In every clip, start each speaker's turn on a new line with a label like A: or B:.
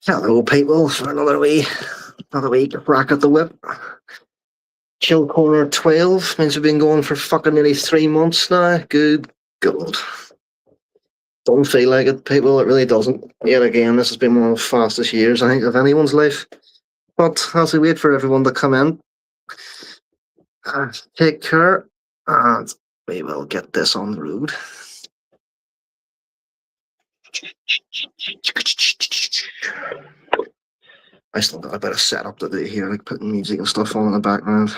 A: Hello, people, for another week crack at the whip. Chill Corner 12 means we've been going for fucking nearly 3 months now. Good God. Don't feel like it, people. It really doesn't. Yet again, this has been one of the fastest years, I think, of anyone's life. But as we wait for everyone to come in, take care, and we will get this on the road. I still got a bit of setup to do here, like putting music and stuff on in the background.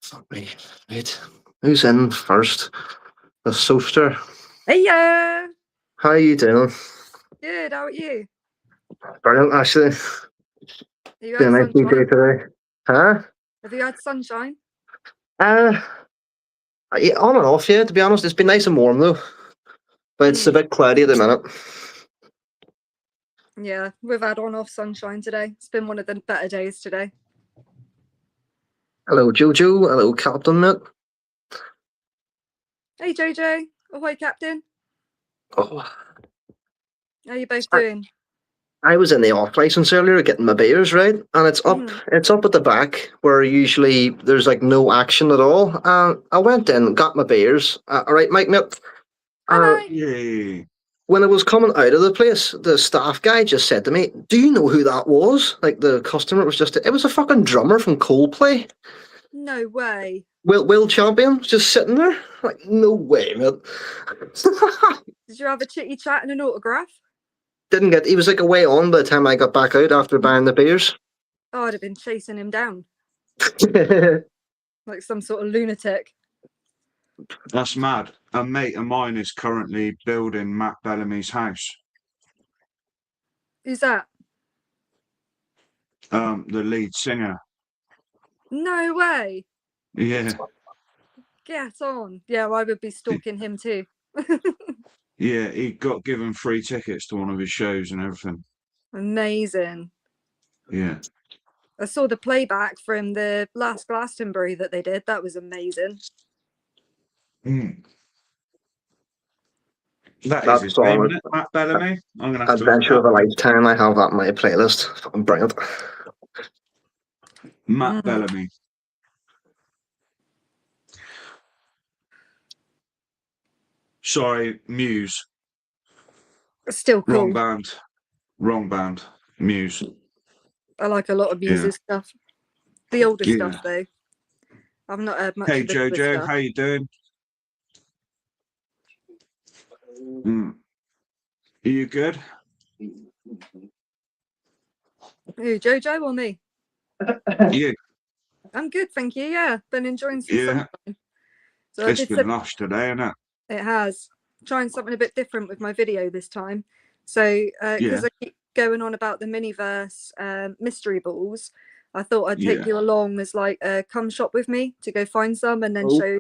A: Fuck me. Right. Who's in first? The Soaster.
B: Hey,
A: How are you doing?
B: good. How are you?
A: Brilliant, actually.
B: Have you
A: Been a
B: had
A: nice day
B: sunshine?
A: today. Huh?
B: Have you had sunshine?
A: Yeah, on and off, yeah, to be honest. It's been nice and warm, though. But it's a bit cloudy at the minute.
B: Yeah, we've had on-off sunshine today. It's been one of the better days today.
A: Hello, Jojo. Hello, Captain, mate.
B: Hey, JJ. Ahoy, Captain.
A: Oh,
B: How you both doing?
A: I was in the off license earlier getting my beers, right? And it's up at the back where usually there's like no action at all. I went in, got my beers. All right, Mike, mate.
C: Yay.
A: When I was coming out of the place, the staff guy just said to me, "Do you know who that was?" Like the customer was it was a fucking drummer from Coldplay.
B: No way.
A: Will Champion just sitting there. Like, no way, man.
B: Did you have a chitty chat and an autograph?
A: Didn't get. He was like away on by the time I got back out after buying the beers.
B: Oh, I'd have been chasing him down like some sort of lunatic.
C: That's mad. A mate of mine is currently building Matt Bellamy's house.
B: Who's that?
C: The lead singer.
B: No way.
C: Yeah.
B: Get on. Yeah, I would be stalking him too.
C: Yeah, he got given free tickets to one of his shows and everything.
B: Amazing.
C: Yeah.
B: I saw the playback from the last Glastonbury that they did. That was amazing.
C: That is his name, isn't it? Matt Bellamy. I'm gonna have
A: Adventure of a Lifetime. I have that in my playlist. Fucking brilliant.
C: Matt Bellamy. Sorry, Muse.
B: Still cool.
C: Wrong band. Muse.
B: I like a lot of Muse's stuff. The older stuff, though. I've not heard much of the
C: Jojo,
B: stuff.
C: how you doing? Are you good?
B: Who, Jojo or me?
C: You.
B: I'm good, thank you. Yeah, been enjoying some sunshine. So
C: it's been lush today, isn't it?
B: It has. Trying something a bit different with my video this time. So, because I keep going on about the Miniverse mystery balls, I thought I'd take you along as like come shop with me to go find some and then show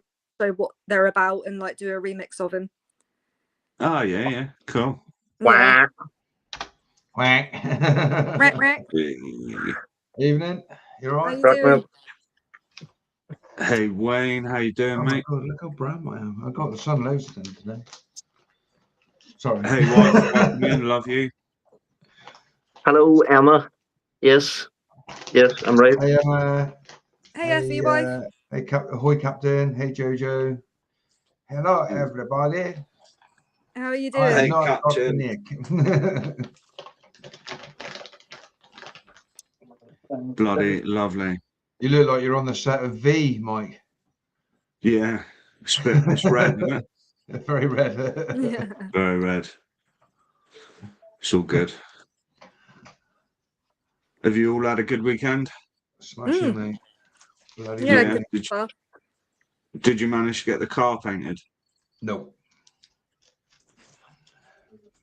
B: what they're about and like do a remix of them.
C: Oh yeah, cool.
B: Yeah.
D: Quack. Evening. You're right.
B: How you doing?
C: Hey Wayne, how you doing, mate?
D: God, look how brown I am. I got the sun loads today. Sorry.
C: Hey, welcome in, love you.
A: Hello, Emma. Yes, I'm right.
D: Hey, Emma.
B: Hey, Effie, wife.
D: Hey, Ahoy, Captain. Hey, Jojo. Hello, everybody.
B: How are you doing?
C: Hey, Captain. Bloody lovely.
D: You look like you're on the set of V, Mike.
C: Yeah, it's red, isn't it?
D: Very red.
C: Very red. It's all good. Have you all had a good weekend?
D: Smashing, mate.
B: Yeah.
C: Did you manage to get the car painted?
D: No.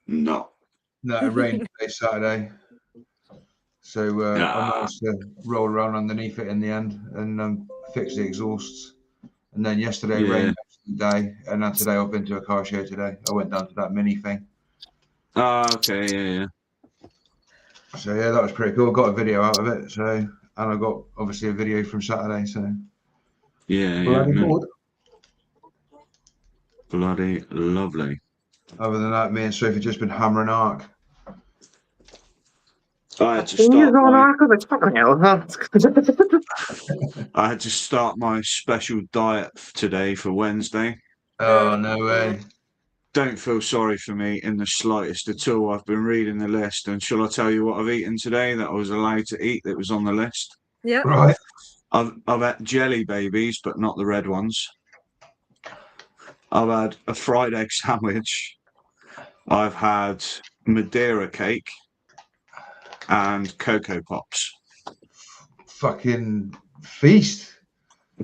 C: No.
D: No, it rained today, Saturday. So I managed to roll around underneath it in the end and fix the exhausts. And then yesterday rained day, and then today I've been to a car show today. I went down to that Mini thing.
C: Oh, okay, yeah.
D: So yeah, that was pretty cool. Got a video out of it. So, and I got obviously a video from Saturday. So
C: bloody lovely.
D: Other than that, me and Sophie just been hammering Ark.
C: I had to
A: Can you
C: start
A: go on
C: my
A: Arco? It's fucking hell, huh?
C: I had to start my special diet today for Wednesday.
D: Oh, no way.
C: Don't feel sorry for me in the slightest at all. I've been reading the list, and shall I tell you what I've eaten today that I was allowed to eat that was on the list?
B: Yeah.
D: Right.
C: I've had jelly babies, but not the red ones. I've had a fried egg sandwich. I've had Madeira cake and Cocoa Pops.
D: Fucking feast.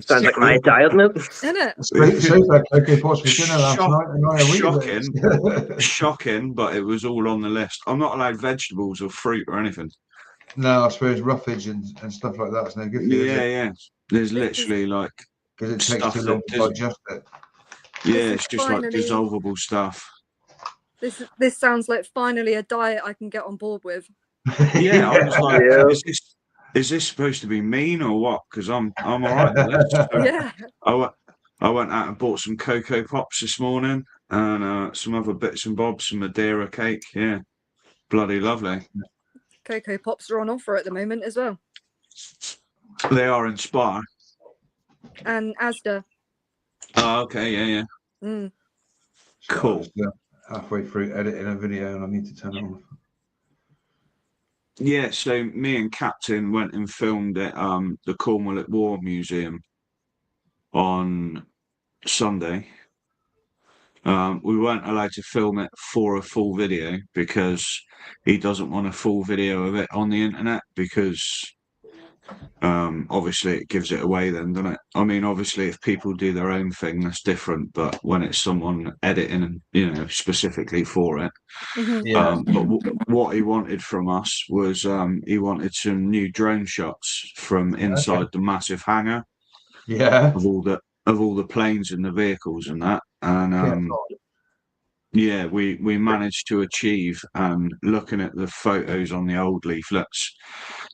A: Sounds like my diet, mate.
B: Isn't it?
D: Straight back. Okay, pots for dinner last night. And I
C: Shocking. Shocking, but it was all on the list. I'm not allowed vegetables or fruit or anything.
D: No, I suppose roughage and stuff like that's no good for you, is it?
C: Yeah. There's literally like
D: Because it takes
C: stuff
D: too
C: that
D: long to digest it.
C: yeah,
B: is
C: it's just like
B: finally-
C: dissolvable stuff.
B: This sounds like finally a diet I can get on board with.
C: Yeah, I was like,
A: Yeah.
C: is this supposed to be mean or what? Because I'm all right with this. So
B: Yeah.
C: I went out and bought some Cocoa Pops this morning and some other bits and bobs, some Madeira cake. Yeah, bloody lovely.
B: Cocoa Pops are on offer at the moment as well.
C: They are in Spar.
B: And Asda.
C: Oh, okay, yeah.
B: Mm.
C: Cool.
D: Halfway through editing a video and I need to turn it on.
C: Yeah, so me and Captain went and filmed at the Cornwall at War Museum on Sunday. We weren't allowed to film it for a full video because he doesn't want a full video of it on the internet because obviously it gives it away then, doesn't it? I mean, obviously if people do their own thing, that's different, but when it's someone editing, specifically for it.
B: Mhm.
D: Yeah.
C: But what he wanted from us was he wanted some new drone shots from inside the massive hangar
D: Yeah.
C: of all the planes and the vehicles and that. And yeah, we managed to achieve, looking at the photos on the old leaflets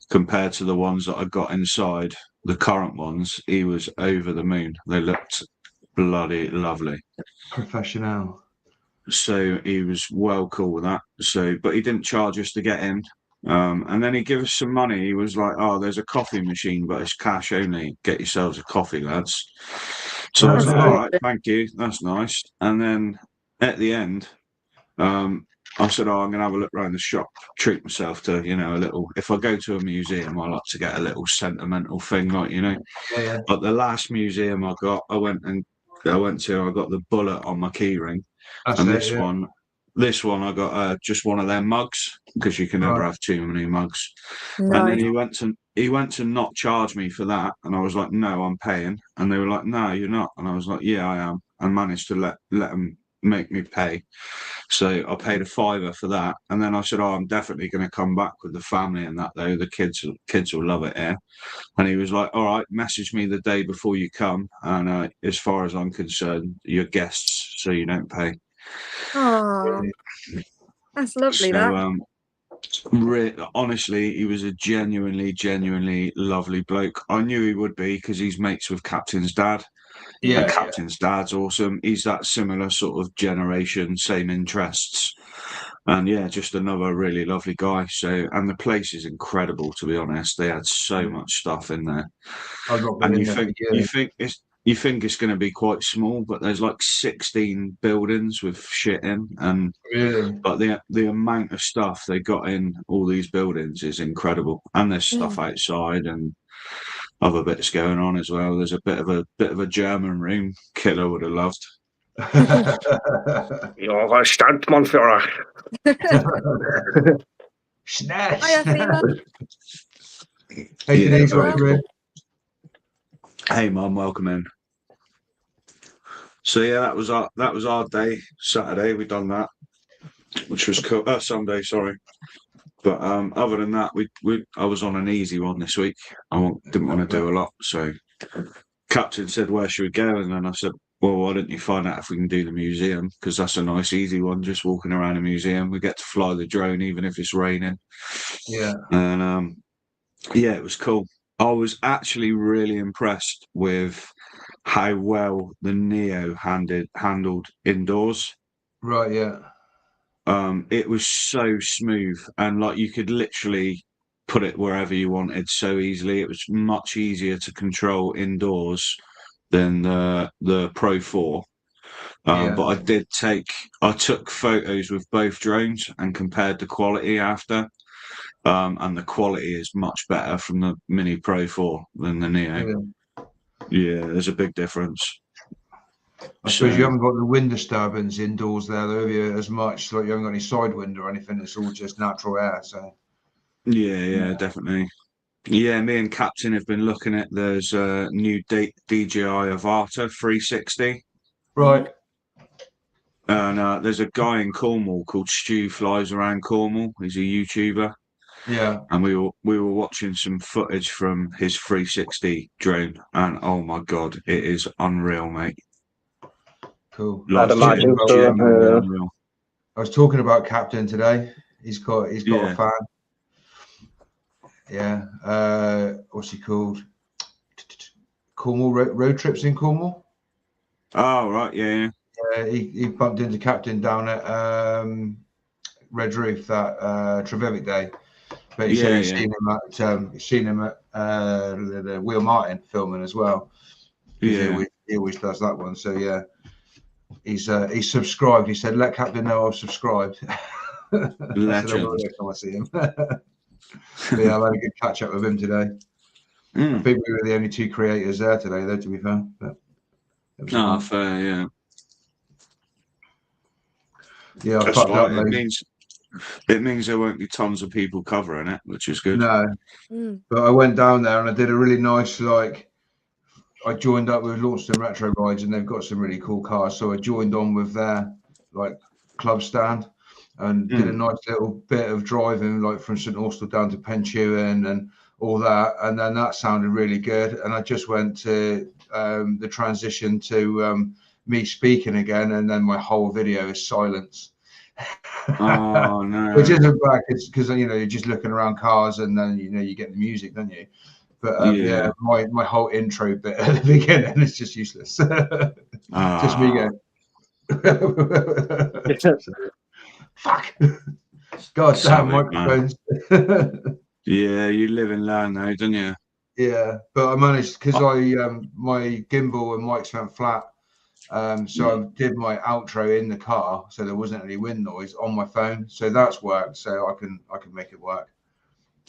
C: compared to the ones that I got inside, the current ones, he was over the moon. They looked bloody lovely.
D: Professional.
C: So he was well cool with that. So, but he didn't charge us to get in. And then he gave us some money. He was like, "Oh, there's a coffee machine, but it's cash only. Get yourselves a coffee, lads." So I was like, "All right, thank you. That's nice." And then at the end, I said, "Oh, I'm going to have a look around the shop, treat myself to, a little. If I go to a museum, I like to get a little sentimental thing, like,
D: Yeah.
C: But the last museum I got the bullet on my keyring. And this one, I got just one of their mugs because you can never have too many mugs.
B: Nice.
C: And then he went to not charge me for that, and I was like, "No, I'm paying." And they were like, "No, you're not." And I was like, "Yeah, I am." And managed to let them make me pay. So I paid a £5 for that, and then I said, "Oh, I'm definitely going to come back with the family and that though. The kids will love it here." And he was like, "All right, message me the day before you come, and as far as I'm concerned, you're guests, so you don't pay."
B: Oh, that's lovely.
C: Honestly, he was a genuinely lovely bloke. I knew he would be because he's mates with Captain's dad.
D: Yeah.
C: And Captain's dad's awesome. He's that similar sort of generation, same interests. And yeah, just another really lovely guy. So, and the place is incredible, to be honest. They had so much stuff in there. And you think it's going to be quite small, but there's like 16 buildings with shit in, and
D: really,
C: but the amount of stuff they got in all these buildings is incredible. And there's stuff outside and other bits going on as well. There's a bit of a German room. Killer would have loved.
A: Ja, was stand man für?
D: Snatch.
B: Hiya, Fema.
D: Hey,
C: Yeah,
D: Denise,
C: very
D: welcome in.
C: Hey, Mum, welcome in. So yeah, that was our day. Saturday, we done that, which was cool. Sunday, sorry. But other than that, I was on an easy one this week. Didn't want to do a lot. So Captain said, "Where should we go?" And then I said, "Well, why don't you find out if we can do the museum? Because that's a nice, easy one, just walking around a museum. We get to fly the drone, even if it's raining."
D: Yeah.
C: And yeah, it was cool. I was actually really impressed with how well the Neo handled indoors.
D: Right, yeah.
C: It was so smooth, and like you could literally put it wherever you wanted so easily. It was much easier to control indoors than the Pro 4. But I took photos with both drones and compared the quality after. And the quality is much better from the Mini Pro 4 than the Neo. Yeah, there's a big difference.
D: I suppose you haven't got the wind disturbance indoors there, though, have you, as much? Like you haven't got any side wind or anything. It's all just natural air. So.
C: Yeah, definitely. Yeah, me and Captain have been looking at. There's a new DJI Avata 360.
D: Right.
C: And there's a guy in Cornwall called Stu Flies Around Cornwall. He's a YouTuber.
D: Yeah.
C: And we were watching some footage from his 360 drone, and oh my god, it is unreal, mate.
D: Cool.
A: I'd imagine so.
D: I was talking about Captain today. He's got a fan. Yeah. What's he called? Cornwall road trips in Cornwall.
C: Oh right, yeah.
D: He bumped into Captain down at Red Roof that Trevivic day. But he said he's seen him at the Will Martin filming as well.
C: Yeah,
D: he always does that one. So yeah, he's subscribed. He said, "Let Captain know I've subscribed."
C: Legend.
D: I see him. Yeah, I had a good catch up with him today. I think we were the only two creators there today, though. To be fair, but
C: fair, yeah.
D: Yeah, I fucked up.
C: It means there won't be tons of people covering it, which is good.
D: No, but I went down there and I did a really nice, like, I joined up with Launceston Retro Rides, and they've got some really cool cars. So I joined on with their like club stand and did a nice little bit of driving, like from St Austell down to Pentuin and all that. And then that sounded really good. And I just went to the transition to me speaking again, and then my whole video is silence.
C: Oh no!
D: Which isn't bad, because you're just looking around cars, and then you get the music, don't you? But yeah, my whole intro bit at the beginning is just useless. Just me going. Fuck! God damn microphones.
C: Yeah, you live and learn, though, don't you?
D: Yeah, but I managed because my gimbal and mics went flat. So I did my outro in the car, so there wasn't any wind noise on my phone. So that's worked. So I can make it work.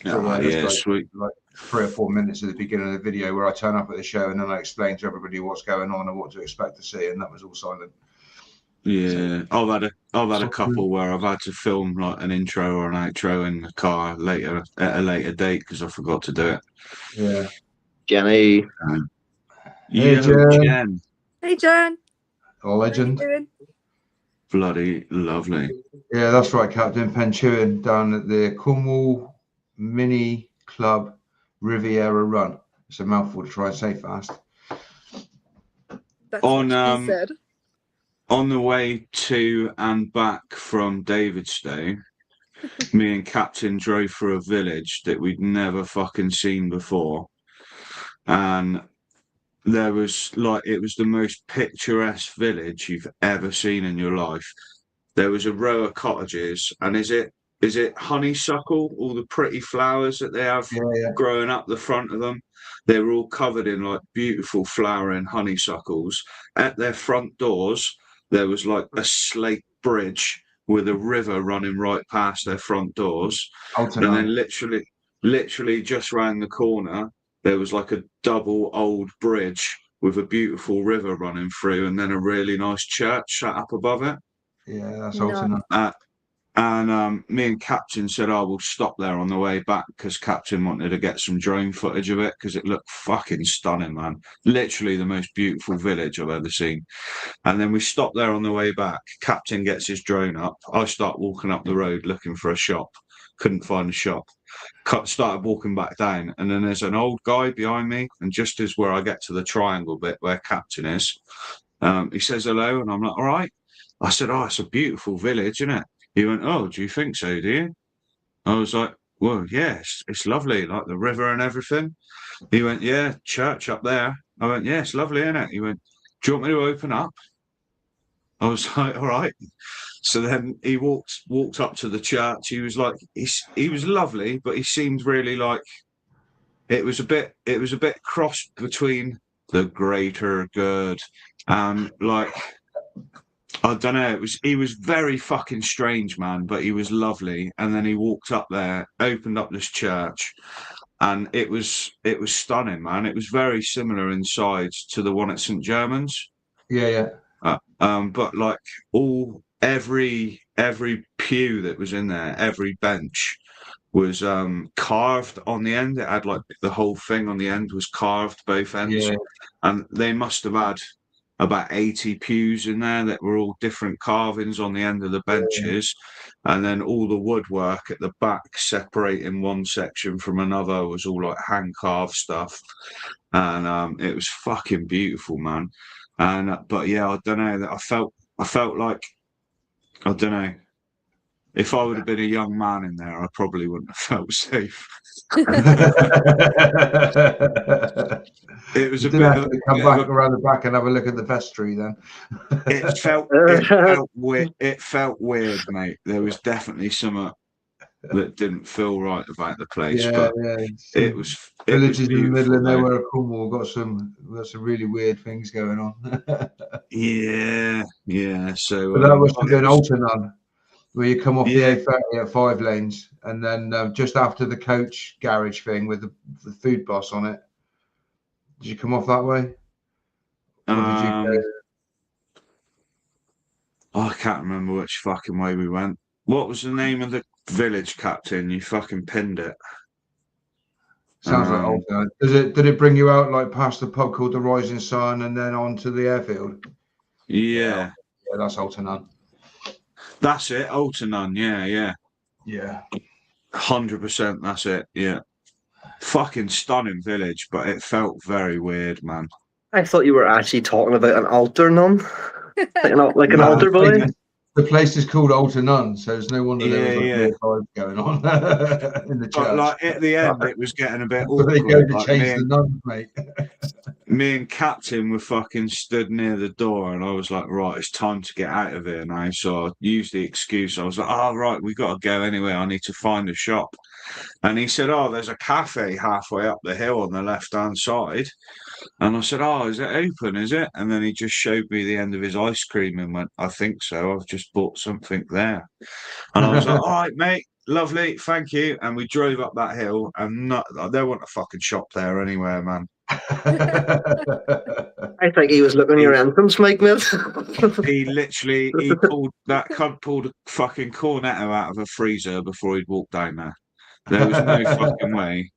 D: So,
C: sweet.
D: Like 3 or 4 minutes at the beginning of the video where I turn up at the show and then I explain to everybody what's going on and what to expect to see, and that was all silent.
C: Yeah, so, I've had a couple where I've had to film like an intro or an outro in the car at a later date because I forgot to do it.
D: Yeah,
A: Jenny.
D: Hey, Jen.
B: Hey, Jen.
D: A legend.
C: Bloody lovely.
D: Yeah, that's right, Captain. Pentuin down at the Cornwall Mini Club Riviera Run. It's a mouthful to try and say fast.
B: That's what she said.
C: On the way to and back from Davidstow, me and Captain drove through a village that we'd never fucking seen before. And it was the most picturesque village you've ever seen in your life. There was a row of cottages, and is it honeysuckle, all the pretty flowers that they have growing up the front of them? They were all covered in like beautiful flowering honeysuckles. At their front doors, there was like a slate bridge with a river running right past their front doors. And then literally just round the corner, there was like a double old bridge with a beautiful river running through, and then a really nice church sat up above it.
D: Yeah, that's awesome.
C: And me and Captain said, we'll stop there on the way back because Captain wanted to get some drone footage of it because it looked fucking stunning, man. Literally the most beautiful village I've ever seen. And then we stopped there on the way back. Captain gets his drone up. I start walking up the road looking for a shop. Couldn't find a shop. Started walking back down, and then there's an old guy behind me, and just as where I get to the triangle bit where Captain is, he says hello, and I'm like, all right. I said, it's a beautiful village, isn't it? He went, oh, do you think so, do you? I was like, well, yeah, it's lovely, like the river and everything. He went, yeah, church up there. I went, yeah, it's lovely, isn't it? He went, do you want me to open up? I was like, all right. So then he walked up to the church. He was like, he was lovely, but he seemed really like it was a bit cross between the greater good and like I don't know. He was very fucking strange, man, but he was lovely. And then he walked up there, opened up this church, and it was stunning, man. It was very similar in size to the one at St. German's.
D: Yeah.
C: But like every pew that was in there, every bench was carved on the end. It had like the whole thing on the end was carved, both ends.
D: Yeah.
C: And they must have had about 80 pews in there that were all different carvings on the end of the benches, and then all the woodwork at the back separating one section from another was all like hand carved stuff, and it was fucking beautiful, man. And but yeah, I don't know, that I felt like, I don't know, if I would have been a young man in there, I probably wouldn't have felt safe. It was a bit.
D: Have to come back around the back and have a look at the vestry. Then
C: it felt weird. It felt weird, mate. There was definitely something that didn't feel right about the place. But it was.
D: Villages in the middle of nowhere, Cornwall, got some really weird things going on.
C: Yeah. So
D: but that must have been Altarnun, where you come off the A30 at 5 lanes, and then just after the coach garage thing with the food boss on it. Did you come off that way? Or did you go?
C: I can't remember which fucking way we went. What was the name of the village, Captain? You fucking pinned it.
D: Sounds like Altarnun. Did it bring you out like past the pub called the Rising Sun and then on to the airfield?
C: Yeah,
D: that's Altarnun.
C: That's it, Altarnun.
D: Yeah.
C: 100%. That's it. Yeah. Fucking stunning village, but it felt very weird, man.
A: I thought you were actually talking about an altar nun, like an altar boy.
D: The place is called Altarnun, so there's no wonder there was like going on in the church.
C: But like at the end, it was getting a bit awkward.
D: They go to change the nuns, mate.
C: Me and Captain were fucking stood near the door, and I was like, right, it's time to get out of here now. So I used the excuse. I was like, oh, right, we got to go anyway. I need to find a shop. And he said, oh, there's a cafe halfway up the hill on the left-hand side. And I said, oh, is it open, is it? And then he just showed me the end of his ice cream and went, I think so. I've just bought something there. And I was like, all right, mate, lovely, thank you. And we drove up that hill, and there wasn't a fucking shop there anywhere, man.
A: I think he was looking at your entrance, Mike Mills.
C: He pulled a fucking cornetto out of a freezer before he'd walked down there. There was no fucking way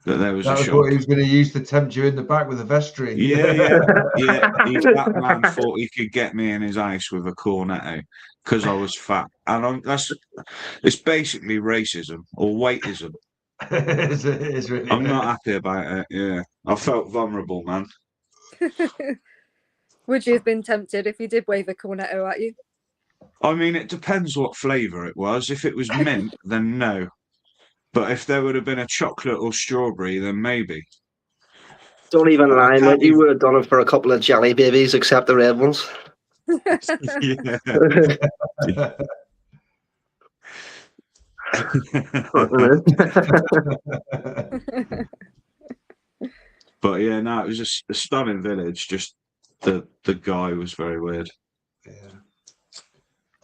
C: that there was a shop. That was
D: what he was going to use to tempt you in the back with a vestry.
C: Yeah. That man thought he could get me in his house with a cornetto because I was fat, and it's basically racism or weightism.
D: It's really
C: I'm not happy about it. Yeah, I felt vulnerable, man.
B: Would you have been tempted if he did wave a cornetto at you?
C: I mean, it depends what flavour it was. If it was mint, then no. But if there would have been a chocolate or strawberry, then maybe.
A: Don't even lie, mate. You would have done it for a couple of jelly babies, except the red ones.
C: Yeah. But yeah, no, it was just a stunning village. Just the guy was very weird.
D: Yeah.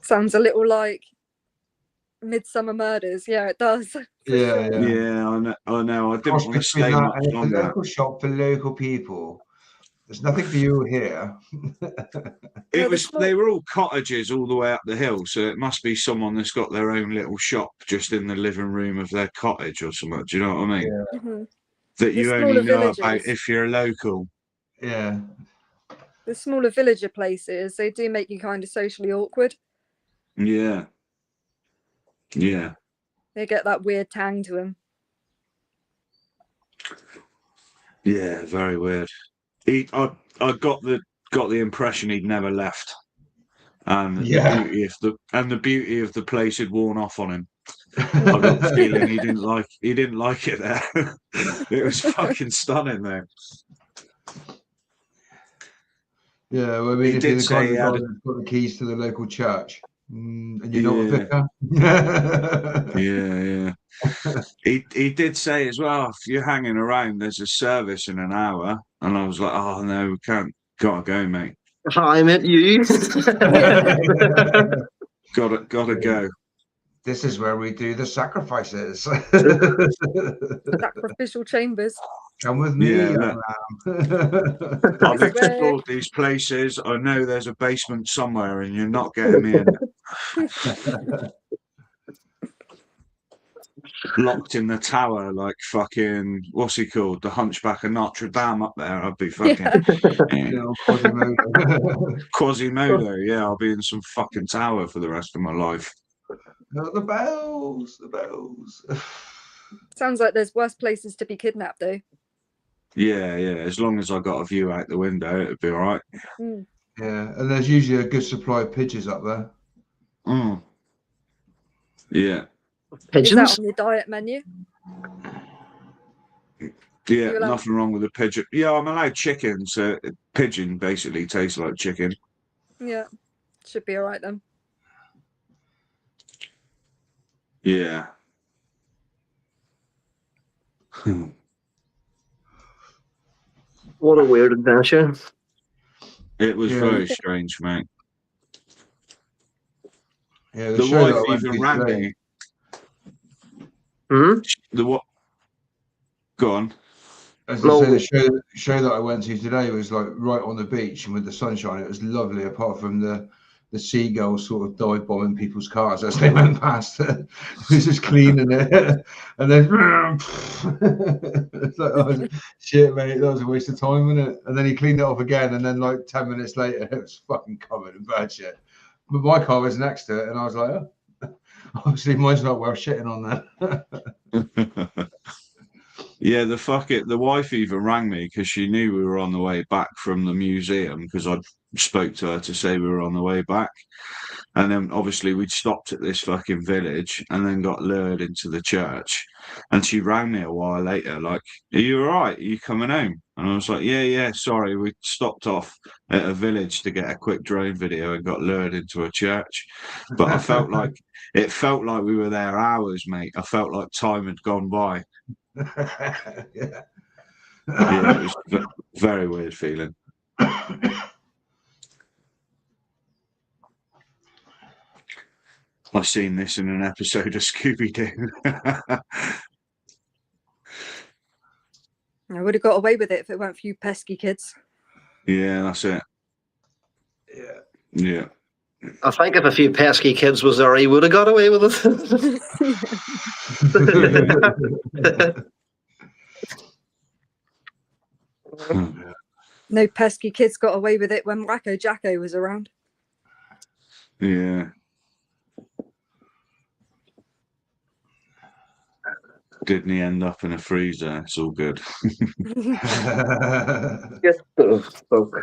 B: Sounds a little like Midsummer Murders. Yeah, it does.
C: Yeah, I know. I didn't want to stay much longer.
D: A local shop for local people. There's nothing for you here.
C: They were all cottages all the way up the hill, so it must be someone that's got their own little shop just in the living room of their cottage or something. Do you know what I mean?
D: Yeah.
B: Mm-hmm.
C: That you only know about if you're local.
D: Yeah.
B: The smaller villager places, they do make you kind of socially awkward.
C: Yeah. Yeah.
B: They get that weird tang to them.
C: Yeah, very weird. I got the impression he'd never left, and the beauty of the place had worn off on him. I got the feeling he didn't like it there. It was fucking stunning though.
D: Yeah, well, I mean, if you're the guy who's got the keys to the local church, And you're not a vicar.
C: Yeah. He did say as well, if you're hanging around, there's a service in an hour. And I was like, oh, no, we can't. Gotta go, mate.
A: Hi, I meant you.
C: Gotta go.
D: This is where we do the sacrifices.
B: Sacrificial chambers.
D: Come with me.
C: Yeah, I've explored these places. I know there's a basement somewhere, and you're not getting me in. Locked in the tower, like fucking, what's he called? The Hunchback of Notre Dame up there. I'd be fucking Quasimodo. Yeah, I'll be in some fucking tower for the rest of my life.
D: No, the bells.
B: Sounds like there's worse places to be kidnapped, though.
C: Yeah. As long as I got a view out the window, it'd be all right.
D: Yeah, and there's usually a good supply of pigeons up there.
C: Yeah.
A: Pigeons?
B: Is that on your diet menu?
C: Yeah, nothing wrong with a pigeon. Yeah, I'm allowed chicken, so pigeon basically tastes like chicken.
B: Yeah, should be all right then.
C: Yeah.
A: What a weird adventure.
C: It was very strange, mate.
D: Yeah,
C: the wife even rang me. The what? Go on.
D: As I say, the show that I went to today was like right on the beach and with the sunshine. It was lovely, apart from the seagulls sort of dive bombing people's cars as they went past. It was just cleaning it, and then it's like, oh, shit, mate, that was a waste of time, wasn't it? And then he cleaned it off again, and then like 10 minutes later, it was fucking covered in bird shit. But my car was next to it, and I was like, oh, obviously mine's not worth shitting on that.
C: Yeah, the wife even rang me because she knew we were on the way back from the museum, because I spoke to her to say we were on the way back. And then obviously we'd stopped at this fucking village and then got lured into the church. And she rang me a while later, like, are you all right? Are you coming home? And I was like, yeah, sorry. We stopped off at a village to get a quick drone video and got lured into a church. But it felt like we were there hours, mate. I felt like time had gone by.
D: Yeah,
C: it was a very weird feeling. I've seen this in an episode of Scooby-Doo.
B: I would have got away with it if it weren't for you pesky kids.
C: Yeah, that's it. Yeah.
A: I think if a few pesky kids was there, he would have got away with it.
B: No pesky kids got away with it when Wacko Jacko was around.
C: Yeah. Didn't he end up in a freezer? It's all good.
A: Yes, folk.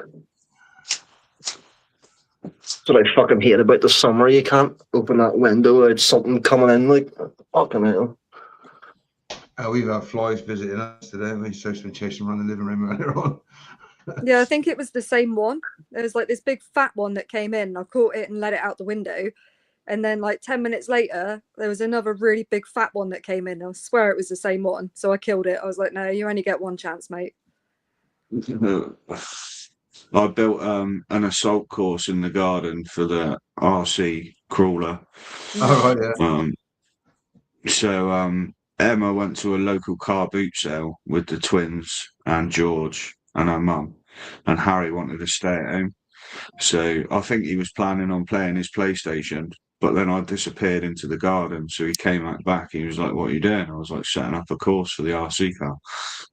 A: That's what I fucking hate about the summer. You can't open that window without something coming in, like, fucking hell.
D: We've had flies visiting us today. We've just been chasing around the living room earlier on.
B: Yeah, I think it was the same one. There was like this big fat one that came in. I caught it and let it out the window. And then like 10 minutes later, there was another really big fat one that came in. I swear it was the same one. So I killed it. I was like, no, you only get one chance, mate.
C: I built an assault course in the garden for the RC crawler.
D: Oh, right, yeah.
C: So Emma went to a local car boot sale with the twins and George and her mum, and Harry wanted to stay at home. So I think he was planning on playing his PlayStation, but then I disappeared into the garden. So he came back. He was like, what are you doing? I was like, setting up a course for the RC car.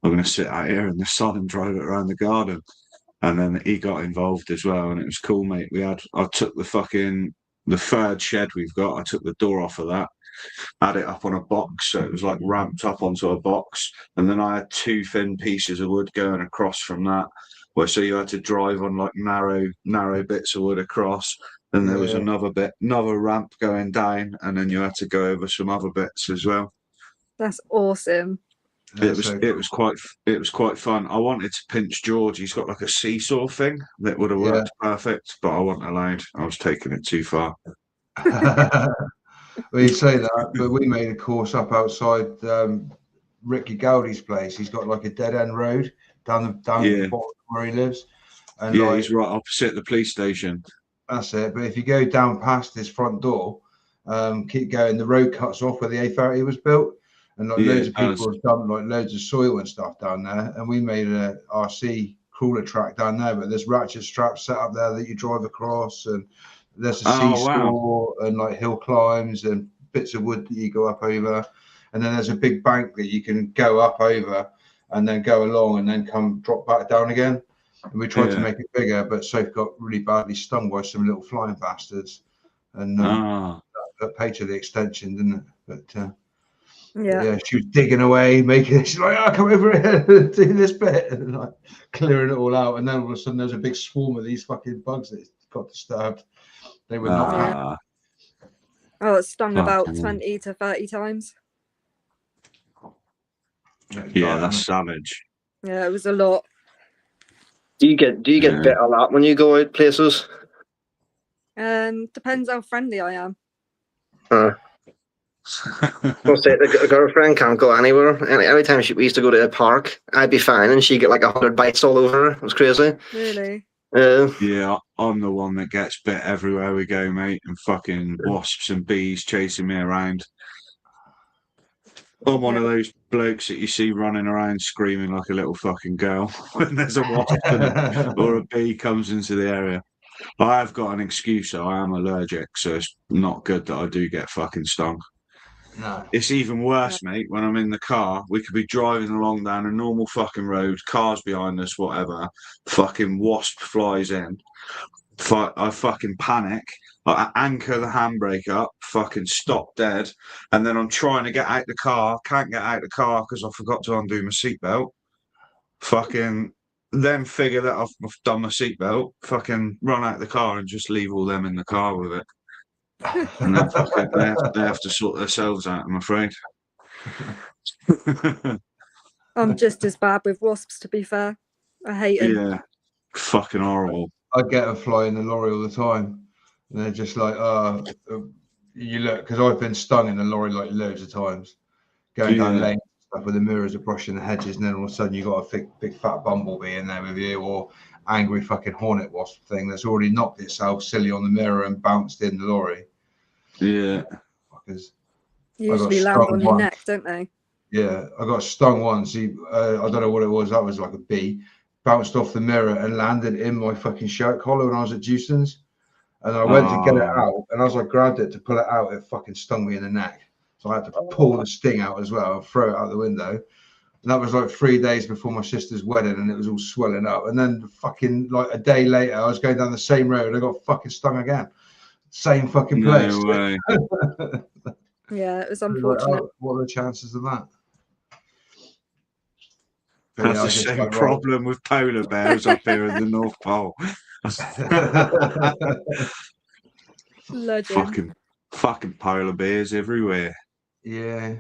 C: I'm going to sit out here in the sun and drive it around the garden. And then he got involved as well. And it was cool, mate. I took the third shed we've got. I took the door off of that, had it up on a box. So it was like ramped up onto a box. And then I had two thin pieces of wood going across from that. So you had to drive on like narrow bits of wood across. Then there was another ramp going down, and then you had to go over some other bits as well.
B: That's awesome.
C: It was quite fun. I wanted to pinch George. He's got like a seesaw thing that would have worked perfect, but I wasn't allowed. I was taking it too far.
D: Well, you say that, but we made a course up outside Ricky Gowdy's place. He's got like a dead end road down the bottom where he lives. And
C: yeah,
D: like,
C: he's right opposite the police station.
D: That's it. But if you go down past his front door, keep going, the road cuts off where the A30 was built. And like loads of people have dumped like loads of soil and stuff down there. And we made a RC crawler track down there, but there's ratchet straps set up there that you drive across, and there's a seesaw and like hill climbs and bits of wood that you go up over. And then there's a big bank that you can go up over and then go along and then come drop back down again. And we tried to make it bigger, but Soph got really badly stung by some little flying bastards. And that paid to the extension, didn't it? But yeah, she was digging away, making it. She's like, "Oh, come over here and do this bit," and like clearing it all out. And then all of a sudden, there's a big swarm of these fucking bugs that got disturbed. They were not.
B: Oh, it stung about 20 to 30 times.
C: Yeah, that's savage.
B: Yeah, it was a lot.
A: Do you get bit a lot when you go out places?
B: Depends how friendly I am.
A: I'll say the girlfriend can't go anywhere. Every time we used to go to a park, I'd be fine, and she'd get like 100 bites all over her. It was crazy.
B: Really?
C: Yeah, I'm the one that gets bit everywhere we go, mate, and fucking wasps and bees chasing me around. I'm one of those blokes that you see running around screaming like a little fucking girl when there's a wasp or a bee comes into the area. I have got an excuse, so I am allergic, so it's not good that I do get fucking stung.
D: No.
C: It's even worse, mate, when I'm in the car. We could be driving along down a normal fucking road, cars behind us, whatever. Fucking wasp flies in. I fucking panic. I anchor the handbrake up, fucking stop dead. And then I'm trying to get out the car. Can't get out the car because I forgot to undo my seatbelt. Fucking then figure that I've done my seatbelt. Fucking run out the car and just leave all them in the car with it. And then fucking they have to sort themselves out, I'm afraid.
B: I'm just as bad with wasps, to be fair. I hate it.
C: Yeah, fucking horrible.
D: I get a fly in the lorry all the time. And they're just like, you look, because I've been stung in the lorry like loads of times, going down lanes and stuff where the mirrors are brushing the hedges, and then all of a sudden you got a big fat bumblebee in there with you, or angry fucking hornet wasp thing that's already knocked itself silly on the mirror and bounced in the lorry.
C: Yeah.
D: Fuckers.
B: Usually land on your neck, don't they?
D: Yeah, I got stung once. I don't know what it was. That was like a bee. Bounced off the mirror and landed in my fucking shirt collar when I was at Jewson's. And I went to get it out, and as I grabbed it to pull it out, it fucking stung me in the neck. So I had to pull the sting out as well and throw it out the window. And that was like 3 days before my sister's wedding, and it was all swelling up. And then fucking like a day later, I was going down the same road, and I got fucking stung again. Same fucking place.
C: No way.
B: Yeah, it was unfortunate.
D: Like, what are the chances of that?
C: That's the same problem with polar bears up here in the North Pole.
B: Legend.
C: Fucking polar bears everywhere.
D: Yeah.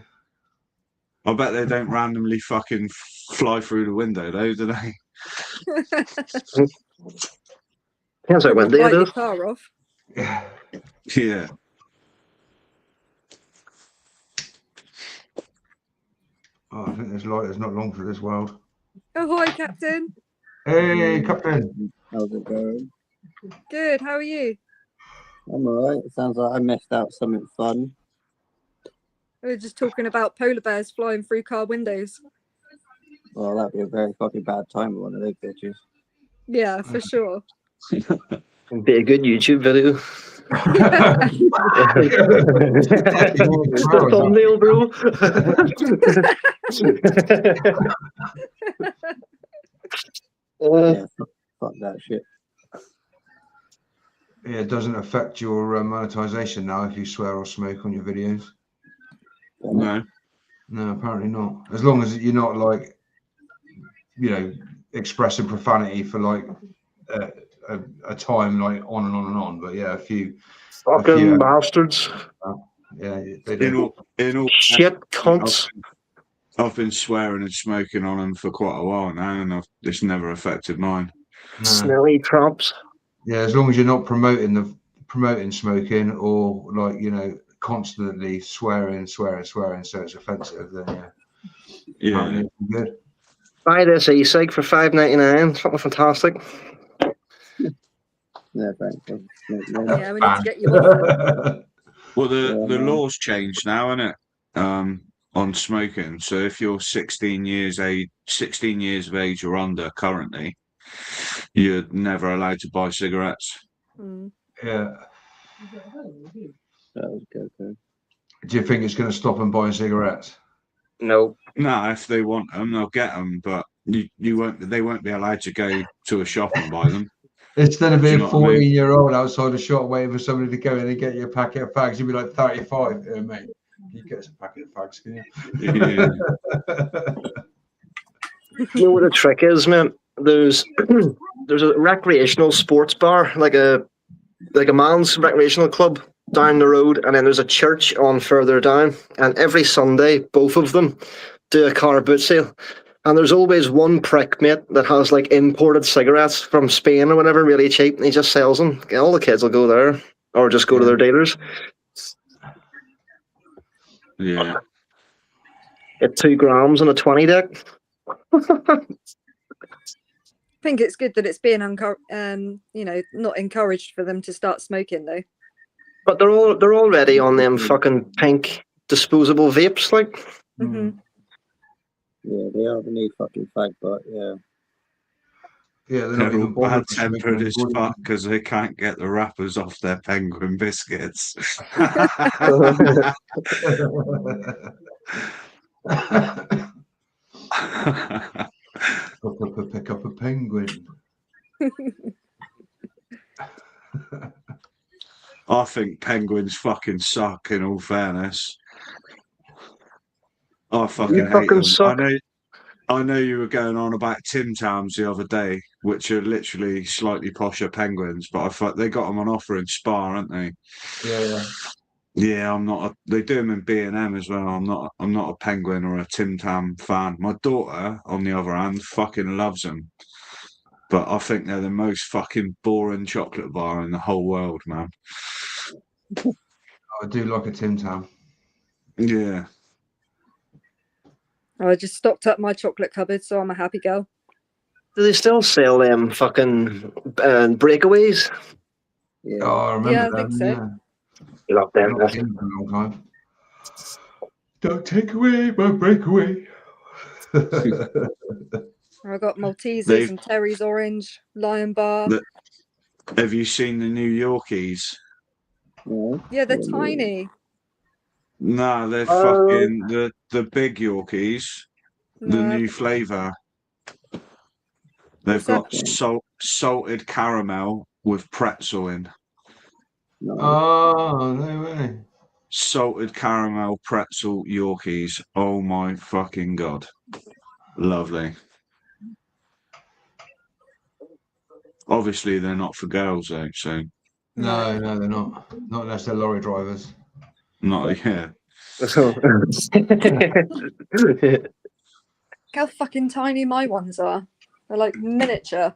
C: I bet they don't randomly fucking fly through the window though, do they?
A: Depends how when they do.
B: Car off.
C: Yeah.
D: Oh, I think there's light. There's not long for this world.
B: Oh, hi, Captain.
D: Hey, Captain.
E: How's it going?
B: Good. How are you?
E: I'm alright. It sounds like I missed out something fun.
B: We were just talking about polar bears flying through car windows.
E: Well, that'd be a very fucking bad time with one of those bitches.
B: Yeah, for sure.
A: It'd be a good YouTube video. The thumbnail, bro.
E: Yeah, fuck that shit.
D: Yeah, it doesn't affect your monetization now if you swear or smoke on your videos.
C: No.
D: No, apparently not. As long as you're not like, you know, expressing profanity for like a time like on and on and on. But yeah, a few
A: fucking bastards.
D: Yeah, they do.
C: In all
A: shit cunts.
C: I've been swearing and smoking on them for quite a while now, and it's never affected mine.
A: No. Smelly tramps.
D: Yeah, as long as you're not promoting the promoting smoking or like, you know, constantly swearing, so it's offensive, then
C: Yeah.
D: apparently it's good.
A: Buy this e-cig for $5.99. Fucking fantastic.
E: Yeah, thanks.
B: Yeah, we need to get you off it.
C: Well, the
E: Yeah.
C: law's changed now, isn't it? On smoking. So if you're 16 years of age or under currently, you're never allowed to buy cigarettes.
B: Mm.
D: Yeah.
E: That was good.
D: Do you think it's going to stop them buying cigarettes?
A: No.
C: No, if they want them, they'll get them, but you won't. They won't be allowed to go to a shop and buy them.
D: Instead of
C: Do you
D: being
C: know what I mean?
D: 14-year-old outside the shop waiting for somebody to go in and get you a packet of fags, you'd be like 35. Mate, you get us a packet of fags, can you?
C: Yeah.
A: You know what the trick is, man? There's a recreational sports bar, like a man's recreational club down the road, and then there's a church on further down. And every Sunday, both of them do a car boot sale. And there's always one prick, mate, that has like imported cigarettes from Spain or whatever, really cheap, and he just sells them. All the kids will go there, or just go to their dealers.
C: Yeah.
A: Get 2 grams on a 20 deck.
B: I think it's good that it's being not encouraged for them to start smoking though.
A: But they're already on them fucking pink disposable vapes, like.
B: Mm-hmm.
E: Yeah, they are the new fucking fag, but yeah.
D: Yeah, they're not
C: They're all
D: even bothered with
C: bad-tempered as
D: smoking.
C: fuck because they can't get the wrappers off their penguin biscuits.
D: Pick up a penguin.
C: I think penguins fucking suck, in all fairness. I fucking hate them.
A: suck.
C: I know you were going on about Tim Tams the other day, which are literally slightly posher penguins, but I thought they got them on offer in Spa, aren't they?
D: Yeah.
C: Yeah, I'm not. They do them in B&M as well. I'm not a penguin or a Tim Tam fan. My daughter, on the other hand, fucking loves them. But I think they're the most fucking boring chocolate bar in the whole world, man.
D: I do like a Tim Tam.
C: Yeah.
B: I just stocked up my chocolate cupboard, so I'm a happy girl.
A: Do they still sell them fucking breakaways?
E: Yeah.
D: Oh, I remember
B: Yeah, I
D: them.
B: think so.
D: Yeah.
A: You love them.
D: Not seen them for a long time. Don't take away my breakaway.
B: I got Maltesers and Terry's Orange, Lion Bar.
C: Have you seen the New Yorkies?
B: Yeah, they're tiny.
C: No, they're fucking the big Yorkies. The
B: No,
C: new flavour. They've got salted caramel with pretzel in.
E: No.
D: Oh, no way.
C: Salted caramel pretzel Yorkies. Oh my fucking god. Lovely. Obviously, they're not for girls, though, so.
D: No, they're not. Not unless they're lorry drivers.
C: Not, yeah.
B: look how fucking tiny my ones are. They're like miniature.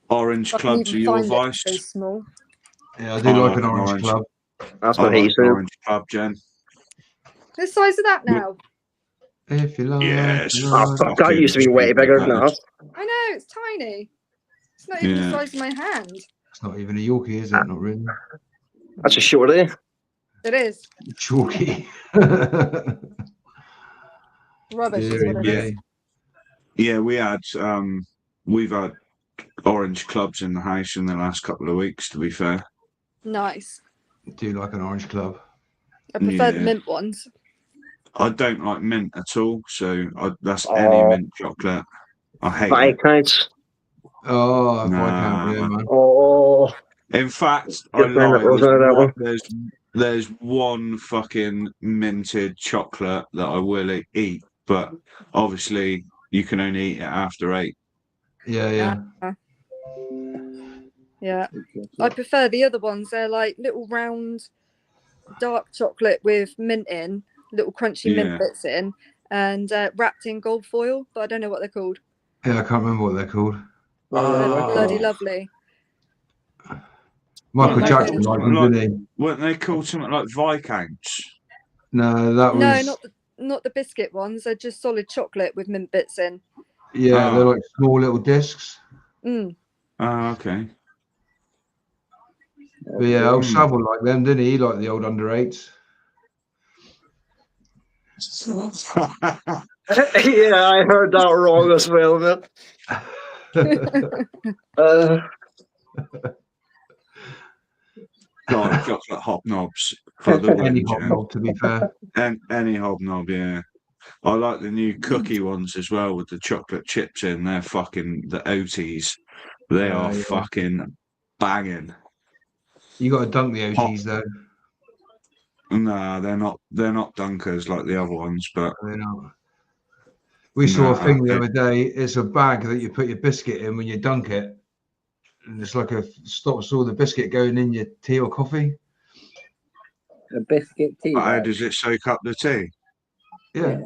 C: Orange
B: I
C: clubs are
B: couldn't
C: your
B: even find it,
C: vice.
B: so small.
D: Yeah, I do like an orange club.
A: That's
C: I
A: what he
C: like
A: said.
C: Orange Club, Jen.
B: The size of that now.
D: If you like.
C: Yes.
A: Oh, fuck, that used to be way bigger than that.
B: I know, it's tiny. It's not even the size of my hand.
D: It's not even a Yorkie, is it? Not really.
A: That's a shorty.
B: It is.
D: Chalky.
B: Rubbish is what it is.
C: Yeah, we've had orange clubs in the house in the last couple of weeks, to be fair.
B: Nice.
D: Do you like an orange club?
B: I prefer the mint ones.
C: I don't like mint at all, so that's any mint chocolate. I hate it.
A: Viscounts.
D: Oh,
C: Nah.
D: Viscount, yeah, man.
A: Oh.
C: In fact,
A: Get my nipples out of that one.
C: there's one fucking minted chocolate that I will eat, but obviously you can only eat it after 8.
D: Yeah.
B: Yeah. I prefer the other ones. They're like little round dark chocolate with mint in, little crunchy mint bits in, and wrapped in gold foil, but I don't know what they're called.
D: Yeah, I can't remember what they're called.
B: They're bloody lovely.
D: Michael
B: Yeah,
D: Jackson
B: like
D: liked them, didn't he?
C: Weren't they called something like Viscounts?
D: No, that was
B: No, not the biscuit ones. They're just solid chocolate with mint bits in.
D: yeah, they're
C: Ah.
D: like small little discs.
B: Mm.
C: Oh, okay.
D: But yeah, old Savile liked them, didn't he? He liked the old under eights.
A: Yeah, I heard that wrong as well, man.
C: Dark chocolate hobnobs for the
D: Any
C: win.
D: hobnob, to be fair.
C: And any hobnob, yeah. I like the new cookie ones as well with the chocolate chips in. They're fucking the OTs. They are
D: Yeah.
C: fucking banging.
D: You got to dunk the OGs though.
C: No, they're not. They're not dunkers like the other ones. But
D: You know. We saw a
C: Nah,
D: thing the other day. It's a bag that you put your biscuit in when you dunk it, and it's like stops all the biscuit going in your tea or coffee.
E: A biscuit tea
C: how
E: bag.
C: does it soak up the tea?
D: Yeah.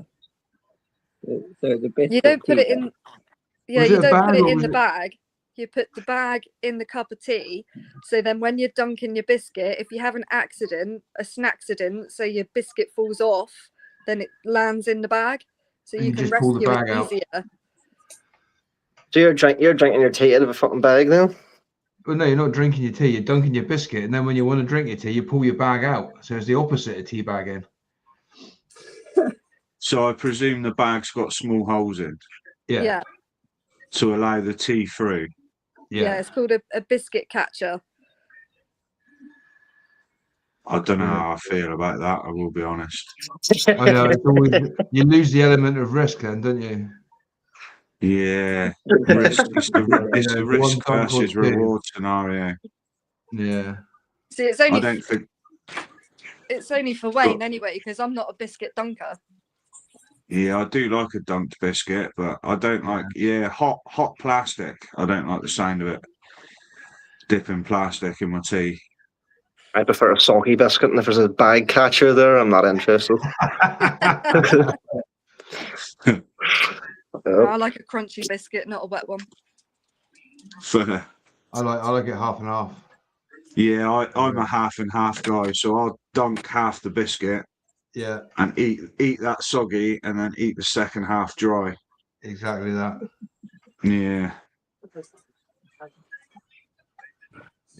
E: So the biscuit
B: You don't put
E: tea
B: it in.
E: bag.
B: Yeah,
D: Was
B: you
D: it a
B: don't
D: bag
B: put it
D: or
B: in
D: was
B: the
D: it-
B: bag. You put the bag in the cup of tea. So then when you're dunking your biscuit, if you have an accident, a snackcident, so your biscuit falls off, then it lands in the bag. So
D: And
B: you
D: you
B: can
D: just pull the
B: rescue
D: bag
B: it
D: out.
B: easier.
A: So you're drinking your tea out of a fucking bag now?
D: Well, no, you're not drinking your tea. You're dunking your biscuit, and then when you want to drink your tea, you pull your bag out. So it's the opposite of tea bagging.
C: So I presume the bag's got small holes in
B: Yeah.
C: to allow the tea through.
B: Yeah, it's called a biscuit catcher.
C: I don't know how I feel about that. I will be honest.
D: I know. It's always, you lose the element of risk, then, don't you?
C: Yeah, risk. It's the
D: Yeah,
C: risk
D: one dunk or
C: versus
D: two.
C: reward scenario.
D: Yeah.
B: See, it's
C: I
B: only
C: don't think.
B: it's only for Wayne anyway, because I'm not a biscuit dunker.
C: Yeah, I do like a dunked biscuit, but I don't like. Yeah, hot plastic. I don't like the sound of it. Dipping plastic in my tea.
A: I prefer a soggy biscuit, and if there's a bag catcher there, I'm not interested.
B: I like a crunchy biscuit, not a wet one.
C: Fair.
D: I like it half and half.
C: Yeah, I'm a half and half guy, so I'll dunk half the biscuit
D: Yeah,
C: and eat that soggy, and then eat the second half dry.
D: exactly that.
C: Yeah,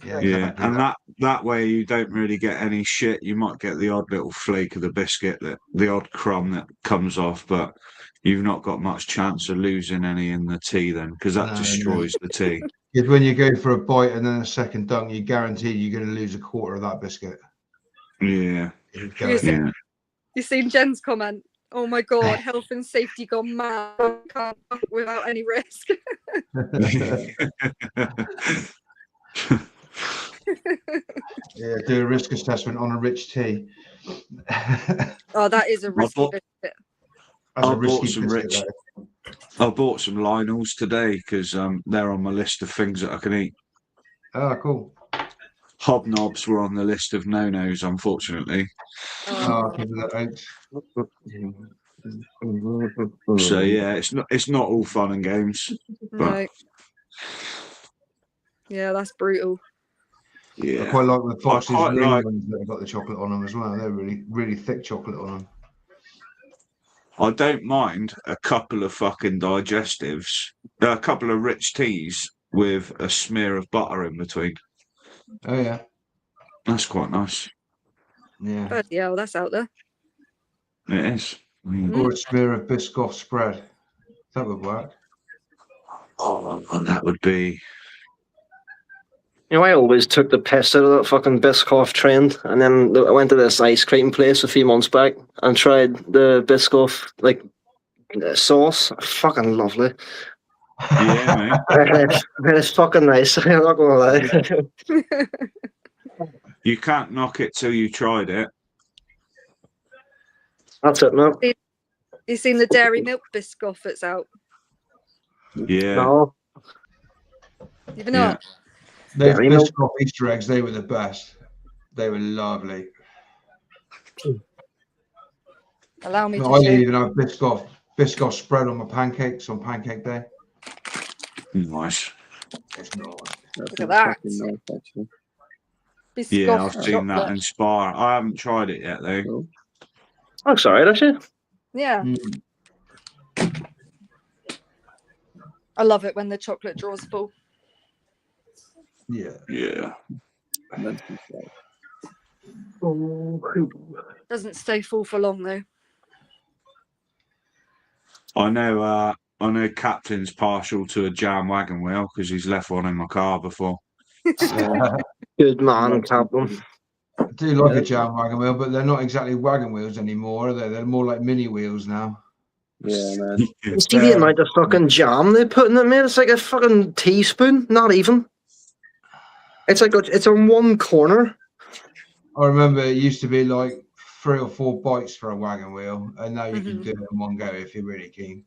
D: Yeah,
C: yeah,
D: exactly
C: and
D: that.
C: that way you don't really get any shit. You might get the odd little flake of the biscuit, the odd crumb that comes off, but you've not got much chance of losing any in the tea then, because that
D: No,
C: destroys the tea.
D: If when you go for a bite and then a second dunk, you guarantee you're going to lose a quarter of that biscuit.
C: Yeah, yeah.
B: You seen Jen's comment? Oh my god, health and safety gone mad. Can't dunk without any risk.
D: Yeah, do a risk assessment on a rich tea.
B: Oh, that is a risky
C: bought-
B: biscuit.
D: That's
C: I
D: a risky
C: bought some
D: biscuit,
C: rich. I bought some Lionels today because they're on my list of things that I can eat.
D: though. Oh, cool.
C: Hobnobs were on the list of no-nos, unfortunately.
D: Oh, give it that out.
C: So yeah, it's not all fun and games.
B: No. Yeah, that's brutal.
D: I
C: Yeah,
D: quite like the Fox's
C: quite
D: Ring
C: like-
D: ones that have got the chocolate on them as well. They're really, really thick chocolate on them.
C: I don't mind a couple of fucking digestives, a couple of rich teas with a smear of butter in between.
D: Oh yeah,
C: That's quite nice.
D: yeah.
B: Bloody hell, that's out there.
C: It is. Mm.
D: Or a smear of Biscoff spread. That would work.
C: Oh, and that would be.
A: You know, I always took the piss out of that fucking Biscoff trend, and then I went to this ice cream place a few months back and tried the Biscoff sauce. Fucking lovely.
C: Yeah, mate.
A: It's fucking nice. I'm not gonna lie.
C: You can't knock it till you tried it.
A: That's it, no.
B: You seen the dairy milk Biscoff that's out?
C: Yeah.
A: No.
B: You've not?
D: Those
A: Dairy milk.
D: Biscoff Easter eggs, they were the best. They were lovely.
B: Allow me to
D: I
B: show.
D: even have Biscoff spread on my pancakes on Pancake Day.
C: Nice.
D: It's not.
E: That's
B: at
E: not
B: that.
E: fucking nice, actually.
B: Be
C: Yeah, I've
B: scoffed
C: seen that
B: chocolate.
C: in Spa. I haven't tried it yet though.
A: Oh, sorry, that's it.
B: Yeah.
D: Mm.
B: I love it when the chocolate draw's full.
D: Yeah.
C: Yeah.
B: Doesn't stay full for long though.
C: I know Captain's partial to a jam wagon wheel because he's left one in my car before.
A: Good man, Captain.
D: I do like a jam wagon wheel, but they're not exactly wagon wheels anymore, are they? They're more like mini wheels now.
E: Yeah, man.
A: You see the amount of fucking jam they put in it, mate? It's like a fucking teaspoon, not even. It's like it's on one corner.
D: I remember it used to be like 3 or 4 bites for a wagon wheel, and now you can do it in one go if you're really keen.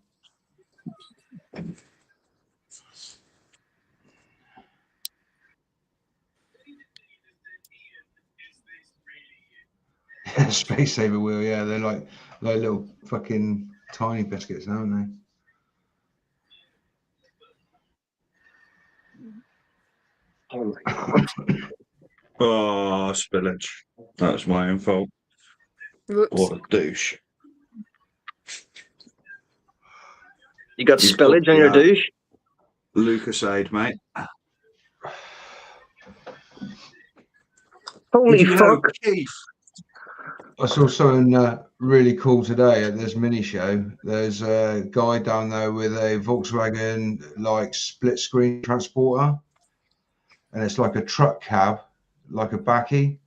D: Space Saver wheel, yeah, they're like little fucking tiny biscuits, aren't they?
A: Oh my god.
C: Oh, spillage. That's my own fault.
B: Whoops.
C: What a douche.
A: You got
C: You've
A: spillage
C: got
A: on your
C: that.
A: douche?
C: Lucasade, mate.
A: Holy
C: Did you know,
A: fuck.
C: Keith?
D: I saw something really cool today at this mini show. There's a guy down there with a Volkswagen like split screen transporter, and it's like a truck cab, like a bakkie.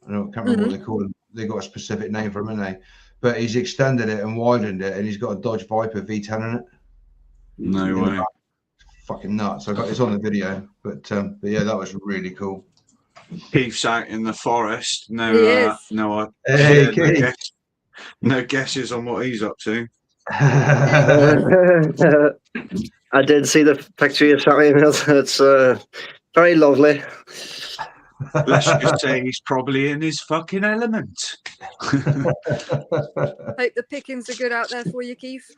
D: I can't remember what they call them. They got a specific name for them, haven't they? But he's extended it and widened it, and he's got a Dodge Viper V10 in it.
C: No way.
D: Fucking nuts! It's on the video, but yeah, that was really cool.
C: Keith's out in the forest.
B: He is.
C: No
D: Keith.
C: no guesses on what he's up to.
A: I did see the picture you sent me. It's very lovely.
C: Let's just say he's probably in his fucking element.
B: Hope the pickings are good out there for you, Keith.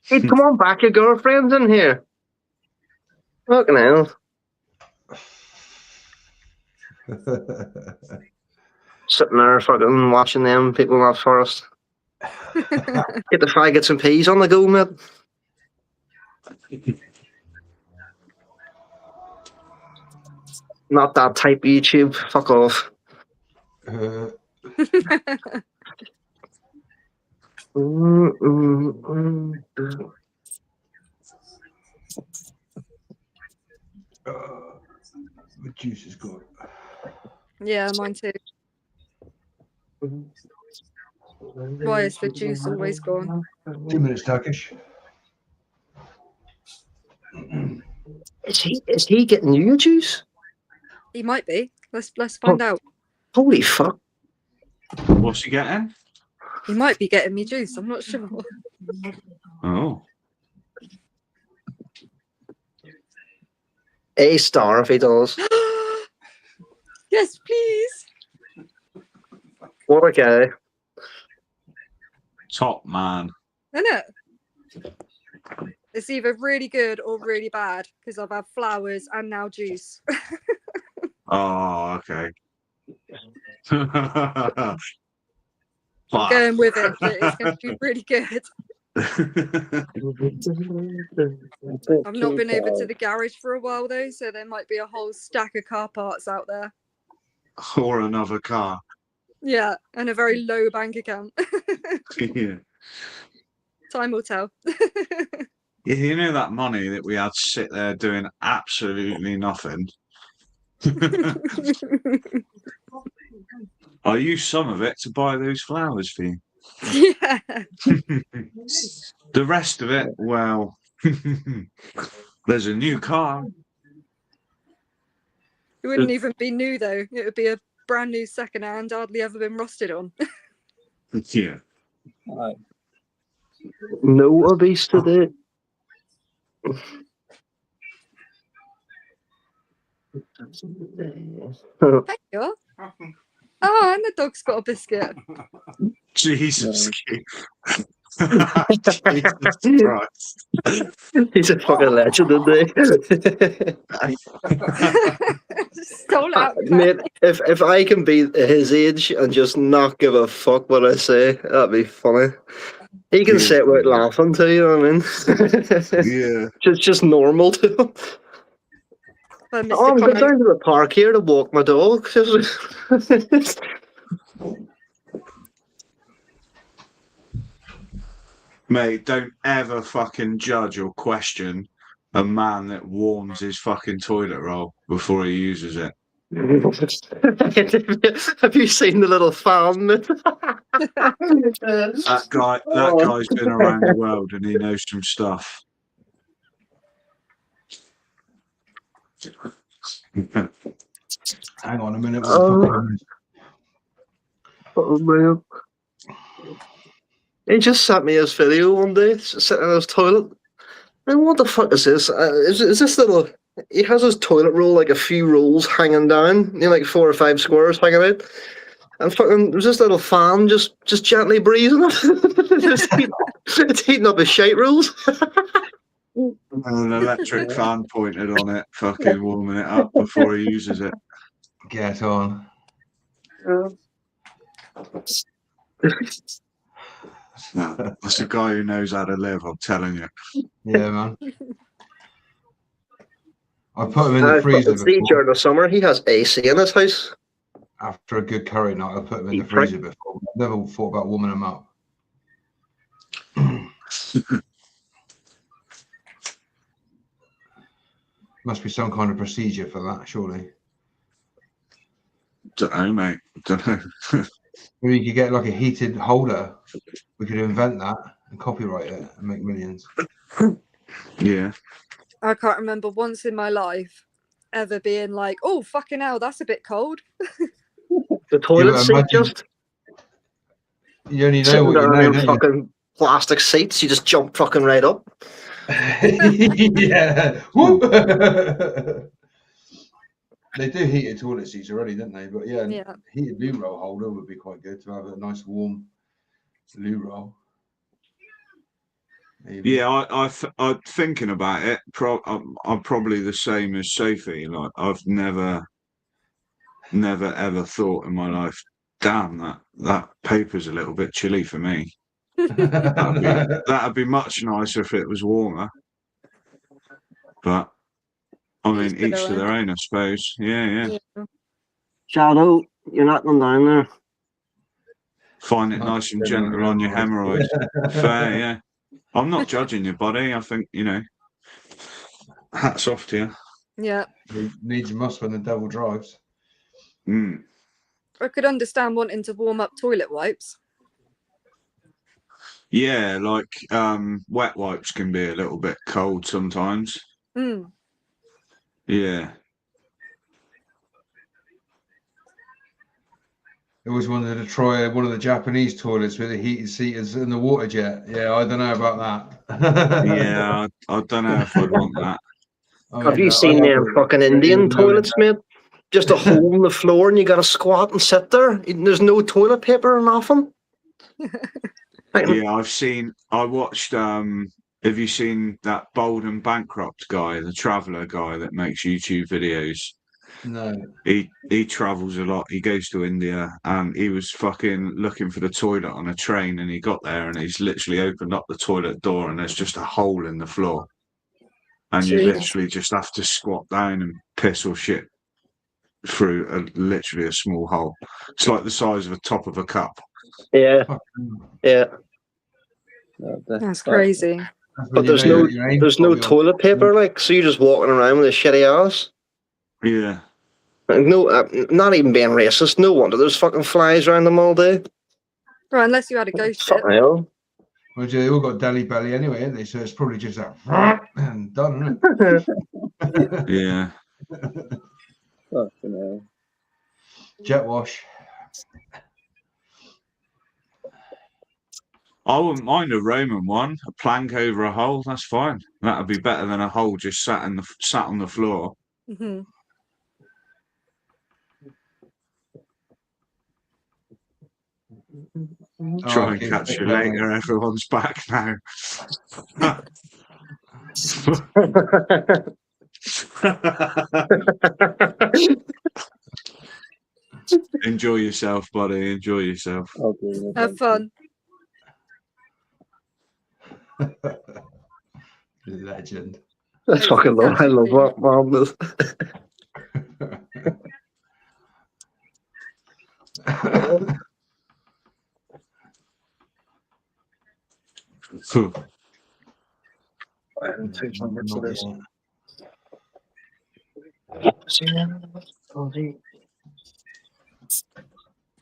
A: Hey, come on back, your girlfriend's in here. Fucking hell. Sitting there fucking watching them people in that forest. Get the faggots and peas on the go, mate. Not that type of YouTube. Fuck off.
D: The juice is good.
B: Yeah, mine too. Why is the juice always gone?
D: 2 minutes, Turkish.
A: Is he getting you juice?
B: He might be. Let's find out.
A: Holy fuck.
C: What's he getting?
B: He might be getting me juice. I'm not sure.
C: Oh.
A: A star if he does.
B: Yes, please.
A: What a guy.
C: Top man.
B: Isn't it? It's either really good or really bad because I've had flowers and now juice.
C: Oh, okay.
B: I'm going with it. It's going to be really good. I've not been over to the garage for a while though, so there might be a whole stack of car parts out there.
C: Or another car.
B: Yeah, and a very low bank account.
C: Yeah.
B: Time will tell.
C: Yeah, you know that money that we had to sit there doing absolutely nothing. I used some of it to buy those flowers for you.
B: Yeah.
C: The rest of it, well, there's a new car.
B: It wouldn't even be new though. It would be a brand new second hand, hardly ever been rusted on.
C: Yeah.
E: Right.
A: No obese today.
B: There you are. Oh, and the dog's got a biscuit.
C: Jesus. Jesus Christ.
A: He's a fucking legend, isn't
B: Stole out.
A: he? Mate, if I can be his age and just not give a fuck what I say, that'd be funny. He can say it without laughing too, you know what I mean?
C: Yeah.
A: Just normal to him.
B: Mr.
A: I'm going
B: Connie.
A: down to the park here to walk my dog.
C: Mate, don't ever fucking judge or question a man that warms his fucking toilet roll before he uses it.
A: Have you seen the little fan?
C: That guy's been around the world and he knows some stuff.
D: Hang on a minute.
A: Oh man. He just sent me his video one day, sitting in his toilet. And what the fuck is this? Is this little... He has his toilet roll, like a few rolls hanging down, like 4 or 5 squares hanging out. And fucking, there's this little fan just gently breezing it. It's heating up his shite rolls.
C: And an electric fan pointed on it, fucking warming it up before he uses it.
D: Get on.
C: That's a guy who knows how to live, I'm telling you.
D: Yeah, man. I put him in the freezer
A: See, during the summer, he has AC in his house.
D: after a good curry night. I put him in the freezer before. I've never thought about warming him up. Must be some kind of procedure for that, surely.
C: Don't know, mate. Don't know.
D: Maybe you could get like a heated holder. We could invent that and copyright it and make millions.
C: Yeah.
B: I can't remember once in my life ever being like, oh, fucking hell, that's a bit cold.
A: The toilet seat
D: imagine-
A: just
D: You only know
A: sitting
D: what you
A: down
D: know,
A: in
D: don't
A: fucking plastic seats. You just jump fucking right up.
D: you? Yeah. Whoop. They do heated toilet seats already, don't they? But yeah,
B: Yeah.
D: heated loo roll holder would be quite good to have a nice warm loo roll. Maybe.
C: Yeah, I'm thinking about it. I'm probably the same as Sophie. Like, I've never ever thought in my life, damn, that paper's a little bit chilly for me. That'd be much nicer if it was warmer. But I mean, each to their own, I suppose. Yeah.
A: Shadow, you're not going down there.
C: Find it nice and gentle on your hemorrhoids. Fair, yeah. I'm not judging your body. I think, hats off to you.
B: Yeah.
D: Needs and must when the devil drives.
C: Mm.
B: I could understand wanting to warm up toilet wipes.
C: Yeah, like wet wipes can be a little bit cold sometimes.
B: Mm.
C: Yeah.
D: I always wanted to try one of the Japanese toilets with the heated seats and the water jet. Yeah, I don't know about that.
C: Yeah, I don't know if I'd want that.
A: Have you seen them fucking Indian toilets, mate? Just a hole in the floor and you got to squat and sit there. There's no toilet paper or nothing.
C: Yeah, I watched, have you seen that Bold and Bankrupt guy, the traveller guy that makes YouTube videos?
D: No.
C: He travels a lot. He goes to India and he was fucking looking for the toilet on a train and he got there and he's literally opened up the toilet door and there's just a hole in the floor. And you literally just have to squat down and piss or shit through literally a small hole. It's like the size of the top of a cup.
A: Yeah.
B: That's crazy.
A: But there's no toilet paper, like, so you're just walking around with a shitty ass.
C: Yeah.
A: No, not even being racist. No wonder there's fucking flies around them all day.
B: Right, unless you had a ghost ship.
A: Fucking hell.
D: Well, they all got Delhi belly anyway, haven't they? So it's probably just that and done, isn't it?
C: Yeah.
E: Fucking hell.
D: Jet wash.
C: I wouldn't mind a Roman one, a plank over a hole. That's fine. That'd be better than a hole just sat on the floor.
B: Mm-hmm.
C: Try and catch you later. Everyone's back now. Enjoy yourself, buddy. Enjoy yourself.
E: Okay,
B: Have fun.
D: Legend.
A: That's fucking love. I love what mom does.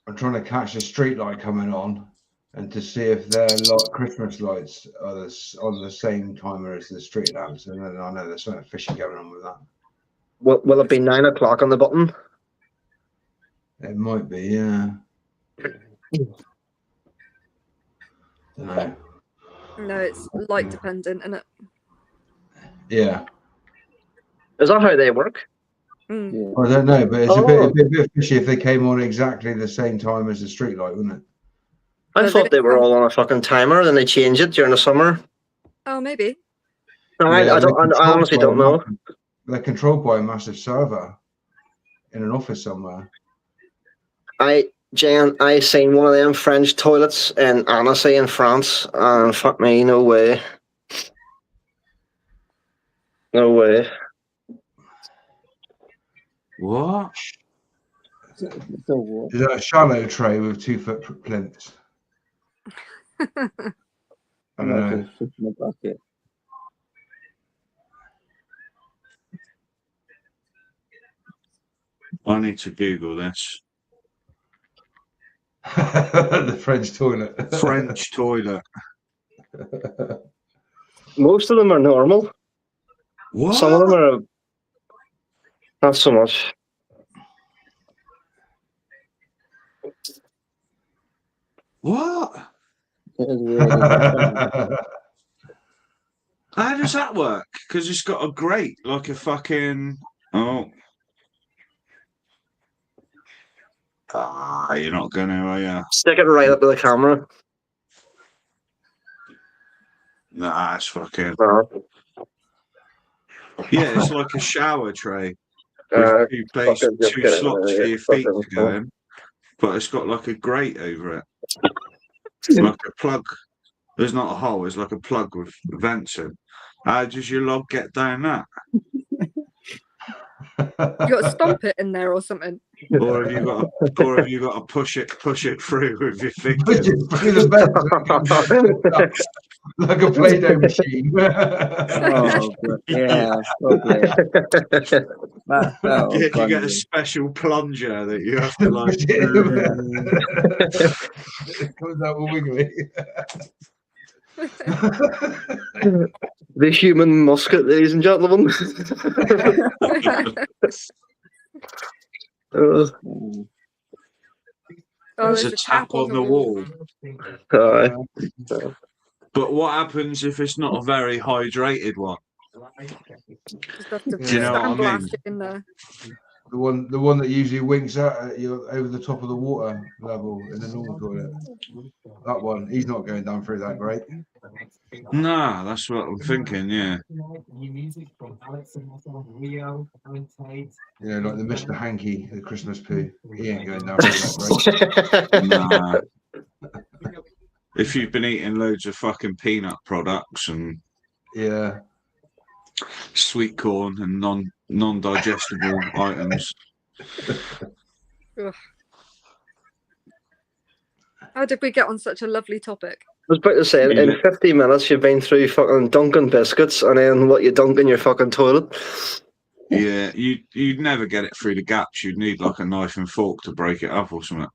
D: I'm trying to catch the street light coming on and to see if their Christmas lights are on the same timer as the street lamps. And then I know there's something fishy going on with that.
A: Will it be 9 o'clock on the button?
D: It might be, yeah. No.
B: No, it's light dependent, isn't it?
D: Yeah.
A: Is that how they work?
B: Mm.
E: Yeah.
D: I don't know, but it's a bit fishy if they came on exactly the same time as the street light, wouldn't it?
A: I
B: No,
A: thought they were all on a fucking timer, then they change it during the summer.
B: Oh, maybe.
A: No,
D: Yeah,
A: I honestly don't know.
D: They're controlled by a massive server in an office somewhere.
A: Jan, I seen one of them French toilets in Annecy in France, and fuck me, no way. No way.
C: What?
E: So what?
D: Is that a shallow tray with 2-foot plinths? I don't know.
E: Fish in a bucket.
C: I need to Google this.
D: The French toilet.
C: French toilet.
A: Most of them are normal.
C: What?
A: Some of them are not so much.
C: What?
E: It is weird, isn't it?
C: How does that work? Because it's got a grate, like a fucking. Oh. Ah, you're not going to, are you?
A: Stick it right up to the camera.
C: Nah, it's fucking.
A: No.
C: Yeah, it's like a shower tray.
A: Uh,
C: With two places,
A: just
C: two
A: get it,
C: slots for
A: yeah,
C: your feet
A: fucking
C: to go in. But it's got like a grate over it. Like a plug. There's not a hole, it's like a plug with vents in. How does your log get down that?
B: You got to stomp it in there or something.
C: Or have you got to push it through with your
D: Push
C: fingers?
D: it through the bed like a Play-Doh machine.
E: Oh, but yeah, probably. That was
C: You
E: funny.
C: get a special plunger that you have to like.
D: It comes out all wiggly.
A: The human musket, ladies and gentlemen.
B: Oh,
C: There's
B: there's
C: a tap on the wall.
A: Aye.
C: But what happens if it's not a very hydrated one?
B: Just have to
C: Do you know what I
B: sandblast
C: mean?
B: it in there.
D: The one that usually winks out at you over the top of the water level in the normal toilet. That one, he's not going down through that grate.
C: Nah, that's what I'm thinking, yeah.
D: You know, like the Mr. Hanky, the Christmas poo. He ain't going down through that grate.
C: Nah. If you've been eating loads of fucking peanut products and
D: Yeah.
C: sweet corn and non-digestible items.
B: Ugh. How did we get on such a lovely topic?
A: I was about to say, in 50 minutes you've been through fucking Dunkin' biscuits and then what you dunk in your fucking toilet.
C: Yeah, you'd never get it through the gaps. You'd need like a knife and fork to break it up or something.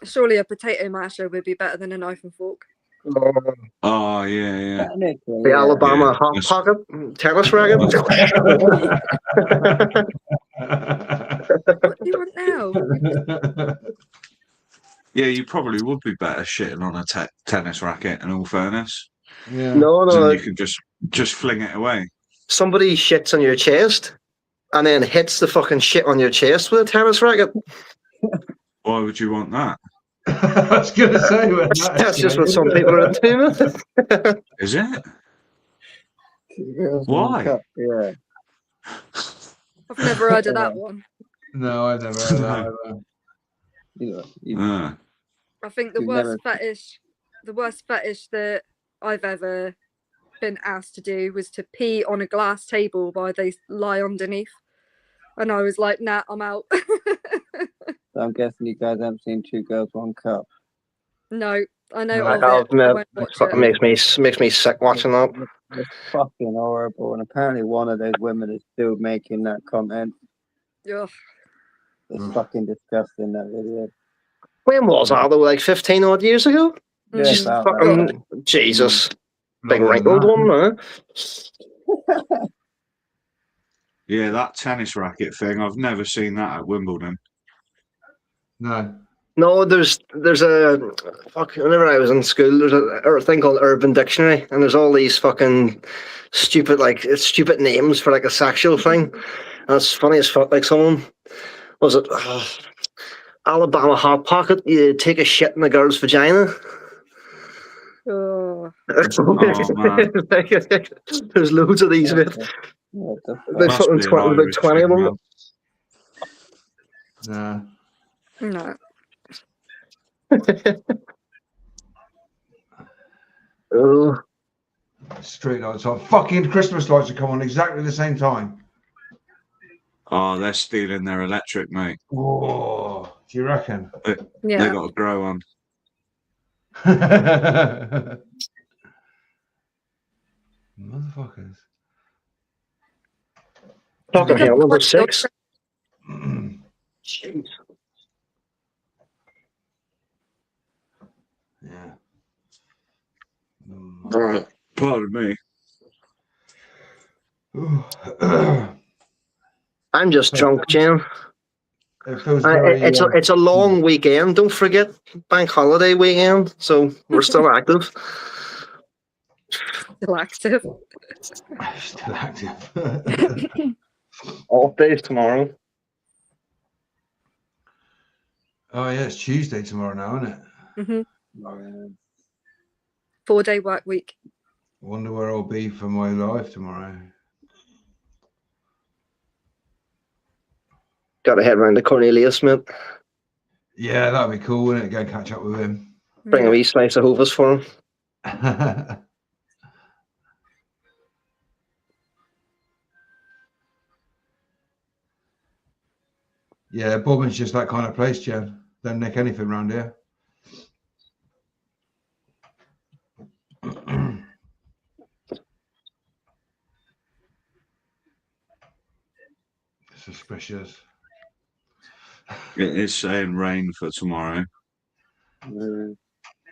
B: Surely a potato masher would be better than a knife and fork.
C: Oh, yeah.
E: Technically,
A: The
E: yeah.
A: Alabama
C: Yeah,
A: Hot
C: that's-
A: Pocket tennis racket.
B: What do you want now?
C: Yeah, you probably would be better shitting on a tennis racket, in all fairness.
D: Yeah.
A: No,
C: Then
A: no.
C: you can just fling it away.
A: Somebody shits on your chest. and then hits the fucking shit on your chest with a tennis racket.
C: Why would you want that?
D: I was going to say when
A: That's just what some people are into.
C: Is it?
E: Girls
C: Why?
E: One Cup, yeah.
B: I've never heard of that one.
D: No, I've never heard that either.
E: You know,
C: Ah.
B: I think the
E: You've
B: worst
E: never-
B: fetish that I've ever been asked to do was to pee on a glass table while they lie underneath. And I was like, nah, I'm out.
E: so I'm guessing you guys haven't seen Two Girls One Cup.
B: No, I know
D: No,
B: of
A: I'll
B: it. I
A: admit,
B: won't watch
A: fucking
B: it.
A: makes me sick watching that.
E: It's fucking horrible, and apparently one of those women is still making that comment.
B: Ugh.
E: It's fucking disgusting, that video.
A: When was that? Though, like 15 odd years ago?
E: Yeah,
A: Just
E: about
A: fucking
E: that.
A: Jesus, big
D: Longer than
A: wrinkled
D: that.
A: one, man.
C: Yeah, that tennis racket thing. I've never seen that at Wimbledon.
D: No.
A: No, there's a fuck. Whenever I was in school, there's a thing called Urban Dictionary, and there's all these fucking stupid names for like a sexual thing. And it's funny as fuck. Like someone was it Alabama Hot Pocket? You take a shit in a girl's vagina.
B: Oh.
C: man.
A: There's loads of these. Mate.
E: What the
A: They
C: Must
A: fucking
C: be an
A: about
C: Irish
A: 20 of
C: thing,
A: them.
C: man.
D: No.
B: No.
A: Oh,
D: Street lights on. Fucking Christmas lights are coming on exactly the same time.
C: Oh, they're stealing their electric, mate.
D: Whoa. Do you reckon?
C: They
B: Yeah.
C: got to grow on.
D: Motherfuckers.
A: fucking hell, number 6.
D: Yeah.
A: Right.
C: Pardon me.
A: I'm just drunk, Jen.
D: It feels very,
A: It's a long weekend. Don't forget bank holiday weekend, so we're still active.
B: Still active.
D: still active.
A: Off days tomorrow.
D: Oh yeah, it's Tuesday tomorrow now, isn't it?
B: Mm-hmm. 4-day work week.
D: Wonder where I'll be for my life tomorrow.
A: Got to head round to Cornelius, mate.
D: Yeah, that'd be cool, wouldn't it? Go catch up with him.
A: Bring a wee slice of Hovas for him.
D: Yeah, Bobman's just that kind of place, Jen. Don't nick anything around here. Suspicious.
C: It is saying rain for tomorrow.
D: Oh,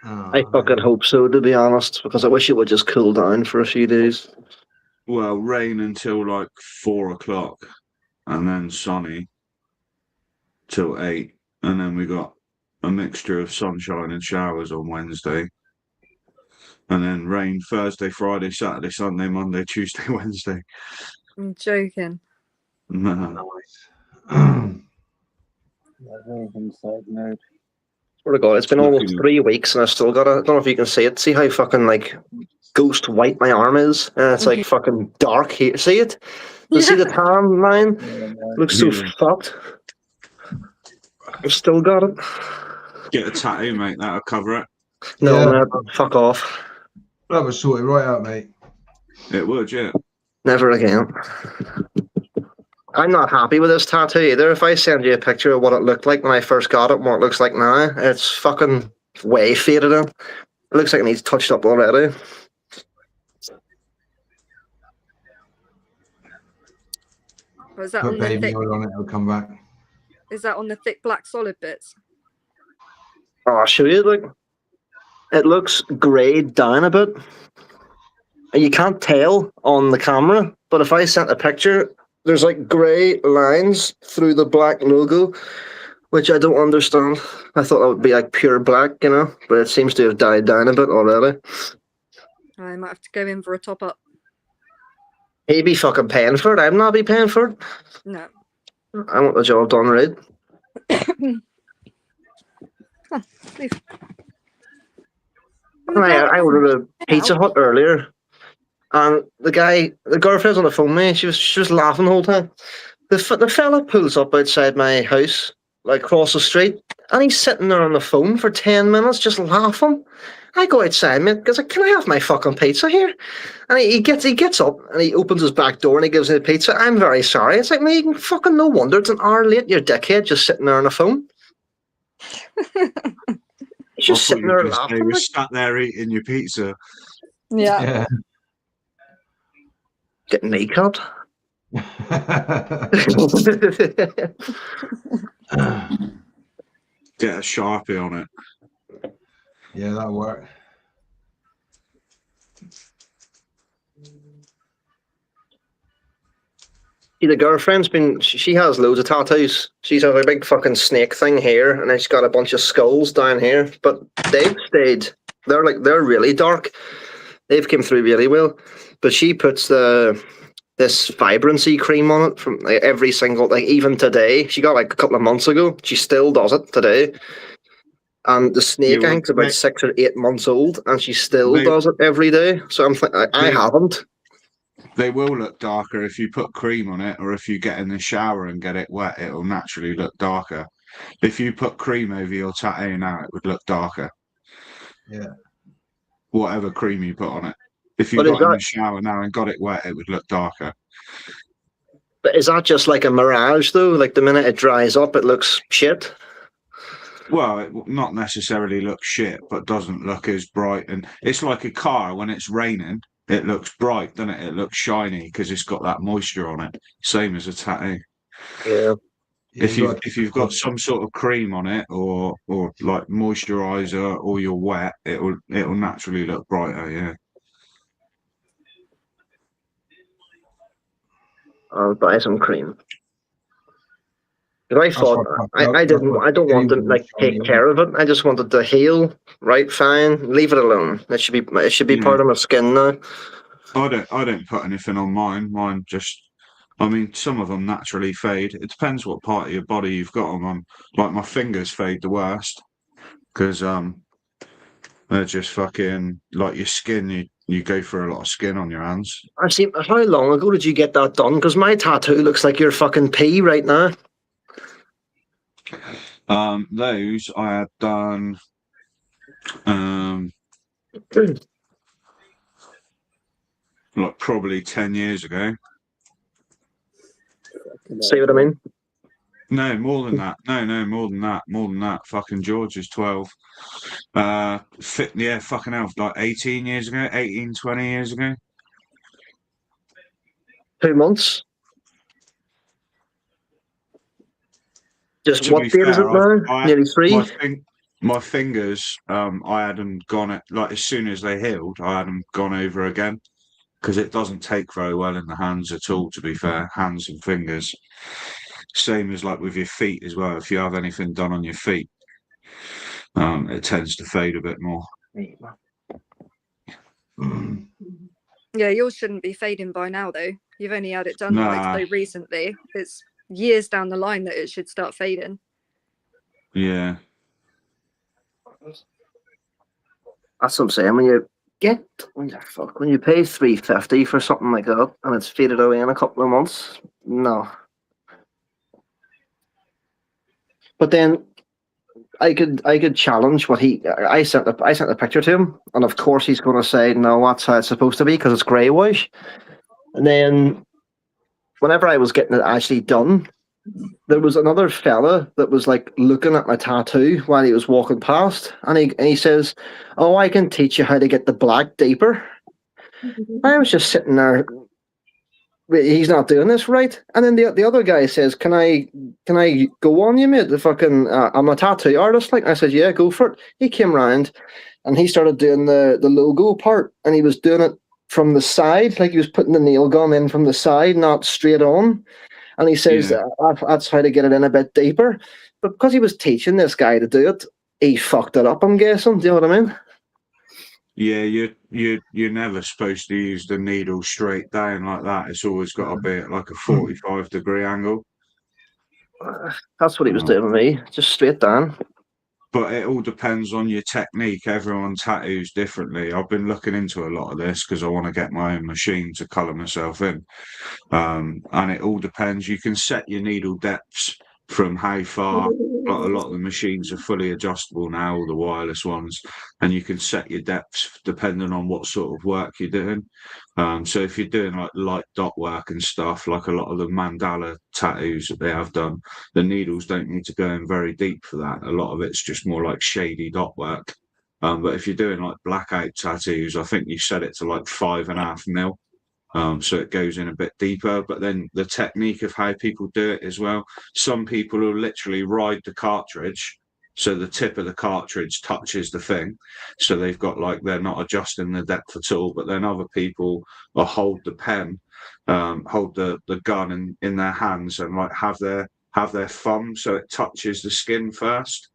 A: I fucking hope so, to be honest, because I wish it would just cool down for a few days.
C: Well, rain until like 4 o'clock, and then sunny till 8, and then we got a mixture of sunshine and showers on Wednesday, and then rain Thursday, Friday, Saturday, Sunday, Monday, Tuesday, Wednesday.
B: I'm joking.
C: No.
E: Inside mode.
A: Swear to God, it's been almost 3 weeks and I've still got I don't know if you can see it. See how fucking like ghost white my arm is? And it's like fucking dark here. See it? You see the tan line? Looks so fucked. I've still got it.
C: Get a tattoo, mate. That'll cover it.
A: No,
D: Yeah.
A: man, fuck off.
D: That was sorted right out, mate.
C: It would, yeah.
A: Never again. I'm not happy with this tattoo either. If I send you a picture of what it looked like when I first got it and what it looks like now, it's fucking way faded in. It looks like it needs touched up already.
B: Or is that
D: Put
B: on the
D: baby
B: thick?
D: oil on it, it'll come back.
B: Is that on the thick black solid bits?
A: Oh, I'll show you. Like, it looks greyed down a bit. And you can't tell on the camera, but if I sent a picture, there's like grey lines through the black logo, which I don't understand. I thought that would be like pure black, you know, but it seems to have died down a bit already.
B: I might have to go in for a top up.
A: He'd be fucking paying for it. I'm not be paying for it.
B: No.
A: I want the job done right.
B: Please.
A: I ordered a Pizza Hut earlier, and the girlfriend's on the phone with me. She was laughing the whole time. The fella pulls up outside my house, like across the street, and he's sitting there on the phone for 10 minutes just laughing. I go outside, mate, because can I have my fucking pizza here? And he gets up and he opens his back door and he gives me the pizza. I'm very sorry. It's like, mate, fucking no wonder it's an hour late, you dickhead, just sitting there on the phone. He's just sitting there laughing.
C: He was sat there eating your pizza.
B: Yeah.
A: Getting kneecapped.
C: Get a Sharpie on it.
D: Yeah, that'll work.
A: The girlfriend's she has loads of tattoos. She's has a big fucking snake thing here, and then she's got a bunch of skulls down here. But they're really dark. They've come through really well. But she puts this vibrancy cream on it from every single, even today. She got a couple of months ago. She still does it today. And the snake, I think, is about 6 or 8 months old, and she still does it every day. So I haven't.
C: They will look darker if you put cream on it, or if you get in the shower and get it wet, it will naturally look darker. If you put cream over your tattoo now, it would look darker.
D: Yeah.
C: Whatever cream you put on it. If you got in the shower now and got it wet, it would look darker.
A: But is that just like a mirage, though? Like the minute it dries up, it looks shit?
C: Well, it will not necessarily look shit, but doesn't look as bright. And it's like a car when it's raining. It looks bright, doesn't it? It looks shiny because it's got that moisture on it. Same as a tattoo.
A: Yeah.
C: If you've got some sort of cream on it, or like moisturizer, or you're wet, it will naturally look brighter. Yeah.
A: I'll buy some cream. But I thought I don't want to take care of it. I just wanted to heal. Right, fine. Leave it alone. It should be part of my skin now.
C: I don't put anything on mine. Mine just, some of them naturally fade. It depends what part of your body you've got them on. Like my fingers fade the worst because they're just fucking like your skin. You go through a lot of skin on your hands.
A: Actually, how long ago did you get that done? Because my tattoo looks like your fucking pee right now.
C: Those I had done like probably 10 years ago.
A: See what I mean?
C: No, more than that. No, more than that. More than that. Fucking George is 12. Fucking hell, like 18 years ago, 18, 20 years ago.
A: 2 months. Just what date is it now? Nearly 3.
C: My fingers, I hadn't gone it like as soon as they healed. I hadn't gone over again because it doesn't take very well in the hands at all. To be fair, hands and fingers. Same as like with your feet as well. If you have anything done on your feet, it tends to fade a bit more.
B: Yeah, yours shouldn't be fading by now, though. You've only had it done so recently. It's years down the line that it should start fading.
C: Yeah.
A: That's what I'm saying. When you pay $350 for something like that and it's faded away in a couple of months, no. But then I could challenge what I sent the picture to him, and of course he's going to say no, that's how it's supposed to be because it's grey wash. And then whenever I was getting it actually done, there was another fella that was like looking at my tattoo while he was walking past, and he says, "Oh, I can teach you how to get the black deeper." I was just sitting there. He's not doing this right. And then the other guy says, "Can I go on you, mate? The fucking I'm a tattoo artist." Like I said, "Yeah, go for it." He came round, and he started doing the logo part, and he was doing it from the side, like he was putting the nail gun in from the side, not straight on. And he says that's how to get it in a bit deeper. But because he was teaching this guy to do it, he fucked it up, I'm guessing. Do you know what I mean?
C: Yeah, you're never supposed to use the needle straight down like that. It's always got to be at like a 45-degree angle.
A: That's what he was doing with me, just straight down.
C: But it all depends on your technique. Everyone tattoos differently. I've been looking into a lot of this because I want to get my own machine to colour myself in. And it all depends. You can set your needle depths from how far. A lot of the machines are fully adjustable now, all the wireless ones, and you can set your depths depending on what sort of work you're doing. So if you're doing like light dot work and stuff, like a lot of the mandala tattoos that they have done, the needles don't need to go in very deep for that. A lot of it's just more like shady dot work. But if you're doing like blackout tattoos, I think you set it to like 5.5 mil. So it goes in a bit deeper, but then the technique of how people do it as well. Some people will literally ride the cartridge, so the tip of the cartridge touches the thing. So they've got like, they're not adjusting the depth at all, but then other people will hold the pen, hold the gun in their hands and like have their thumb so it touches the skin first.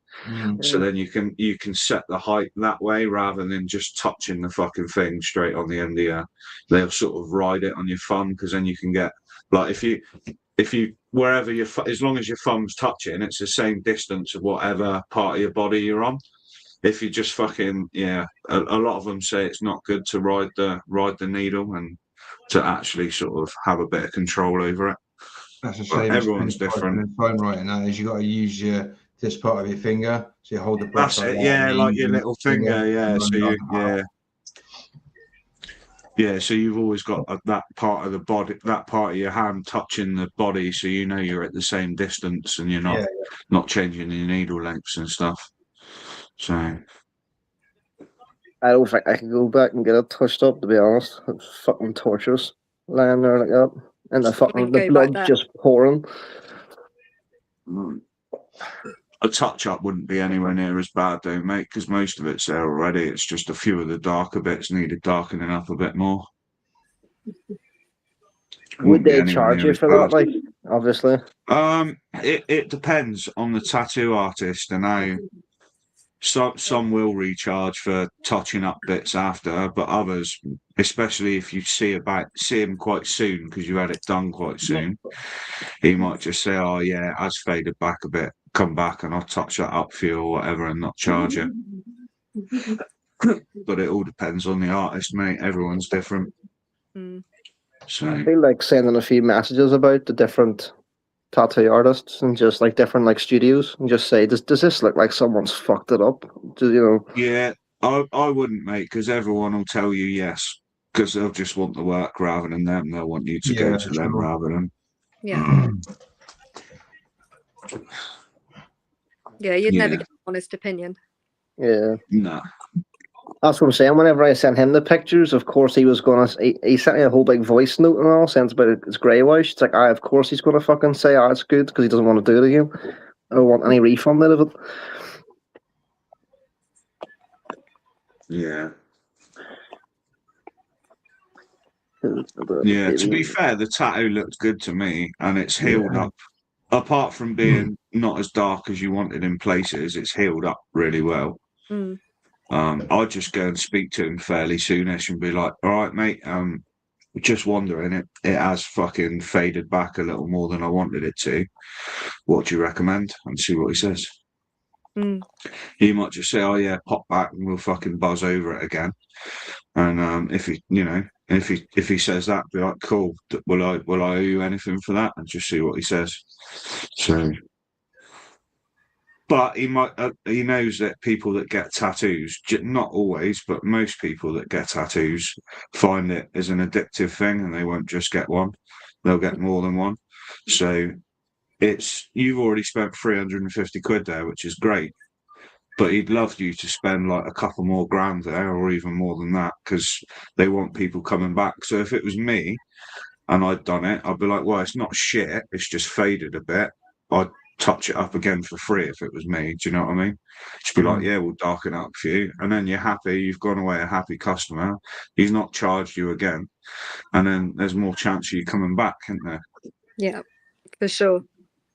C: So then you can set the height that way rather than just touching the fucking thing straight on the end of your. They'll sort of ride it on your thumb because then you can get like if you wherever your as long as your thumb's touching, it's the same distance of whatever part of your body you're on. If you just fucking a lot of them say it's not good to ride the needle and to actually sort of have a bit of control over it.
D: That's the same.
C: Everyone's different.
D: Phone writing that is you got to use this part of your finger, so you hold the brush.
C: That's it, yeah, like your little finger, yeah. So so you've always got that part of the body, that part of your hand touching the body, so you know you're at the same distance and you're not changing your needle lengths and stuff. So
A: I don't think I can go back and get it touched up, to be honest. It's fucking torturous lying there like that, and the blood's just pouring.
C: A touch-up wouldn't be anywhere near as bad though, mate, because most of it's there already. It's just a few of the darker bits needed darkening up a bit more.
A: Would they charge you for that, like, obviously?
C: It depends on the tattoo artist and how. Some will recharge for touching up bits after, but others, especially if you see him quite soon because you had it done quite soon, he might just say, "Oh yeah, it has faded back a bit. Come back and I'll touch that up for you or whatever, and not charge it." But it all depends on the artist, mate. Everyone's different. So
A: I feel like sending a few messages about the different tattoo artists and just like different like studios and just say, does this look like someone's fucked it up?
C: Yeah, I wouldn't, mate, because everyone will tell you yes, because they'll just want the work rather than them. They'll want you to go to them rather than
B: you'd never get an honest opinion.
C: No.
A: That's what I'm saying. Whenever I sent him the pictures, of course he was he sent me a whole big voice note and all, saying about it's grey wash. It's like, of course he's gonna fucking say, it's good, because he doesn't want to do it again. I don't want any refund out of it.
C: Yeah. Yeah, to be fair, the tattoo looked good to me and it's healed up. Apart from being not as dark as you wanted in places, it's healed up really well. I'd just go and speak to him fairly soonish and be like, all right, mate, just wondering, it has fucking faded back a little more than I wanted it to. What do you recommend? And see what he says. He might just say, oh yeah, pop back and we'll fucking buzz over it again. And if he says that, be like, cool, will I owe you anything for that? And just see what he says. So, but he knows that people that get tattoos, not always, but most people that get tattoos find it as an addictive thing, and they won't just get one; they'll get more than one. So you've already spent 350 quid there, which is great. But he'd love you to spend like a couple more grand there, or even more than that, because they want people coming back. So if it was me and I'd done it, I'd be like, well, it's not shit, it's just faded a bit. I'd touch it up again for free if it was me. Do you know what I mean? Just be like, yeah, we'll darken it up for you. And then you're happy, you've gone away a happy customer. He's not charged you again. And then there's more chance of you coming back, isn't there?
B: Yeah, for sure.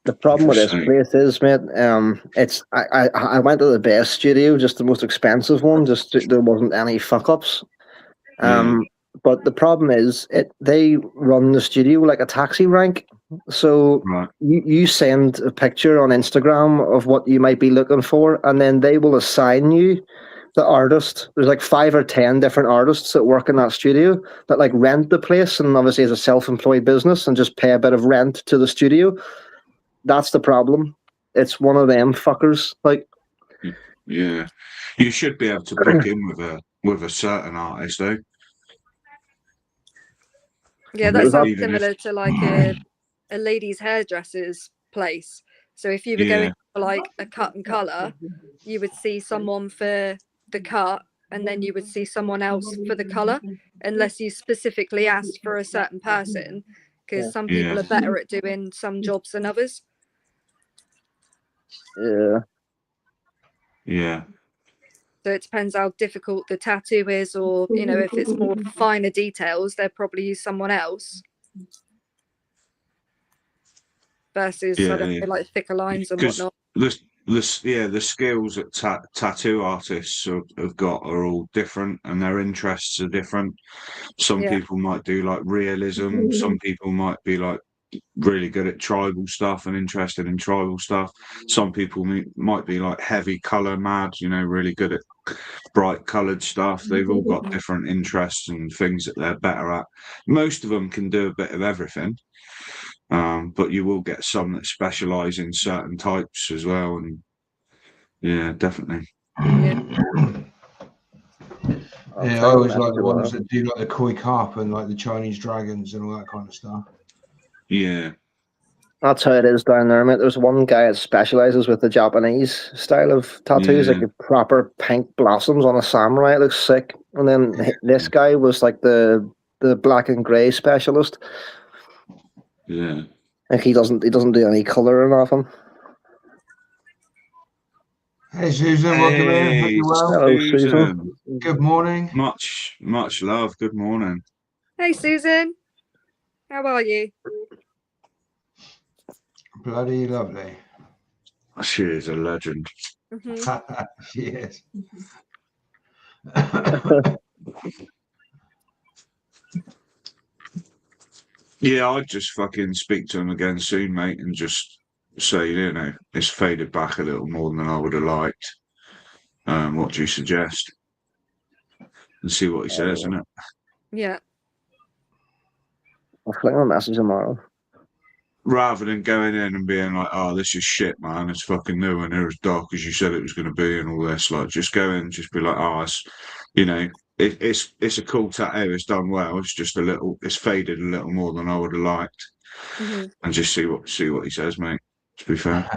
A: The problem with this
C: Interesting.
A: place is, mate, it's I went to the best studio, just the most expensive one, just there wasn't any fuck ups. But the problem is, they run the studio like a taxi rank. So
C: Right.
A: you send a picture on Instagram of what you might be looking for, and then they will assign you the artist. There's like 5 or 10 different artists that work in that studio that like rent the place, and obviously as a self-employed business, and just pay a bit of rent to the studio. That's the problem. It's one of them fuckers. Like,
C: Yeah, you should be able to book in with a certain artist, though.
B: Yeah, that
A: Was that-
B: sounds similar to like a lady's hairdresser's place. So if you were going for like a cut and colour, you would see someone for the cut, and then you would see someone else for the colour, unless you specifically asked for a certain person, because some people are better at doing some jobs than others.
A: Yeah.
C: Yeah.
B: So it depends how difficult the tattoo is, or you know, if it's more finer details, they'll probably use someone else. Versus I don't know, like thicker lines and whatnot.
C: The skills that tattoo artists have got are all different, and their interests are different. Some people might do like realism. Some people might be like really good at tribal stuff and interested in tribal stuff. Some people might be like heavy color mad, you know, really good at bright colored stuff. They've all got different interests and things that they're better at. Most of them can do a bit of everything. But you will get some that specialize in certain types as well. And yeah, definitely.
D: Yeah, I always like the ones that do like the koi carp and like the Chinese dragons and all that kind of stuff.
C: Yeah.
A: That's how it is down there, mate. There's one guy that specializes with the Japanese style of tattoos, like the proper pink blossoms on a samurai. It looks sick. And then this guy was like the black and grey specialist.
C: Yeah.
A: Like he doesn't do any color or nothing.
D: Hey Susan, welcome in. Hope you're well.
A: Hello, Susan.
D: Good morning.
C: Much love. Good morning.
B: Hey Susan, how are you?
D: Bloody lovely.
C: She is a legend.
D: She is.
C: Yeah, I'd just fucking speak to him again soon, mate, and just say, you know, it's faded back a little more than I would have liked. What do you suggest? And see what he says, innit?
B: Yeah.
A: I'll fling him a message tomorrow.
C: Rather than going in and being like, oh, this is shit, man, it's fucking new and as dark as you said it was going to be and all this, like, just go in, just be like, oh, it's, you know, it's a cool tattoo, it's done well, it's just a little, it's faded a little more than I would have liked. And just see what he says, mate, to be fair.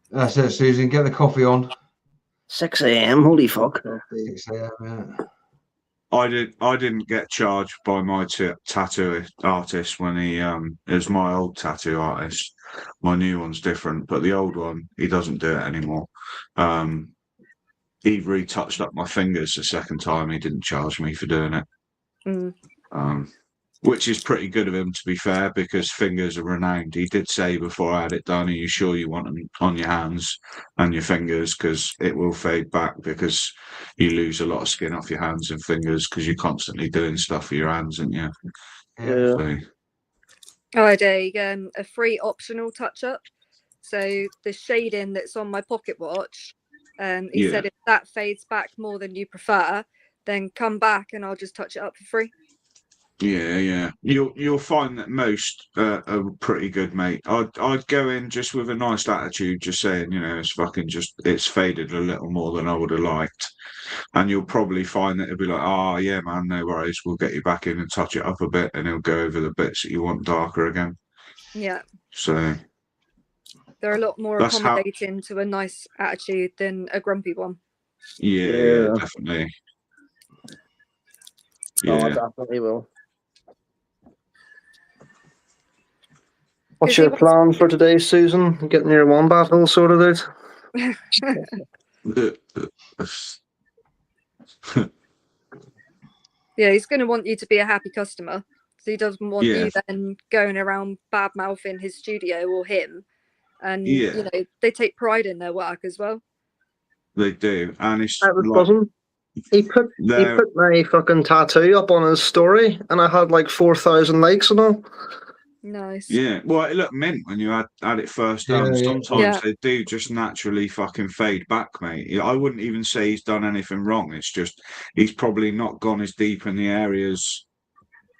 D: That's it, Susan, get the coffee on.
A: 6 a.m, holy fuck.
D: 6 a.m, yeah.
C: I didn't get charged by my tattoo artist when he is my old tattoo artist. My new one's different, but the old one, he doesn't do it anymore. He retouched up my fingers the second time. He didn't charge me for doing it. Which is pretty good of him, to be fair, because fingers are renowned. He did say before I had it done, are you sure you want them on your hands and your fingers? Because it will fade back because you lose a lot of skin off your hands and fingers because you're constantly doing stuff for your hands, aren't you?
A: Yeah.
C: So,
B: I had a free optional touch-up. So the shading that's on my pocket watch, he said if that fades back more than you prefer, then come back and I'll just touch it up for free.
C: Yeah. You'll find that most are pretty good, mate. I'd go in just with a nice attitude, just saying, you know, it's faded a little more than I would have liked, and you'll probably find that it'll be like, oh yeah, man, no worries, we'll get you back in and touch it up a bit, and he'll go over the bits that you want darker again.
B: Yeah.
C: So
B: they're a lot more accommodating to a nice attitude than a grumpy one.
C: Yeah, definitely.
A: Yeah, I definitely will. What's your plan for today, Susan? Getting your wombat all sorted out?
B: Yeah, he's going to want you to be a happy customer. because he doesn't want
C: Yeah.
B: you then going around bad mouthing his studio or him. And
C: Yeah.
B: you know, they take pride in their work as well.
C: They do, and it's
A: I was
C: like
A: buzzing. He put my fucking tattoo up on his story, and I had like 4,000 likes and all.
B: Nice.
C: Yeah, well, it looked mint when you had it first done. Sometimes they do just naturally fucking fade back, mate. I wouldn't even say he's done anything wrong. It's just he's probably not gone as deep in the areas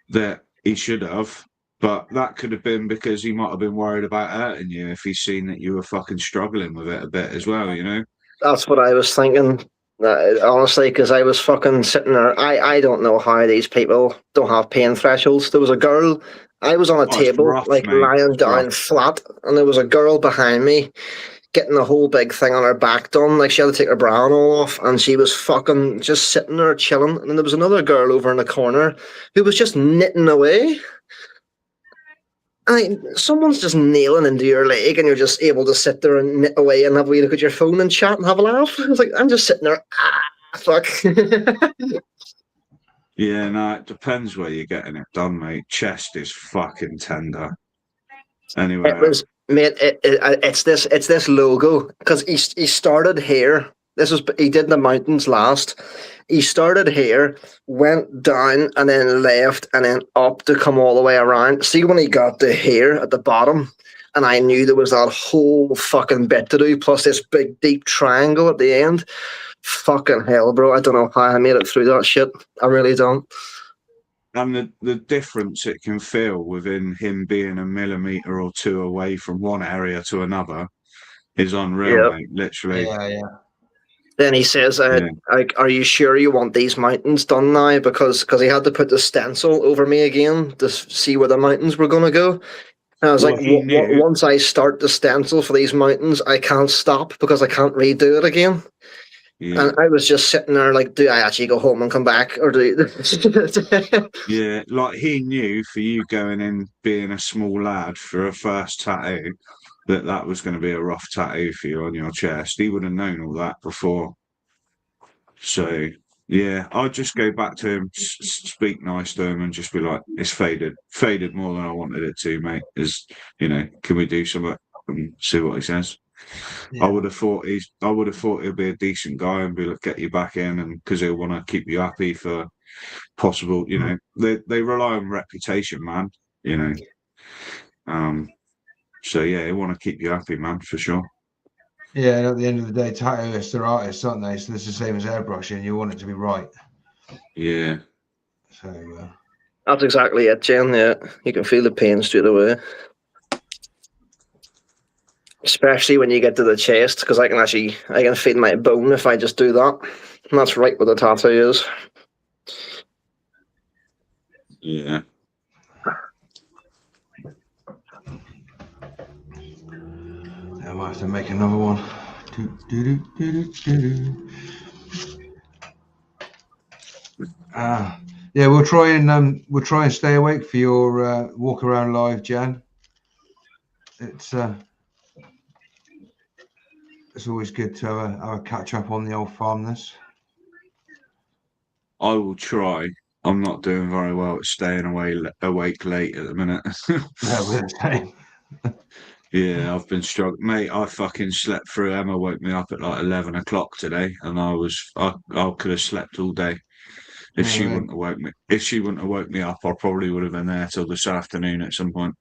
C: that he should have. But that could have been because he might have been worried about hurting you if he's seen that you were fucking struggling with it a bit as well, you know?
A: That's what I was thinking. Honestly, because I was fucking sitting there. I don't know how these people don't have pain thresholds. There was a girl. I was on a table,
C: rough,
A: like
C: mate.
A: lying down flat, and there was a girl behind me getting the whole big thing on her back done. Like, she had to take her bra and all off, and she was fucking just sitting there chilling. And then there was another girl over in the corner who was just knitting away. Someone's just nailing into your leg, and you're just able to sit there and knit away and have a wee look at your phone and chat and have a laugh. I was like, I'm just sitting there, fuck.
C: Yeah, no, it depends where you're getting it done, mate. Chest is fucking tender. Anyway,
A: it was, mate. It's this logo, because he started here. He did the mountains last. He started here, went down, and then left, and then up to come all the way around. See, when he got to here at the bottom, and I knew there was that whole fucking bit to do, plus this big deep triangle at the end. Fucking hell, bro. I don't know how I made it through that shit. I really don't.
C: And the difference it can feel within him being a millimetre or two away from one area to another is unreal, mate. Literally.
D: Yeah.
A: Then he says, like, are you sure you want these mountains done now? Because he had to put the stencil over me again to see where the mountains were going to go. And I was like, once I start the stencil for these mountains, I can't stop because I can't redo it again. Yeah. And I was just sitting there like, do I actually go home and come back? Or do
C: Yeah, like he knew for you going in being a small lad for a first tattoo, that was going to be a rough tattoo for you on your chest. He would have known all that before. So, yeah, I'd just go back to him, speak nice to him, and just be like, it's faded more than I wanted it to, mate. Can we do something and see what he says? Yeah. I would have thought he'll be a decent guy and be like, get you back in, and because he'll want to keep you happy for possible, they rely on reputation, man. So yeah, they want to keep you happy, man, for sure.
D: Yeah, and at the end of the day, tattooists are artists, aren't they? So it's the same as airbrushing. You want it to be right.
C: Yeah.
D: So
A: that's exactly it, Jen. Yeah, you can feel the pain straight away. Especially when you get to the chest, because I can feel my bone if I just do that. And that's right where the tattoo is.
C: Yeah.
D: I might have to make another one. Yeah, we'll try and stay awake for your walk around live, Jan. It's always good to have a catch up on the old farmness.
C: I will try. I'm not doing very well at staying awake late at the minute.
D: Yeah, we're the same.
C: Yeah, I've been struggling, mate. I fucking slept through. Emma woke me up at like 11 o'clock today, and I could have slept all day if she wouldn't have woke me. If she wouldn't have woke me up, I probably would have been there till this afternoon at some point.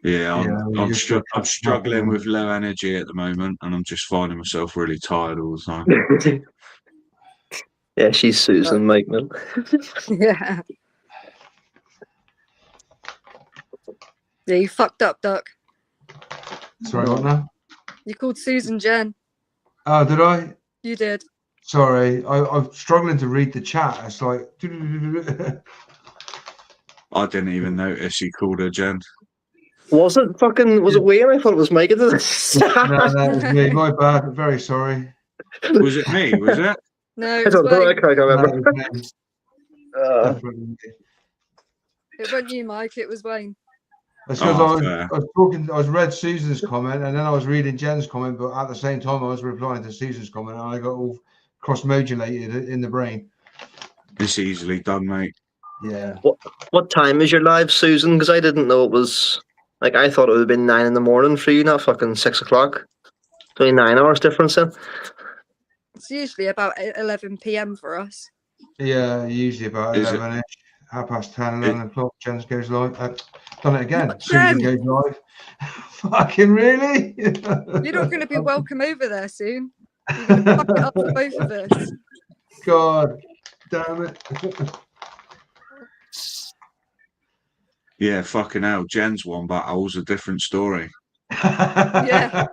C: Yeah, I'm struggling with low energy at the moment, and I'm just finding myself really tired all the time.
A: Yeah, she's Susan, Mike.
B: Yeah. Yeah, you fucked up, Duck.
D: Sorry, what now?
B: You called Susan Jen.
D: Oh, did I?
B: You did.
D: Sorry, I'm struggling to read the chat. It's like...
C: I didn't even notice you called her Jen.
A: Was it Wayne? I thought it was Mike.
D: No, it was me. My bad. Very sorry.
C: Was it me? Was it?
B: No,
A: I don't know. I can't remember.
B: It wasn't you, Mike. It was Wayne.
D: That's because I read Susan's comment, and then I was reading Jen's comment, but at the same time I was replying to Susan's comment, and I got all cross-modulated in the brain.
C: It's easily done, mate.
D: Yeah.
A: What time is your live, Susan? Because I didn't know it was. Like, I thought it would have been 9 in the morning for you, not fucking 6 o'clock. 29 hours difference then.
B: It's usually about 11 p.m. for us.
D: Yeah, usually about
C: Is it-
D: 11ish, 10:30, 11 o'clock. Jens goes live. Done it again.
B: Not
D: Susan
B: Jen.
D: goes live. Fucking really?
B: You're not going to be welcome over there soon. You're going to fuck it up for both of us.
D: God damn it.
C: Yeah, fucking hell. Jen's one battle's a different story.
B: Yeah.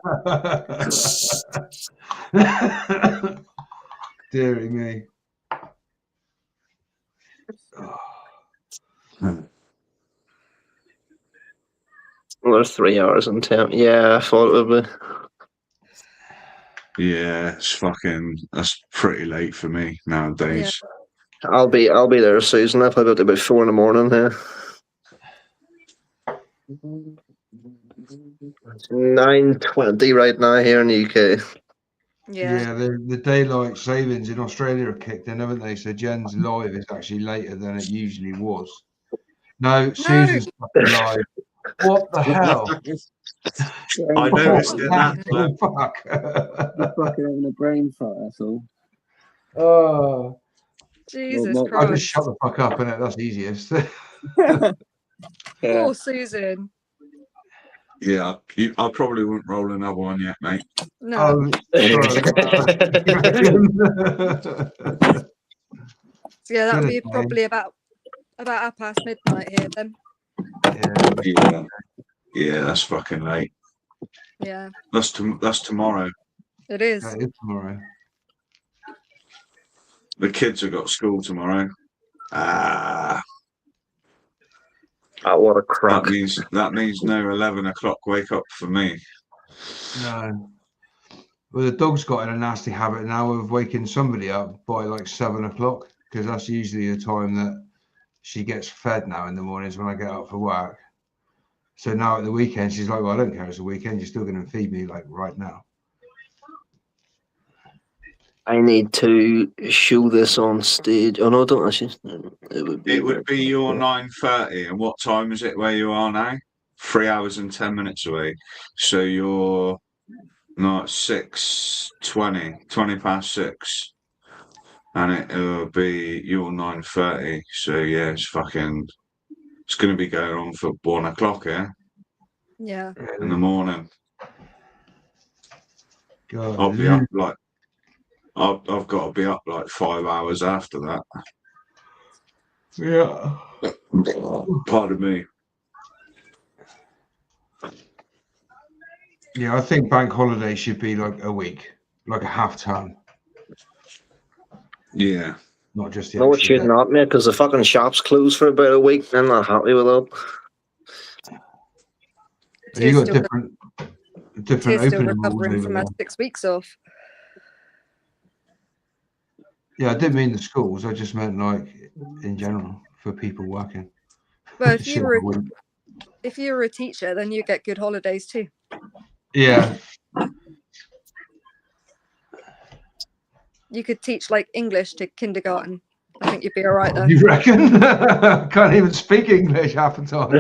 D: Deary me.
A: Well, there's 3 hours and 10. Yeah, I thought it would be.
C: Yeah, that's pretty late for me nowadays.
A: I'll be there, Susan. I'll probably be about 4 in the morning here. 9:20 right now here in the UK.
B: Yeah.
D: The daylight savings in Australia have kicked in, haven't they? So Jen's live is actually later than it usually was. No, Susan's fucking live. What the hell?
C: I noticed it.
D: Oh, fuck.
E: You're fucking having a brain fart, that's all.
D: Oh,
B: Jesus
E: Well,
D: I
B: Christ.
D: just shut the fuck up, and that's easiest.
E: Yeah.
B: Poor Susan.
C: Yeah, I probably wouldn't roll another one yet, mate.
B: No. So yeah, that'll be probably about midnight here then.
C: Yeah, that's fucking late.
B: Yeah.
C: That's tomorrow.
B: It is.
D: That is tomorrow.
C: The kids have got school tomorrow.
A: Oh, what a crap.
C: That means no 11 o'clock wake up for me.
D: No. Well, the dog's got in a nasty habit now of waking somebody up by like 7 o'clock, because that's usually the time that she gets fed now in the mornings when I get up for work. So now at the weekend, she's like, well, I don't care, it's a weekend, you're still going to feed me like right now.
A: I need to show this on stage. Oh no, don't actually. It would be
C: your 9:30. And what time is it where you are now? 3 hours and 10 minutes away. So you're not 6:20, 20 past 6. And it'll be your 9:30. So yeah, it's going to be going on for 1 o'clock, yeah?
B: Yeah.
C: In the morning.
D: God.
C: I'll be up like, I've got to be up like 5 hours after that.
D: Yeah.
C: Pardon me.
D: Yeah, I think bank holiday should be like a week, like a half term.
C: Yeah.
D: Not just the
A: No, it should not, mate, because the fucking shops close for about a week. I'm not happy with that.
D: You got different
B: Tier's still
D: opening rules
B: recovering
D: over
B: from
D: there.
B: our 6 weeks off.
D: Yeah, I didn't mean the schools. I just meant like in general for people working.
B: Well, if you were a teacher, then you get good holidays too.
D: Yeah.
B: You could teach like English to kindergarten. I think you'd be all right there.
D: You reckon? Can't even speak English half the time.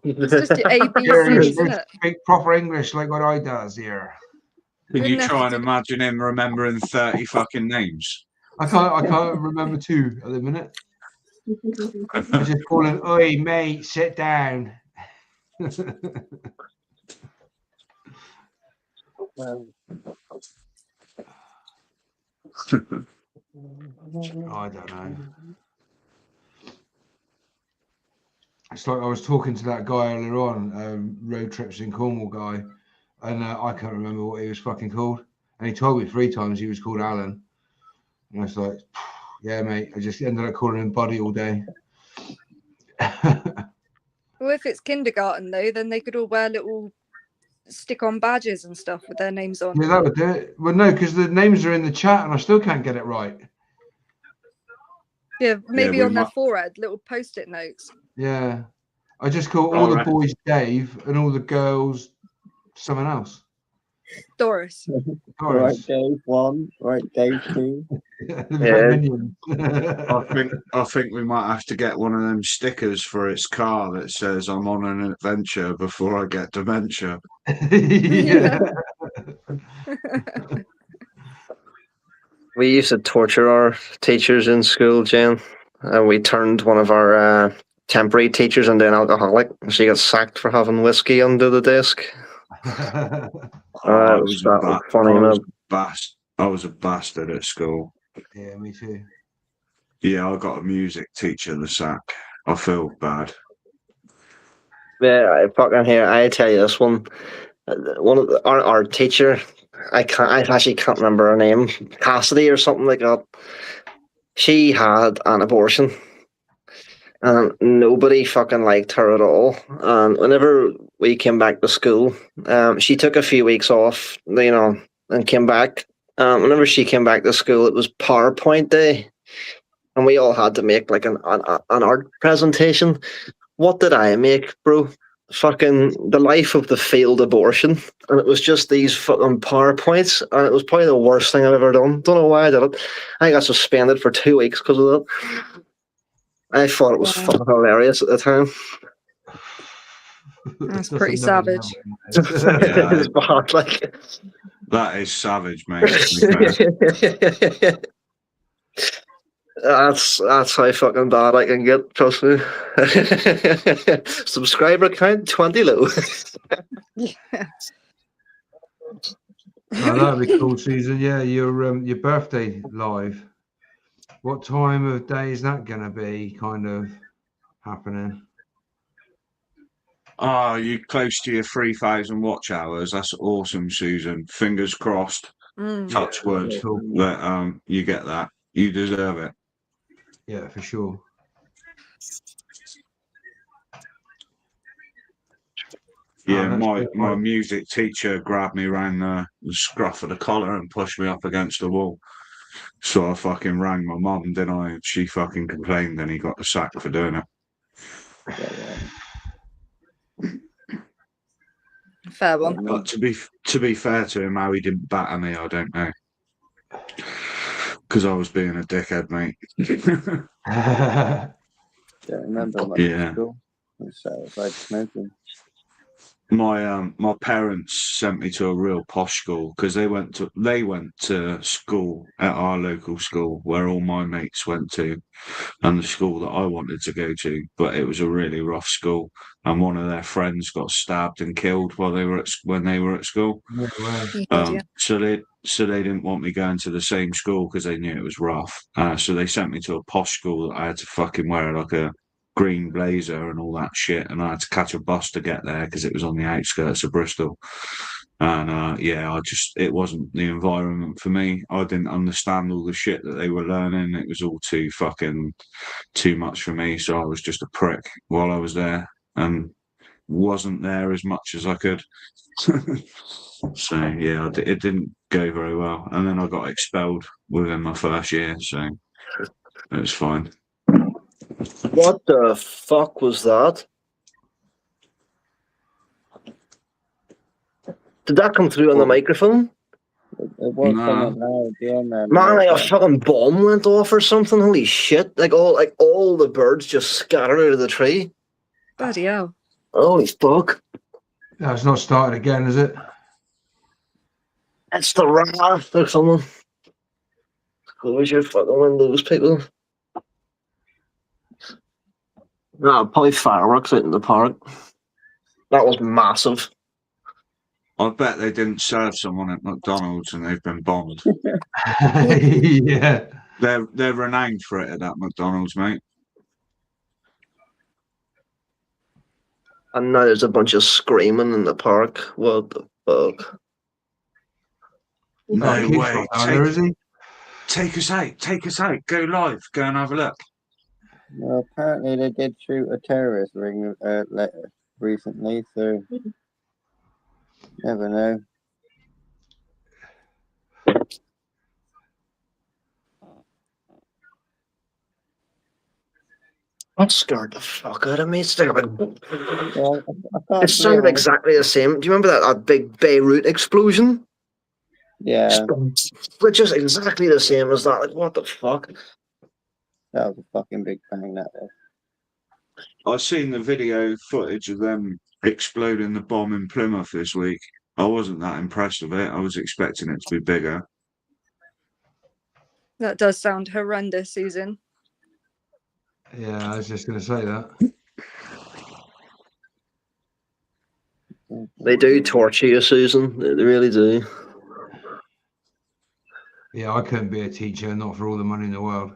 B: It's just your ABCs, isn't it?
D: Speak proper English like what I does here.
C: Can you try and imagine him remembering 30 fucking names?
D: I can't remember 2 at the minute. I just call it, oi mate, sit down. I don't know. It's like I was talking to that guy earlier on, road trips in Cornwall guy, and I can't remember what he was fucking called. And he told me 3 times he was called Alan. And I was like, yeah, mate. I just ended up calling him Buddy all day.
B: Well, if it's kindergarten though, then they could all wear little stick-on badges and stuff with their names on.
D: Yeah, that would do it. Well, no, because the names are in the chat and I still can't get it right.
B: Yeah, maybe on their forehead, little post-it notes.
D: Yeah. I just call all the boys Dave and all the girls someone else.
B: Doris.
E: Right, Dave 1. Right, Dave 2.
A: Yeah.
C: I think we might have to get one of them stickers for its car that says "I'm on an adventure before I get dementia."
D: Yeah.
A: We used to torture our teachers in school, Jen, and we turned one of our temporary teachers into an alcoholic. She got sacked for having whiskey under the desk.
C: I
A: It
C: was
A: that was funny, man.
C: I was a bastard at school.
D: Yeah, me too.
C: Yeah, I got a music teacher the sack. I feel bad.
A: Yeah, I fucking here. I tell you this one. One of our teacher, I actually can't remember her name, Cassidy or something like that. She had an abortion, and nobody fucking liked her at all. And whenever we came back to school, she took a few weeks off, and came back. Whenever she came back to school, it was PowerPoint day, and we all had to make like an art presentation. What did I make, bro? Fucking the life of the failed abortion, and it was just these fucking PowerPoints, and it was probably the worst thing I've ever done. Don't know why I did it. I got suspended for 2 weeks because of that. I thought it was fucking hilarious at the time.
B: That's pretty savage.
C: Yeah,
A: It's bad, like.
C: that is savage, mate.
A: That's how fucking bad I can get, trust me. Subscriber count 20 low.
B: Yeah.
D: Oh, that'd be cool, Susan. Yeah, your birthday live. What time of day is that gonna be kind of happening?
C: Oh, you close to your 3,000 watch hours. That's awesome, Susan. Fingers crossed. Touch wood
D: Cool.
C: that you get that. You deserve it.
D: Yeah, for sure.
C: Yeah,
D: Oh,
C: my music teacher grabbed me around the scruff of the collar and pushed me up against the wall. So I fucking rang my mum, didn't I? She fucking complained, and he got the sack for doing it.
B: Fair one.
C: But to be fair to him, how he didn't batter me, I don't know. Because I was being a dickhead, mate.
E: Don't remember much
C: Yeah.
E: school. So it's like smoking.
C: My parents sent me to a real posh school because they went to school at our local school where all my mates went to, and the school that I wanted to go to, but it was a really rough school, and one of their friends got stabbed and killed when they were at school. So they didn't want me going to the same school because they knew it was rough. So they sent me to a posh school that I had to fucking wear like a green blazer and all that shit, and I had to catch a bus to get there because it was on the outskirts of Bristol. And it wasn't the environment for me. I didn't understand all the shit that they were learning. It was all too much for me. So I was just a prick while I was there and wasn't there as much as I could. So yeah, it didn't go very well. And then I got expelled within my first year, so it was fine.
A: What the fuck was that? Did that come through on the microphone?
E: It was
C: No.
E: something loud, yeah, man.
A: Man, like a fucking bomb went off or something. Holy shit! Like all the birds just scattered out of the tree.
B: Bloody hell.
A: Holy fuck!
D: That's not started again, is it?
A: It's the wrath or something. Close your fucking windows, people. No, probably fireworks out in the park. That was massive.
C: I bet they didn't serve someone at McDonald's and they've been bombed.
D: Yeah.
C: They're renowned for it at that McDonald's, mate.
A: And now there's a bunch of screaming in the park. What the fuck?
C: No
D: Keith's
C: way.
D: not down there, is he?
C: Take us out. Go live. Go and have a look.
E: Well, apparently they did shoot a terrorist ring recently, so never know.
A: That scared the fuck out of me. It's like a big...
E: Yeah, I can't
A: It sounded
E: realise-
A: exactly the same. Do you remember that big Beirut explosion?
E: Yeah,
A: Which is exactly the same as that. Like, what the fuck?
E: that was a fucking big bang. That was.
C: I've seen the video footage of them exploding the bomb in Plymouth this week. I wasn't that impressed with it. I was expecting it to be bigger.
B: That does sound horrendous, Susan.
D: Yeah, I was just going to say that.
A: They do torture you, Susan. They really do.
D: Yeah, I couldn't be a teacher, not for all the money in the world.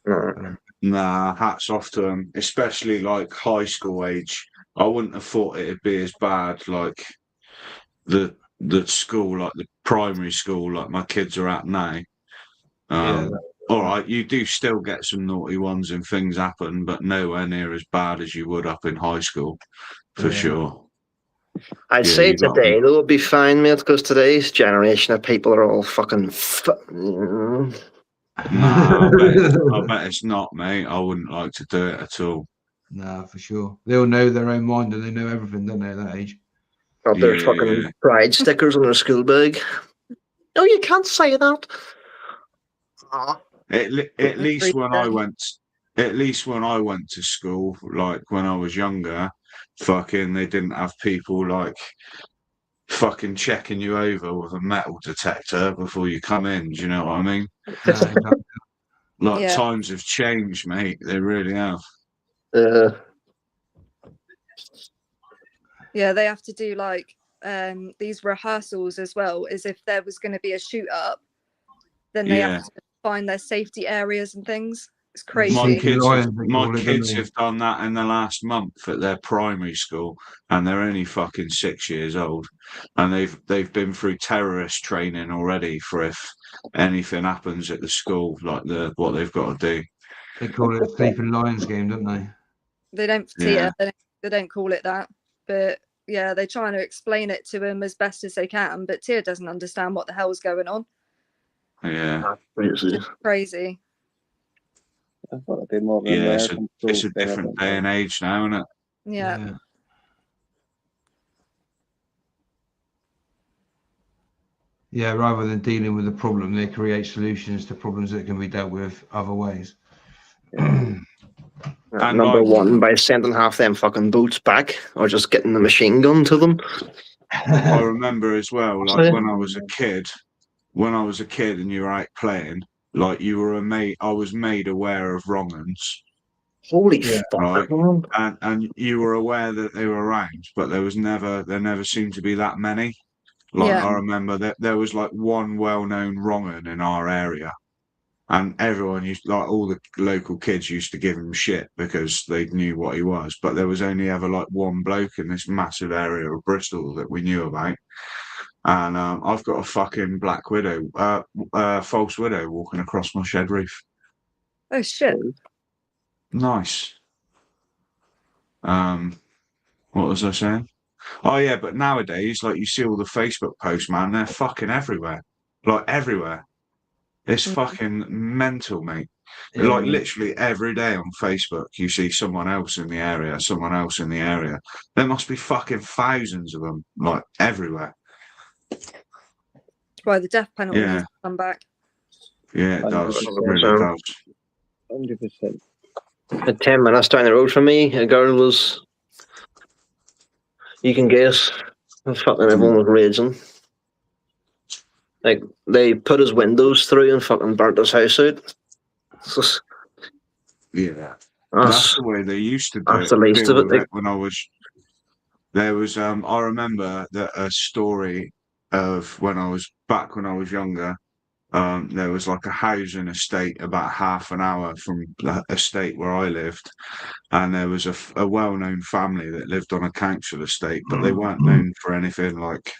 A: No.
C: Nah, hats off to them, especially like high school age. I wouldn't have thought it'd be as bad like the school, like the primary school, like my kids are at now. All right, you do still get some naughty ones and things happen, but nowhere near as bad as you would up in high school, for sure.
A: I'd
C: Yeah,
A: say
C: you got
A: today they'll be fine, mate, because today's generation of people are all fucking.
C: Nah, I bet it's not, mate. I wouldn't like to do it at all.
D: Nah, for sure. They all know their own mind and they know everything, don't they, at that age?
A: Got their
C: Yeah,
A: fucking
C: yeah.
A: pride stickers on their school bag. No, you can't say that. Aw.
C: At least when I went to school, like when I was younger, fucking they didn't have people like fucking checking you over with a metal detector before you come in. Do you know what I mean?
D: Nah, exactly.
C: Like
B: Yeah.
C: times have changed, mate. They really have.
B: Yeah, they have to do like these rehearsals as well, as if there was going to be a shoot up. Then they have to find their safety areas and things. It's crazy.
C: My kids have done that in the last month at their primary school, and they're only fucking 6 years old, and they've been through terrorist training already for if anything happens at the school, like what they've got to do.
D: They call it Sleeping Lions game, don't they?
B: They don't see it. They don't call it that, but yeah, they're trying to explain it to him as best as they can. But Tia doesn't understand what the hell's going on.
C: Yeah,
B: Crazy.
E: I thought it'd be more of an
C: yeah.
E: American
C: It's a
E: school thing, I
C: different
E: don't
C: day
E: know.
C: and age now, isn't it?
B: Yeah.
D: Yeah, rather than dealing with the problem, they create solutions to problems that can be dealt with other ways.
A: And number one, by sending half them fucking boats back, or just getting the machine gun to them.
C: I remember as well, like when I was a kid, and you were out playing, like you were I was made aware of wrong uns.
A: Holy fuck!
C: Right? And you were aware that they were around, but there never seemed to be that many. Like I remember that there was like one well-known wrong un in our area, and everyone used, like all the local kids used to give him shit because they knew what he was. But there was only ever like one bloke in this massive area of Bristol that we knew about. And I've got a fucking black widow, false widow walking across my shed roof.
B: Oh shit!
C: Nice. What was I saying? Oh yeah, but nowadays, like you see all the Facebook posts, man, they're fucking everywhere. Like everywhere. It's fucking mental, mate.
D: Yeah.
C: Like literally every day on Facebook, you see someone else in the area, someone else in the area. There must be fucking thousands of them, like everywhere.
B: That's why the death penalty needs to come back.
C: Yeah, it does.
A: 100%.
C: It really does.
E: 100%.
A: At 10 minutes down the road from me, a girl was, you can guess, fucking everyone was raging. Like, they put his windows through and fucking burnt his house out.
C: Yeah. That's the way they used to do
A: that's the least of it. Like,
C: when I was, there was, I remember that a story of when I was younger, there was like a housing estate about half an hour from the estate where I lived, and there was a well-known family that lived on a council estate, but they weren't known for anything like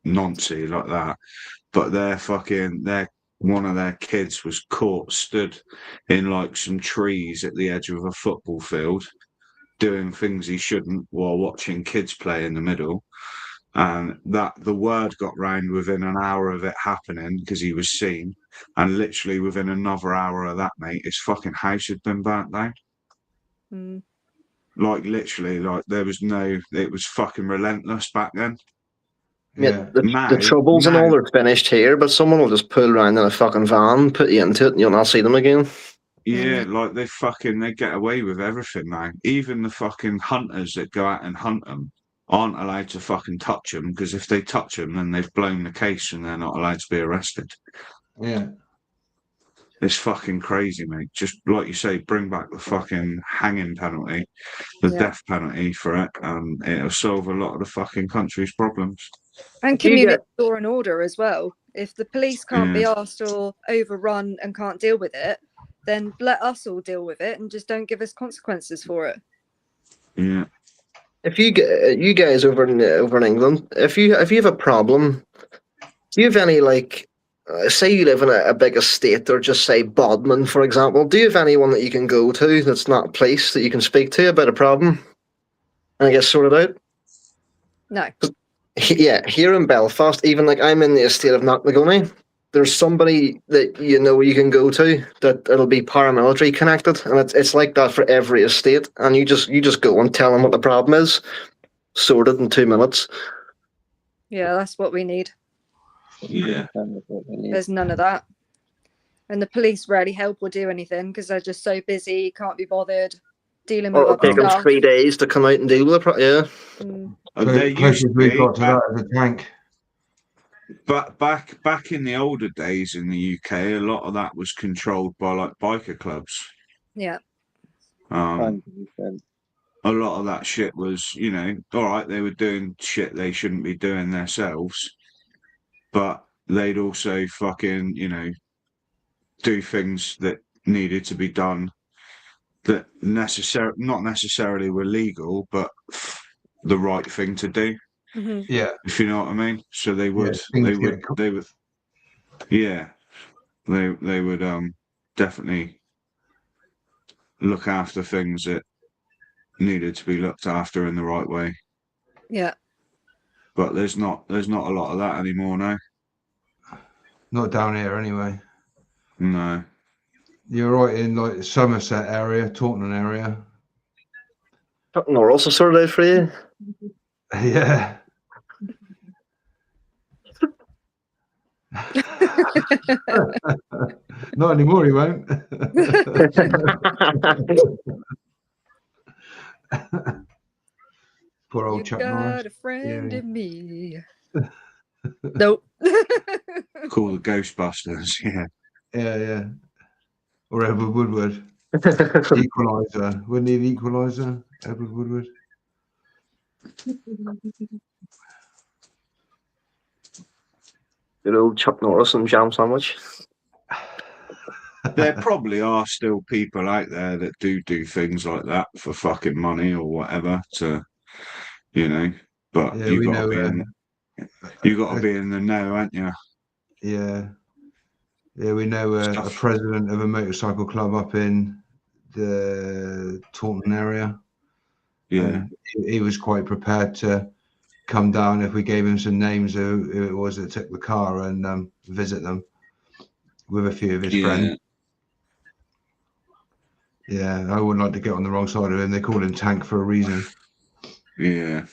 C: noncy like that. But one of their kids was caught stood in like some trees at the edge of a football field, doing things he shouldn't while watching kids play in the middle. And that the word got round within an hour of it happening because he was seen, and literally within another hour of that, mate, his fucking house had been burnt down.
B: Mm.
C: Like literally, like there was no. It was fucking relentless back then.
A: Yeah,
D: Yeah.
A: the troubles and
C: Now-
A: all are finished here, but someone will just pull around in a fucking van, put you into it, and you'll not see them again.
C: Yeah, like they get away with everything now. Even the fucking hunters that go out and hunt them aren't allowed to fucking touch them, because if they touch them, then they've blown the case and they're not allowed to be arrested.
D: Yeah.
C: It's fucking crazy, mate. Just like you say, bring back the fucking hanging penalty, the death penalty for it, and it'll solve a lot of the fucking country's problems.
B: And
A: Do you
B: community
A: get-
B: law and order as well. If the police can't be asked or overrun and can't deal with it, then let us all deal with it and just don't give us consequences for it.
C: Yeah.
A: If you guys over in England, if you have a problem, do you have any like, say you live in a big estate, or just say Bodmin, for example, do you have anyone that you can go to that's not police that you can speak to about a problem and get sorted out?
B: No.
A: Yeah, here in Belfast, even like I'm in the estate of Knocknagunny, there's somebody that you can go to that it'll be paramilitary connected, and it's like that for every estate. And you just go and tell them what the problem is, sorted in 2 minutes.
B: Yeah, that's what we need.
C: Yeah.
B: There's none of that. And the police rarely help or do anything because they're just so busy, can't be bothered dealing with
A: Or it'll
B: other
A: take them
B: stuff.
A: 3 days to come out and deal with it. Yeah.
B: Mm.
C: There used
D: Closest
C: to
D: we
C: be,
D: got to that is a tank.
C: but back in the older days in the UK, a lot of that was controlled by like biker clubs.
B: Yeah.
E: 100%.
C: A lot of that shit was, all right, they were doing shit they shouldn't be doing themselves, but they'd also fucking, do things that needed to be done that not necessarily were legal, but the right thing to do.
B: Mm-hmm.
D: Yeah.
C: If you know what I mean. So they would, they would definitely look after things that needed to be looked after in the right way.
B: Yeah.
C: But there's not a lot of that anymore now.
D: Not down here anyway.
C: No.
D: You're right in like Somerset area, Taunton area.
A: Nor also sorted out for you.
D: Yeah. Not anymore, he won't. Poor old
B: You
D: Chuck
B: got
D: Norris.
B: a friend
D: Yeah.
B: in me. Nope.
C: Call the Ghostbusters, yeah.
D: Yeah. Or Edward Woodward. Equalizer. Wouldn't he the Equalizer? Edward Woodward.
A: Good old Chuck Norris and jam sandwich.
C: There probably are still people out there that do things like that for fucking money or whatever to, but
D: Yeah,
C: you
D: we
C: got
D: know.
C: to be in the know, aren't you?
D: Yeah, we know a president of a motorcycle club up in the Taunton area.
C: Yeah,
D: he was quite prepared to come down if we gave him some names of who it was that took the car and visit them with a few of his friends. Yeah, I wouldn't like to get on the wrong side of him. They call him Tank for a reason.
C: Yeah.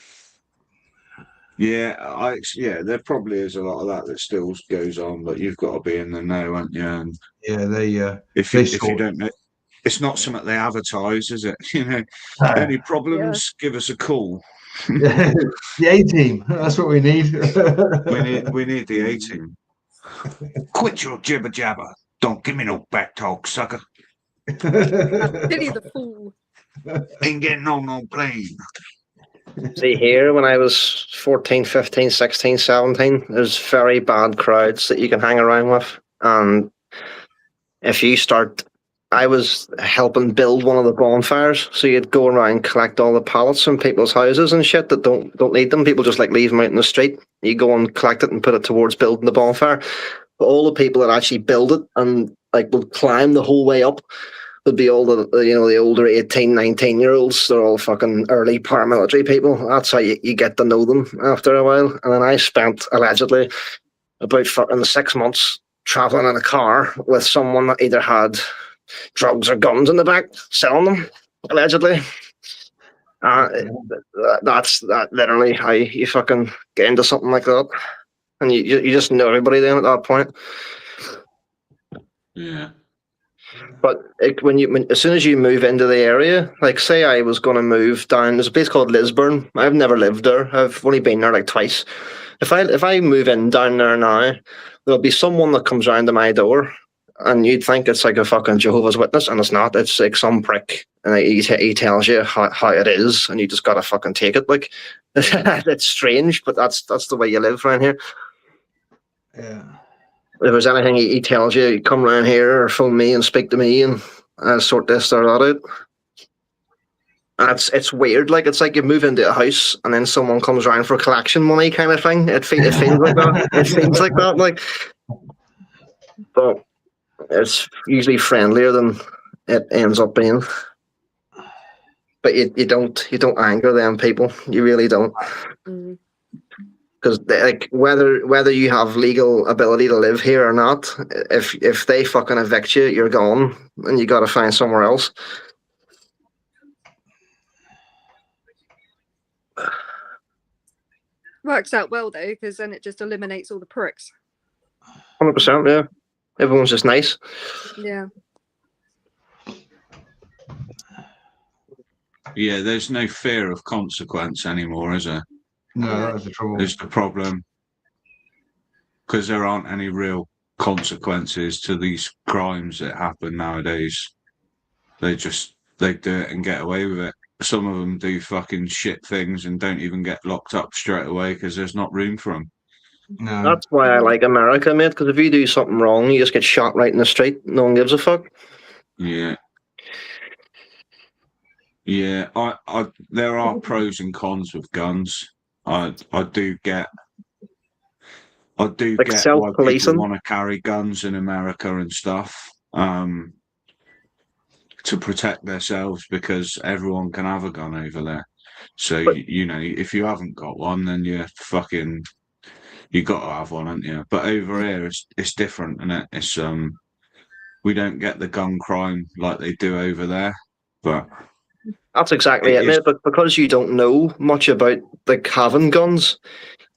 C: There probably is a lot of that still goes on, but you've got to be in the know, haven't you? And
D: yeah,
C: if you don't know, it's not something they advertise, is it? Any problems? Give us a call.
D: The A-team. That's what we need.
C: we need the A-team. Quit your jibber jabber. Don't give me no back talk, sucker.
B: Billy the Fool.
C: Ain't getting on no plane.
A: See, here when I was 14, 15, 16, 17, there's very bad crowds that you can hang around with. And if you start, I was helping build one of the bonfires, so you'd go around and collect all the pallets from people's houses and shit that don't need them. People just like leave them out in the street. You go and collect it and put it towards building the bonfire. But all the people that actually build it and like will climb the whole way up would be all the older 18, 19-year-olds. They're all fucking early paramilitary people. That's how you get to know them after a while. And then I spent allegedly about fucking 6 months traveling in a car with someone that either had drugs or guns in the back, selling them. allegedly. That's literally how you fucking get into something like that, and you just know everybody then at that point.
C: Yeah.
A: But as soon as you move into the area, like say I was going to move down, there's a place called Lisburn. I've never lived there. I've only been there like twice. If I move in down there now, there'll be someone that comes round to my door, and you'd think it's like a fucking Jehovah's Witness, and it's not. It's like some prick, and he tells you how it is, and you just gotta fucking take it. Like it's strange, but that's the way you live around here.
D: Yeah.
A: If there's anything he tells you, come around here or phone me and speak to me, and I'll sort this or that out. And it's weird. Like it's like you move into a house and then someone comes around for collection money, kind of thing. It feels like that. It seems like that. Like, but it's usually friendlier than it ends up being. But you don't anger them people. You really don't. Because like whether you have legal ability to live here or not, if they fucking evict you, you're gone, and you got to find somewhere else.
B: Works out well though, because then it just eliminates all the pricks.
A: 100%, yeah. Everyone's just nice.
B: Yeah.
C: Yeah, there's no fear of consequence anymore, is there?
D: No, that's the trouble.
C: There's the problem. Because there aren't any real consequences to these crimes that happen nowadays. They do it and get away with it. Some of them do fucking shit things and don't even get locked up straight away because there's not room for them.
D: No.
A: That's why I like America, mate, because if you do something wrong, you just get shot right in the street. No one gives a fuck.
C: Yeah. Yeah, there are pros and cons with guns. I do get like get why people want to carry guns in America and stuff, to protect themselves, because everyone can have a gun over there. So you know, if you haven't got one, then you got to have one, haven't you? But over here, it's different, and it's we don't get the gun crime like they do over there, but.
A: That's exactly it, mate. But because you don't know much about like having guns,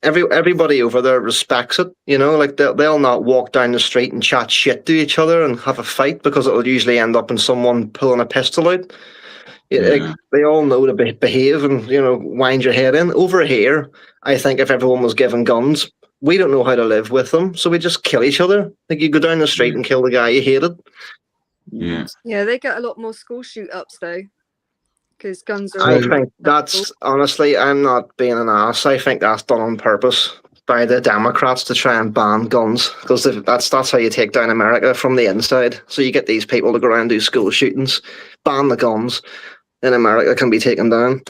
A: everybody over there respects it. You know, like they'll not walk down the street and chat shit to each other and have a fight, because it'll usually end up in someone pulling a pistol out. Like, they all know to behave and, you know, wind your head in. Over here, I think if everyone was given guns, we don't know how to live with them, so we just kill each other. Like you go down the street and kill the guy you hated.
C: Yeah.
B: Yeah, they get a lot more school shoot-ups though. Because guns are.
A: I think that's, honestly, I'm not being an ass. I think that's done on purpose by the Democrats to try and ban guns, because that's how you take down America from the inside. So you get these people to go around and do school shootings, ban the guns, and America can be taken down.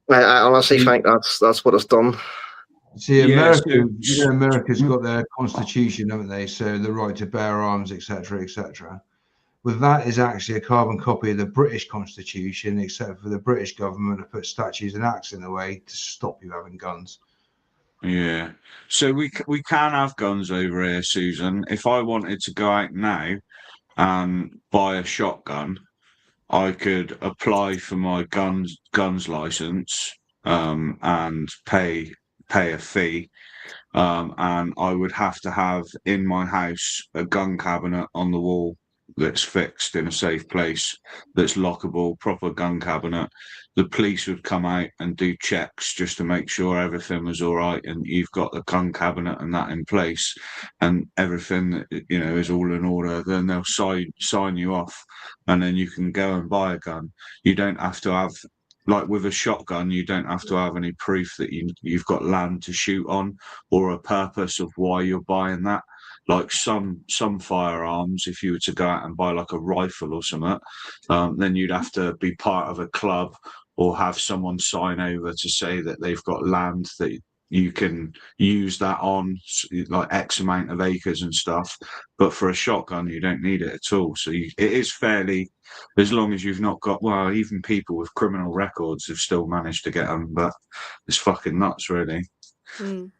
A: I honestly think that's what it's done.
D: See, America's got their constitution, haven't they? So the right to bear arms, etc., etc. With that is actually a carbon copy of the British Constitution, except for the British government have put statutes and acts in the way to stop you having guns.
C: Yeah. So we can have guns over here, Susan. If I wanted to go out now and buy a shotgun, I could apply for my guns license and pay a fee. And I would have to have in my house a gun cabinet on the wall that's fixed in a safe place, that's lockable, proper gun cabinet. The police would come out and do checks just to make sure everything was all right, and you've got the gun cabinet and that in place, and everything, you know, is all in order. Then they'll sign you off, and then you can go and buy a gun. You don't have to have, like with a shotgun, you don't have to have any proof that you've got land to shoot on or a purpose of why you're buying that. Like some firearms, if you were to go out and buy like a rifle or something, then you'd have to be part of a club or have someone sign over to say that they've got land that you can use that on, like X amount of acres and stuff. But for a shotgun, you don't need it at all. So it is fairly, as long as you've not got, well, even people with criminal records have still managed to get them, but it's fucking nuts, really.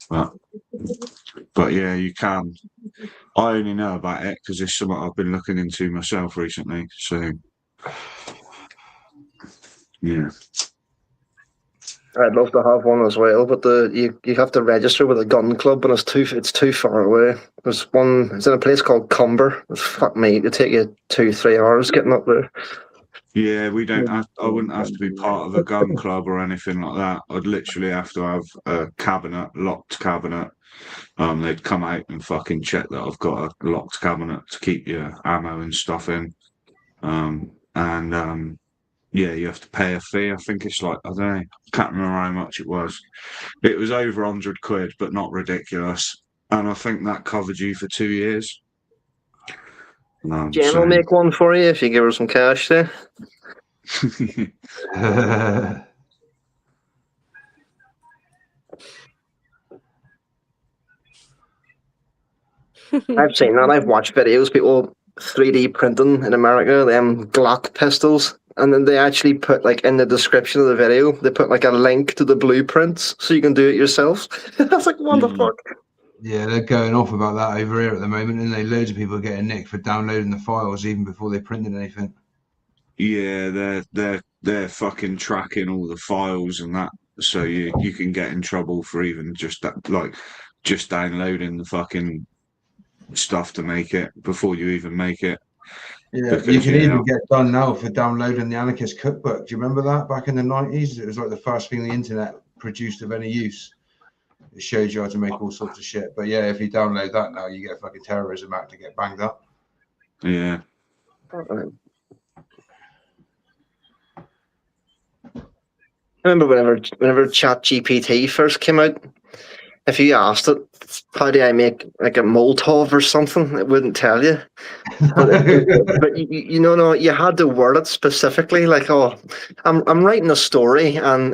C: But yeah, you can. I only know about it because it's something I've been looking into myself recently. So Yeah.
A: I'd love to have one as well, but you have to register with a gun club, and it's too far away. It's in a place called Cumber. Fuck me, it'd take you 2-3 hours getting up there.
C: Yeah, we don't have, I wouldn't have to be part of a gun club or anything like that. I'd literally have to have a cabinet, locked cabinet. They'd come out and fucking check that I've got a locked cabinet to keep your ammo and stuff in. Yeah, you have to pay a fee. I think it's like, I don't know, can't remember how much it was. It was over 100 quid, but not ridiculous. And I think that covered you for 2 years.
A: Jen will make one for you if you give her some cash there. I've seen that. I've watched videos, people 3D printing in America, them Glock pistols, and then they actually put, like, in the description of the video, they put, like, a link to the blueprints so you can do it yourself. I was like, what the fuck?
D: Yeah, they're going off about that over here at the moment, and loads of people are getting nicked for downloading the files even before they printed anything.
C: Yeah, they're fucking tracking all the files and that, so you can get in trouble for even just that, like, just downloading the fucking stuff to make it before you even make it.
D: Yeah, because, you can even get done now for downloading the Anarchist Cookbook. Do you remember that back in the 90s? It was like the first thing the internet produced of any use. It shows you how to make all sorts of shit. But yeah, if you download that now, you get a fucking terrorism act to get banged up.
C: Yeah.
A: I remember whenever ChatGPT first came out, if you asked it, how do I make like a Molotov or something, it wouldn't tell you. But no, you had to word it specifically. Like, oh, I'm writing a story and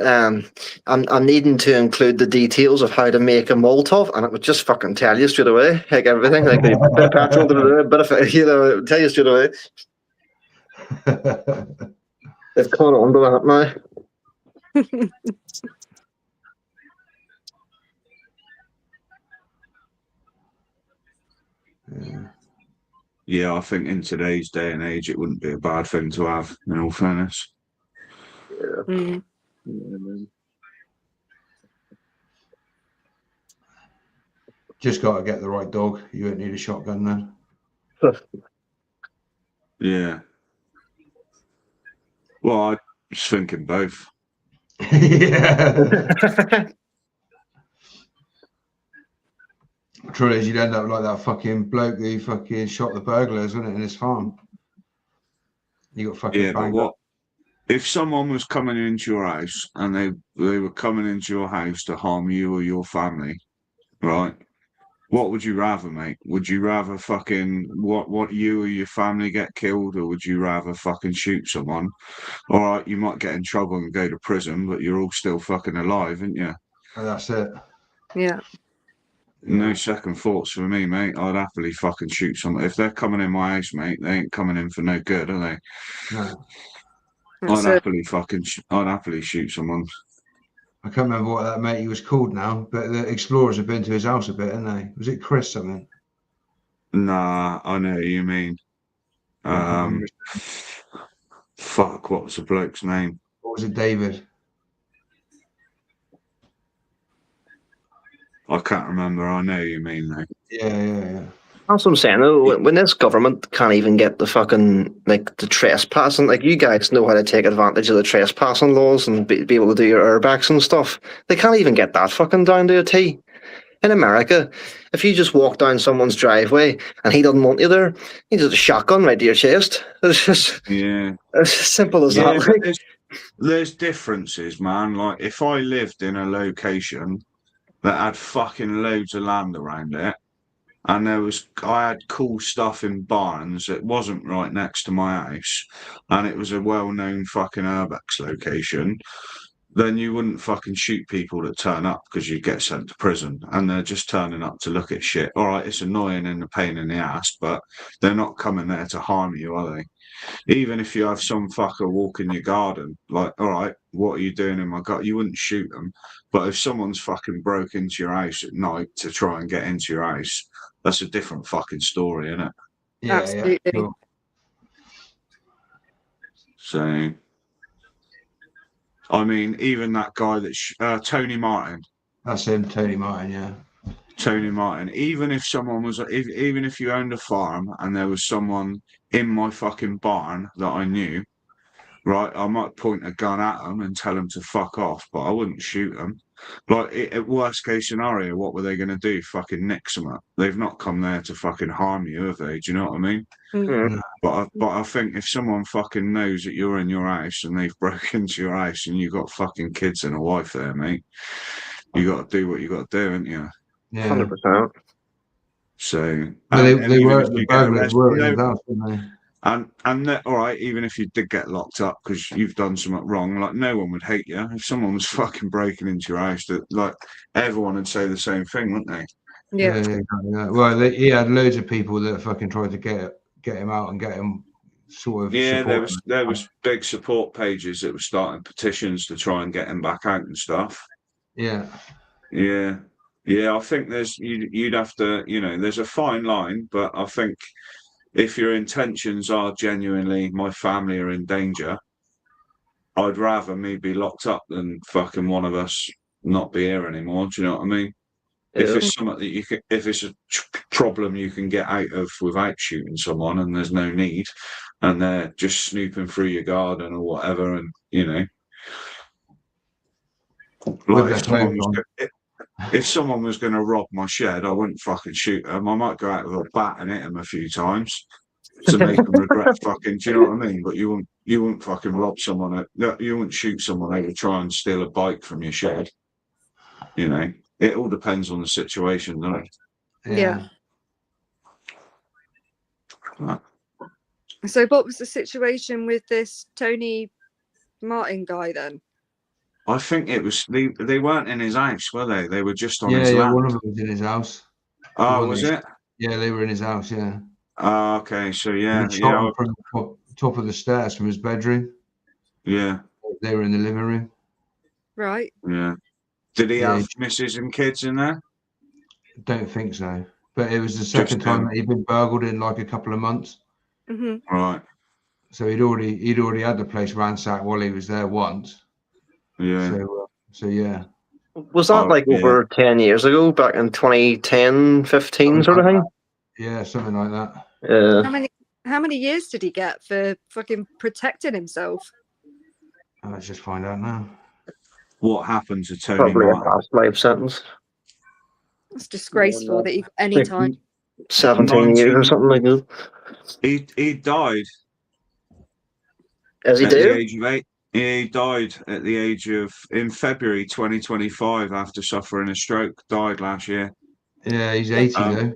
A: I'm needing to include the details of how to make a Molotov, and it would just fucking tell you straight away, like everything, like a bit of petrol, a bit of tell you straight away. They've caught on to that now.
C: Yeah, I think in today's day and age, it wouldn't be a bad thing to have, in all fairness.
B: Yeah.
D: Just got to get the right dog. You won't need a shotgun then.
C: Yeah. Well, I was thinking both.
D: Yeah. Truly, you'd end up like that fucking bloke who fucking shot the burglars, wasn't it, in his farm? You got fucking banged up.
C: If someone was coming into your house and they were coming into your house to harm you or your family, right? What would you rather, mate? Would you rather fucking what you or your family get killed, or would you rather fucking shoot someone? All right, you might get in trouble and go to prison, but you're all still fucking alive, aren't you?
D: And that's it.
B: Yeah.
C: No second thoughts for me, mate. I'd happily fucking shoot someone. If they're coming in my house, mate, they ain't coming in for no good, are they?
D: No.
C: I'd happily shoot someone.
D: I can't remember what that matey was called now, but the explorers have been to his house a bit, haven't they? Was it Chris something?
C: Nah, I know what you mean. Fuck, what was the bloke's name?
D: Or was it David?
C: I can't remember. I know what you mean, though.
D: Yeah.
A: That's what I'm saying. Though, when this government can't even get the fucking, like, the trespassing, like, you guys know how to take advantage of the trespassing laws and be able to do your airbags and stuff. They can't even get that fucking down to a T. In America, if you just walk down someone's driveway and he doesn't want you there, he just a shotgun right to your chest. It's just it's as simple as that.
C: Like. There's differences, man. Like, if I lived in a location that had fucking loads of land around it, and I had cool stuff in barns that wasn't right next to my house, and it was a well-known fucking urbex location, then you wouldn't fucking shoot people that turn up because you'd get sent to prison, and they're just turning up to look at shit. All right, it's annoying and a pain in the ass, but they're not coming there to harm you, are they? Even if you have some fucker walk in your garden, like, all right, what are you doing in my garden? You wouldn't shoot them. But if someone's fucking broke into your house at night to try and get into your house, that's a different fucking story, isn't it?
D: Yeah,
B: absolutely.
D: Yeah, cool.
C: So, I mean, even that guy Tony Martin.
D: That's him, Tony Martin. Yeah.
C: Tony Martin. Even if someone was, even if you owned a farm and there was someone in my fucking barn that I knew, right, I might point a gun at them and tell them to fuck off, but I wouldn't shoot them. Like, at worst case scenario, what were they going to do? Fucking nick them up. They've not come there to fucking harm you, have they? Do you know what I mean?
B: Mm.
C: But I think if someone fucking knows that you're in your house and they've broken into your house and you've got fucking kids and a wife there, mate, you got to do what you got to do, haven't you?
D: Yeah.
A: 100%.
C: So
D: they were the burglars were in his house, weren't they?
C: And all right, even if you did get locked up because you've done something wrong, like no one would hate you if someone was fucking breaking into your house. That like everyone would say the same thing, wouldn't they?
B: Yeah.
D: Yeah. Well, he had loads of people that fucking tried to get him out and get him sort of.
C: Yeah, there was big support pages that were starting petitions to try and get him back out and stuff.
D: Yeah.
C: Yeah. I think you'd have to, there's a fine line, but I think if your intentions are genuinely my family are in danger, I'd rather me be locked up than fucking one of us not be here anymore. Do you know what I mean?
A: Yeah.
C: If it's something that if it's a problem you can get out of without shooting someone, and there's no need, and they're just snooping through your garden or whatever, and like if someone was going to rob my shed, I wouldn't fucking shoot them. I might go out with a bat and hit them a few times to make them regret fucking. Do you know what I mean? But you wouldn't fucking rob someone. You wouldn't shoot someone over try and steal a bike from your shed. It all depends on the situation, doesn't it?
B: Yeah. So, what was the situation with this Tony Martin guy then?
C: I think it was they weren't in his house, were they? They were just on his land.
D: One of them was in his house.
C: Oh, was it?
D: Yeah, they were in his house. Yeah.
C: Oh, okay. So yeah,
D: shot him from the top of the stairs from his bedroom.
C: Yeah.
D: They were in the living room.
B: Right.
C: Yeah. Did he have missus and kids in there?
D: Don't think so. But it was the second time that he'd been burgled in like a couple of months.
B: Mm-hmm.
C: Right.
D: So he'd already had the place ransacked while he was there once.
C: Yeah.
D: So yeah.
A: Was that over 10 years ago, back in 2010, 15 sort of thing?
D: Yeah, something like that.
B: How many years did he get for fucking protecting himself?
D: Let's just find out now.
C: What happened to Tony
A: Probably
C: Martin?
A: a past life sentence.
B: It's disgraceful that he got any time.
A: 17 years or something like that.
C: He died.
A: As he did?
C: At the age of 8. He died at the age of, in February 2025 after suffering a stroke. Died last year.
D: Yeah, he's 80 though.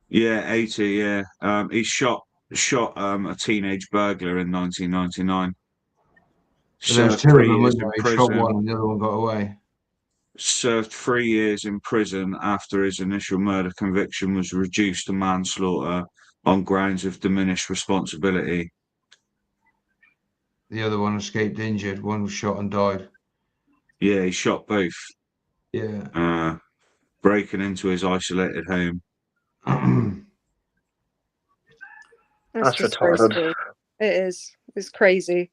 C: Yeah, 80. Yeah, he shot a teenage burglar in 1999.
D: Served 3 years in prison. He shot one, and the other one got away.
C: Served 3 years in prison after his initial murder conviction was reduced to manslaughter on grounds of diminished responsibility.
D: The other one escaped injured. One was shot and died.
C: Yeah, he shot both.
D: Yeah.
C: Breaking into his isolated home.
A: That's retarded.
B: It is. It's crazy.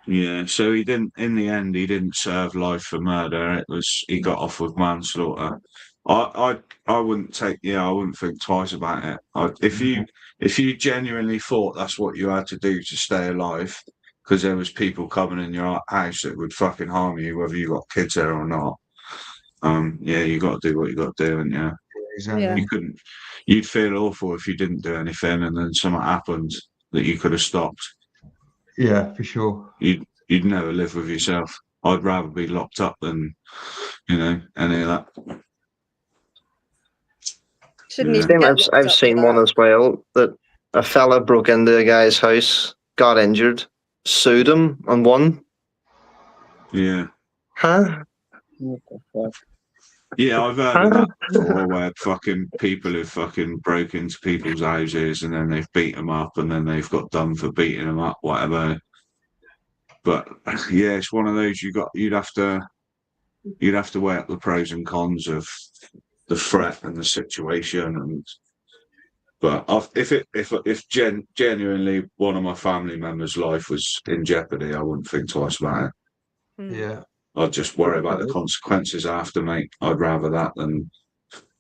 C: Yeah, so in the end, he didn't serve life for murder. He got off with manslaughter. I wouldn't think twice about it. If you genuinely thought that's what you had to do to stay alive, because there was people coming in your house that would fucking harm you, whether you got kids there or not. You got to do what you got to do, and
D: exactly.
B: Yeah.
C: You'd feel awful if you didn't do anything, and then something happened that you could have stopped.
D: Yeah, for sure.
C: You'd never live with yourself. I'd rather be locked up than, any of that.
A: I've seen one as well that a fella broke into a guy's house, got injured, sued him, and won.
C: Yeah.
A: Huh?
E: What the fuck?
C: Yeah, I've heard of that before, where fucking people have fucking broke into people's houses and then they've beat them up and then they've got done for beating them up, whatever. But yeah, it's one of those you'd have to weigh up the pros and cons of the threat and the situation. But if genuinely one of my family members' life was in jeopardy, I wouldn't think twice about it.
D: Yeah.
C: I'd just worry about the consequences after, mate. I'd rather that than,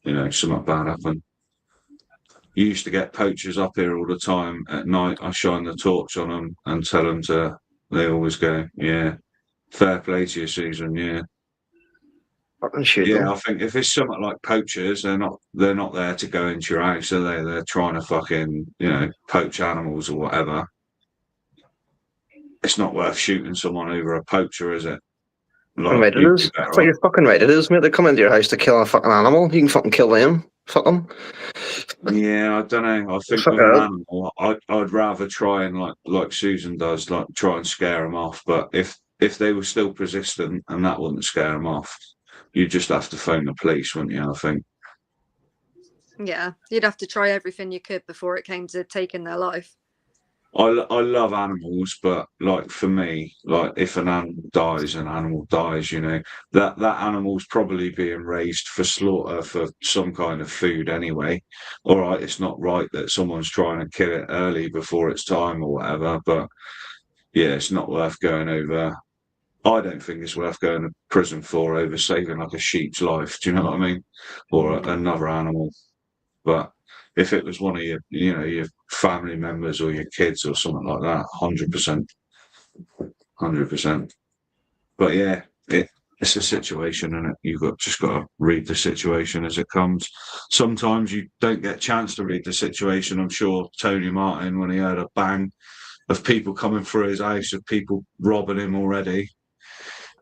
C: something bad happen. You used to get poachers up here all the time at night. I shine the torch on them and tell them they always go, yeah, fair play to you, Susan, yeah. Yeah, I think if it's something like poachers, they're not there to go into your house, are they? They're trying to fucking, poach animals or whatever. It's not worth shooting someone over a poacher, is it?
A: Like, right, it is. So you're fucking right, it is, mate. They come into your house to kill a fucking animal. You can fucking kill them. Fuck them.
C: Yeah, I don't know. I think with an animal, I'd rather try and like Susan does, like try and scare them off. But if they were still persistent and that wouldn't scare them off, you just have to phone the police, wouldn't you? I think.
B: Yeah, you'd have to try everything you could before it came to taking their life.
C: I love animals, but like for me, like if an animal dies, that animal's probably being raised for slaughter for some kind of food anyway. All right, it's not right that someone's trying to kill it early before its time or whatever, but yeah, it's not worth going over. I don't think it's worth going to prison for over saving like a sheep's life. Do you know what I mean? Or another animal, but. If it was one of your family members or your kids or something like that, 100%. But yeah, it's a situation, and you've just got to read the situation as it comes. Sometimes you don't get a chance to read the situation. I'm sure Tony Martin, when he heard a bang of people coming through his house, of people robbing him already,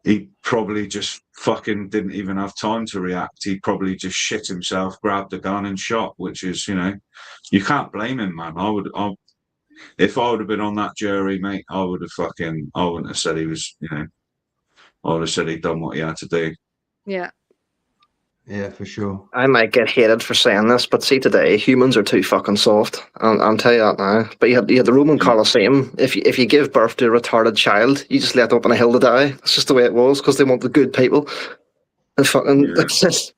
C: he probably just fucking didn't even have time to react. He probably just shit himself, grabbed a gun and shot, which is, you can't blame him, man. If I would have been on that jury, mate, I wouldn't have said he was, I would have said he'd done what he had to do.
B: Yeah.
D: Yeah, for sure.
A: I might get hated for saying this, but see today, humans are too fucking soft. I'll tell you that now. But you had the Roman Colosseum. If you give birth to a retarded child, you just let them up on a hill to die. That's just the way it was, because they want the good people. And fucking it's just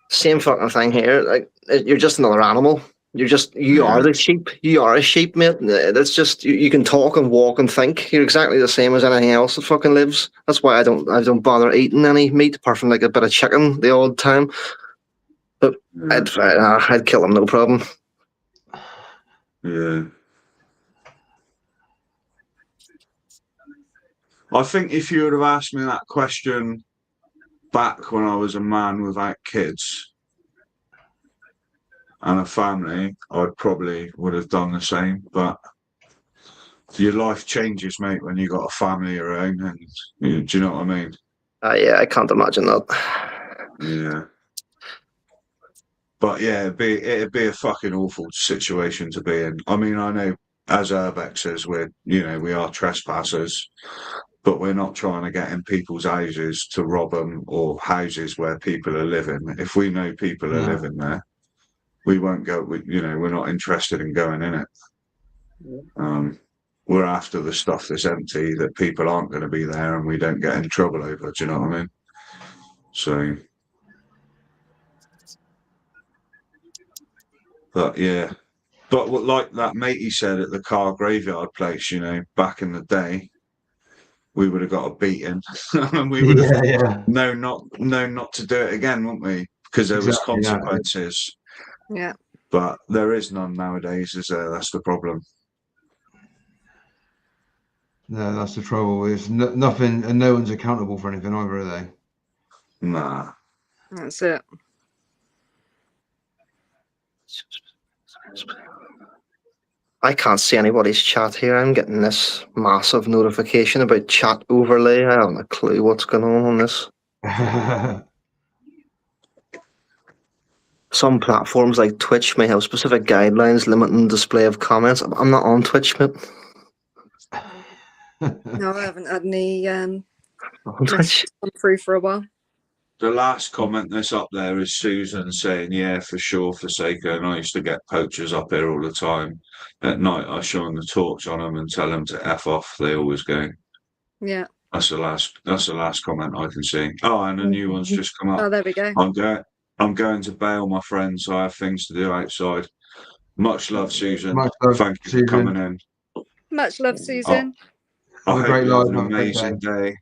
A: same fucking thing here. Like you're just another animal. You are the sheep. You are a sheep, mate. That's just you can talk and walk and think. You're exactly the same as anything else that fucking lives. That's why I don't bother eating any meat apart from like a bit of chicken the odd time. But I'd kill him, no problem.
C: Yeah. I think if you would have asked me that question back when I was a man without kids and a family, I probably would have done the same. But your life changes, mate, when you got a family of your own, and do you know what I mean?
A: Yeah, I can't imagine that.
C: Yeah. But yeah, it'd be a fucking awful situation to be in. I mean, I know as urbexers, we are trespassers, but we're not trying to get in people's houses to rob them, or houses where people are living. If we know people are living there, we won't go. We're not interested in going in it. We're after the stuff that's empty, that people aren't going to be there, and we don't get in trouble over. Do you know what I mean? So. But yeah, but like that matey said at the car graveyard place, back in the day, we would have got a beating, and we would have known not to do it again, wouldn't we? Because there was consequences.
B: Yeah.
C: But there is none nowadays, is there? That's the problem.
D: No, that's the trouble. There's nothing, and no one's accountable for anything either, are they?
C: Nah.
B: That's it.
A: I can't see anybody's chat here. I'm getting this massive notification about chat overlay. I haven't a clue what's going on this. Some platforms like Twitch may have specific guidelines limiting display of comments. I'm not on Twitch, mate.
B: No, I haven't had any
A: on Twitch
B: come through for a while.
C: The last comment that's up there is Susan saying, yeah, for sure, Forsaker. And I used to get poachers up here all the time. At night, I shine the torch on them and tell them to F off. They always go.
B: Yeah.
C: That's the last comment I can see. Oh, and a new one's just come up.
B: Oh, there we go.
C: I'm going to bail, my friends. So I have things to do outside. Much love, Susan. Thank you for coming in.
B: Much love, Susan.
C: I hope you have an amazing day.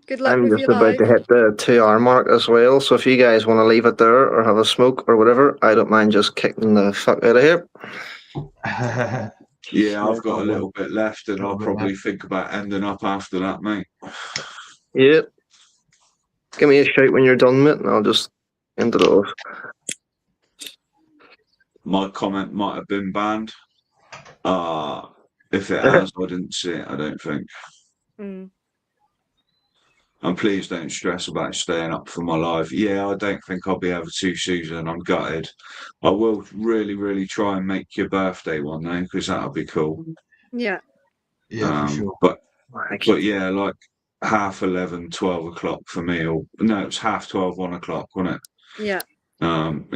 B: Good luck
A: I'm
B: with
A: just
B: your
A: about
B: life.
A: to hit the 2 hour mark as well. So if you guys want to leave it there or have a smoke or whatever, I don't mind just kicking the fuck out of here.
C: Yeah, I've got a little bit left, and I'll probably think about ending up after that, mate.
A: Yeah. Give me a shout when you're done, mate, and I'll just end it off.
C: My comment might have been banned. If it has, I didn't see it, I don't think.
B: Mm.
C: And please don't stress about staying up for my live. Yeah, I don't think I'll be able to, Susan. I'm gutted. I will really, really try and make your birthday one though, because that'll be cool.
B: Yeah.
D: Yeah, for sure.
C: But yeah, like 11:30, 12 o'clock for me. Or no, it's 12:30, 1 o'clock, wasn't it?
B: Yeah.
C: I've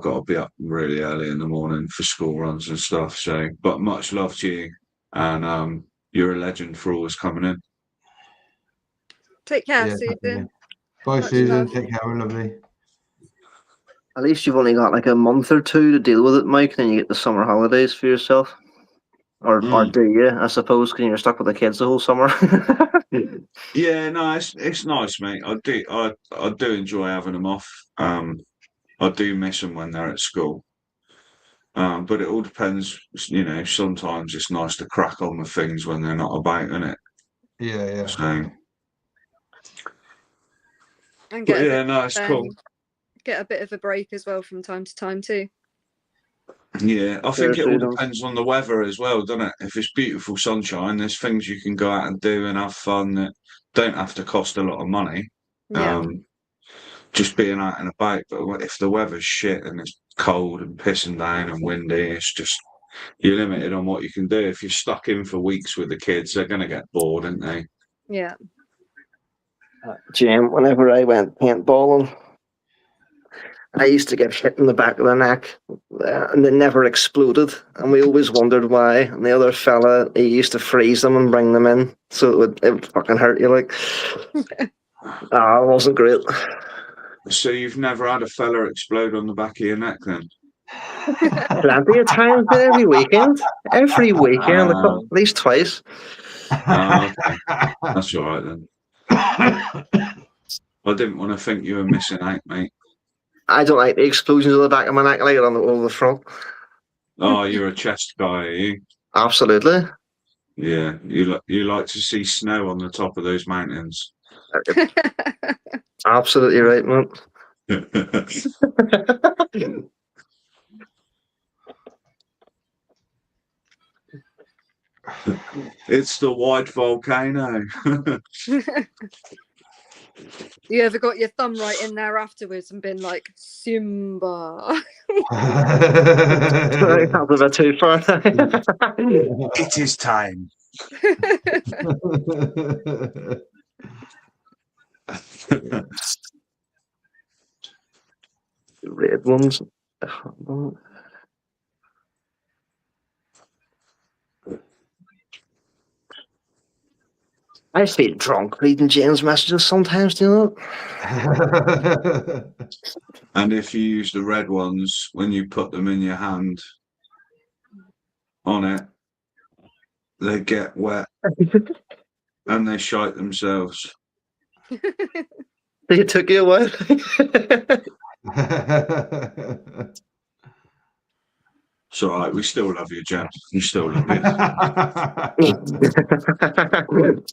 C: got to be up really early in the morning for school runs and stuff. So, but much love to you, and you're a legend for always coming in.
B: Take care,
D: Yeah,
B: Susan.
D: bye,
B: Much
D: Susan.
B: love.
D: Take care. We're lovely.
A: At least you've only got like a month or two to deal with it, Mike, then you get the summer holidays for yourself. Or do you, I suppose, because you're stuck with the kids the whole summer.
C: Yeah, no, it's nice, mate. I do enjoy having them off. I do miss them when they're at school. But it all depends, you know, sometimes it's nice to crack on with things when they're not about, isn't it?
D: Yeah.
C: So,
B: And
C: it's cool.
B: Get a bit of a break as well from time to time too.
C: Yeah, I think it all depends on the weather as well, doesn't it? If it's beautiful sunshine, there's things you can go out and do and have fun that don't have to cost a lot of money.
B: Yeah.
C: Just being out and about. But if the weather's shit and it's cold and pissing down and windy, it's just you're limited on what you can do. If you're stuck in for weeks with the kids, they're going to get bored, aren't they?
B: Yeah.
A: Jim, whenever I went paintballing, I used to get hit in the back of the neck, and they never exploded, and we always wondered why. And the other fella, he used to freeze them and bring them in, so it would fucking hurt you, like. It wasn't great.
C: So you've never had a fella explode on the back of your neck, then?
A: Plenty of times, but every weekend, at least twice.
C: Okay. That's all right then. I didn't want to think you were missing out, mate.
A: I don't like the explosions on the back of my neck, like it on the front.
C: Oh, you're a chest guy, are you?
A: Absolutely.
C: Yeah, you like to see snow on the top of those mountains.
A: Absolutely right, man.
C: It's the white volcano.
B: You ever got your thumb right in there afterwards and been like, Simba?
A: Sorry, that was a bit too far.
C: It is time.
A: Red ones. I feel drunk reading James' messages sometimes, do you know?
C: And if you use the red ones, when you put them in your hand on it, they get wet and they shite themselves.
A: It took you a while.
C: It's all right. We still love you, Jen. We still love you.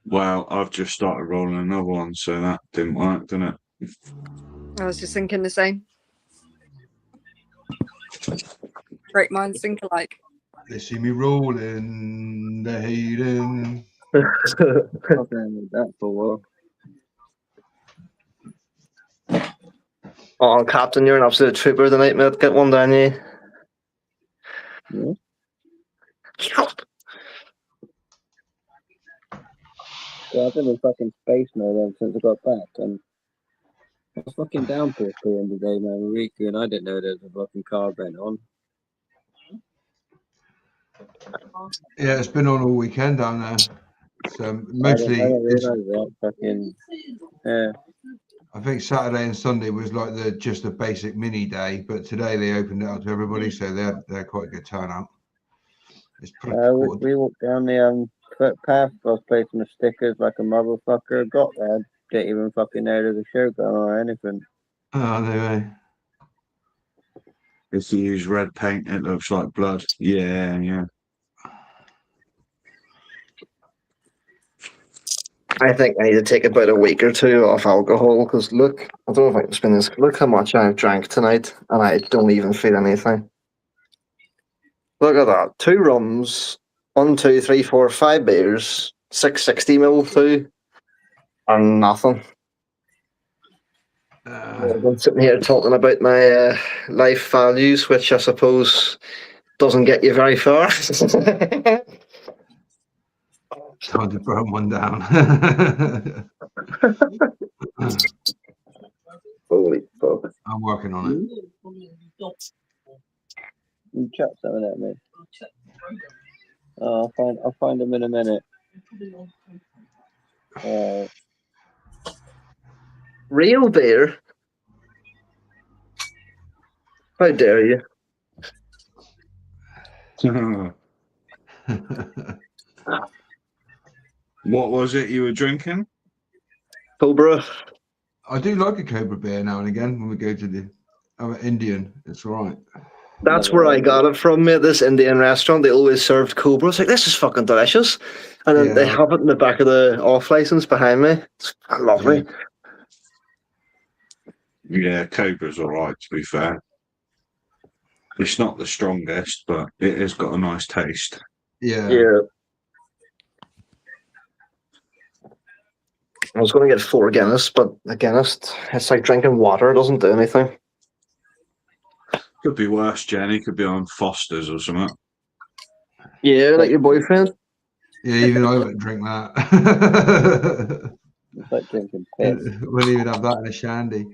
C: Well, I've just started rolling another one, so that didn't work, didn't it?
B: I was just thinking the same. Great minds think alike.
D: They see me rolling, they're hating.
E: That for a while.
A: Oh, Captain, you're an absolute trooper tonight, mate. Get one down, you.
E: Yeah. Yeah, I've been in fucking space mode ever since I got back, and it was fucking downpour at the end of the day, man. Riku, and I didn't know there was a fucking car bent on.
D: Yeah, it's been on all weekend down there. So mostly,
E: I didn't realise that. Fucking, yeah.
D: I think Saturday and Sunday was like just a basic mini day, but today they opened it up to everybody, so they're quite a good turnout. It's pretty cool.
E: We walked down the footpath. I was placing the stickers like a motherfucker. Got there, didn't even fucking know there's a show going on or anything.
D: Oh, no way.
C: If you use red paint, it looks like blood. Yeah, yeah.
A: I think I need to take about a week or two off alcohol because look, I don't know if I can spin this. Look how much I've drank tonight, and I don't even feel anything. Look at that. 2 rums, 1, 2, 3, 4, 5 beers, 660ml, 2, and nothing. I've been sitting here talking about my life values, which I suppose doesn't get you very far.
D: Time to burn one down.
A: Holy fuck.
D: I'm working on it.
E: You chat something at me. Oh, I'll find them in a minute.
A: Real beer? How dare you?
C: What was it you were drinking?
A: Cobra.
D: I do like a Cobra beer now and again when we go to the Indian. It's all right.
A: That's where I got it from, mate. This Indian restaurant, they always served Cobra. It's like, this is fucking delicious. And then they have it in the back of the off license behind me. It's lovely.
C: Yeah, Cobra's all right, to be fair. It's not the strongest, but it has got a nice taste.
A: Yeah. I was going to get 4 Guinness, but a Guinness, it's like drinking water. It doesn't do anything.
C: Could be worse, Jenny. Could be on Foster's or something.
A: Yeah, like your boyfriend.
D: Yeah, even I wouldn't drink that.
E: It's like drinking piss.
D: Wouldn't even have that in a shandy.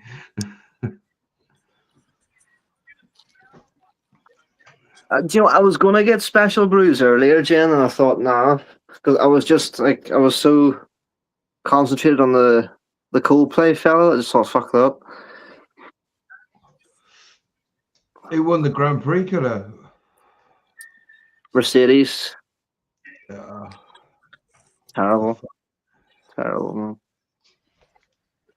A: Do you know, I was going to get special brews earlier, Jen, and I thought, nah. Because I was just like, I was so concentrated on the Coldplay fella, I just thought, fuck that.
D: Who won the Grand Prix, coulda?
A: Mercedes.
D: Yeah.
A: Terrible, man.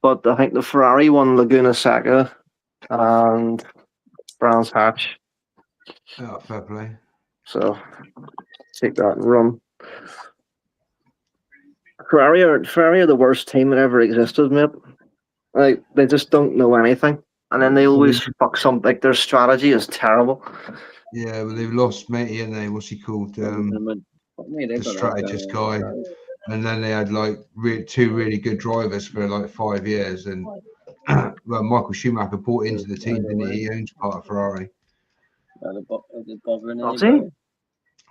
A: But I think the Ferrari won Laguna Seca and Brands Hatch.
D: Oh, fair play.
A: So take that and run. Ferrari are the worst team that ever existed, mate. Like, they just don't know anything. And then they always fuck something. Like, their strategy is terrible.
D: Yeah, well, they've lost matey, and they what's he called? The strategist guy. And then they had like 2 really good drivers for like 5 years. And well, Michael Schumacher bought into the team, didn't he? He owns part of Ferrari.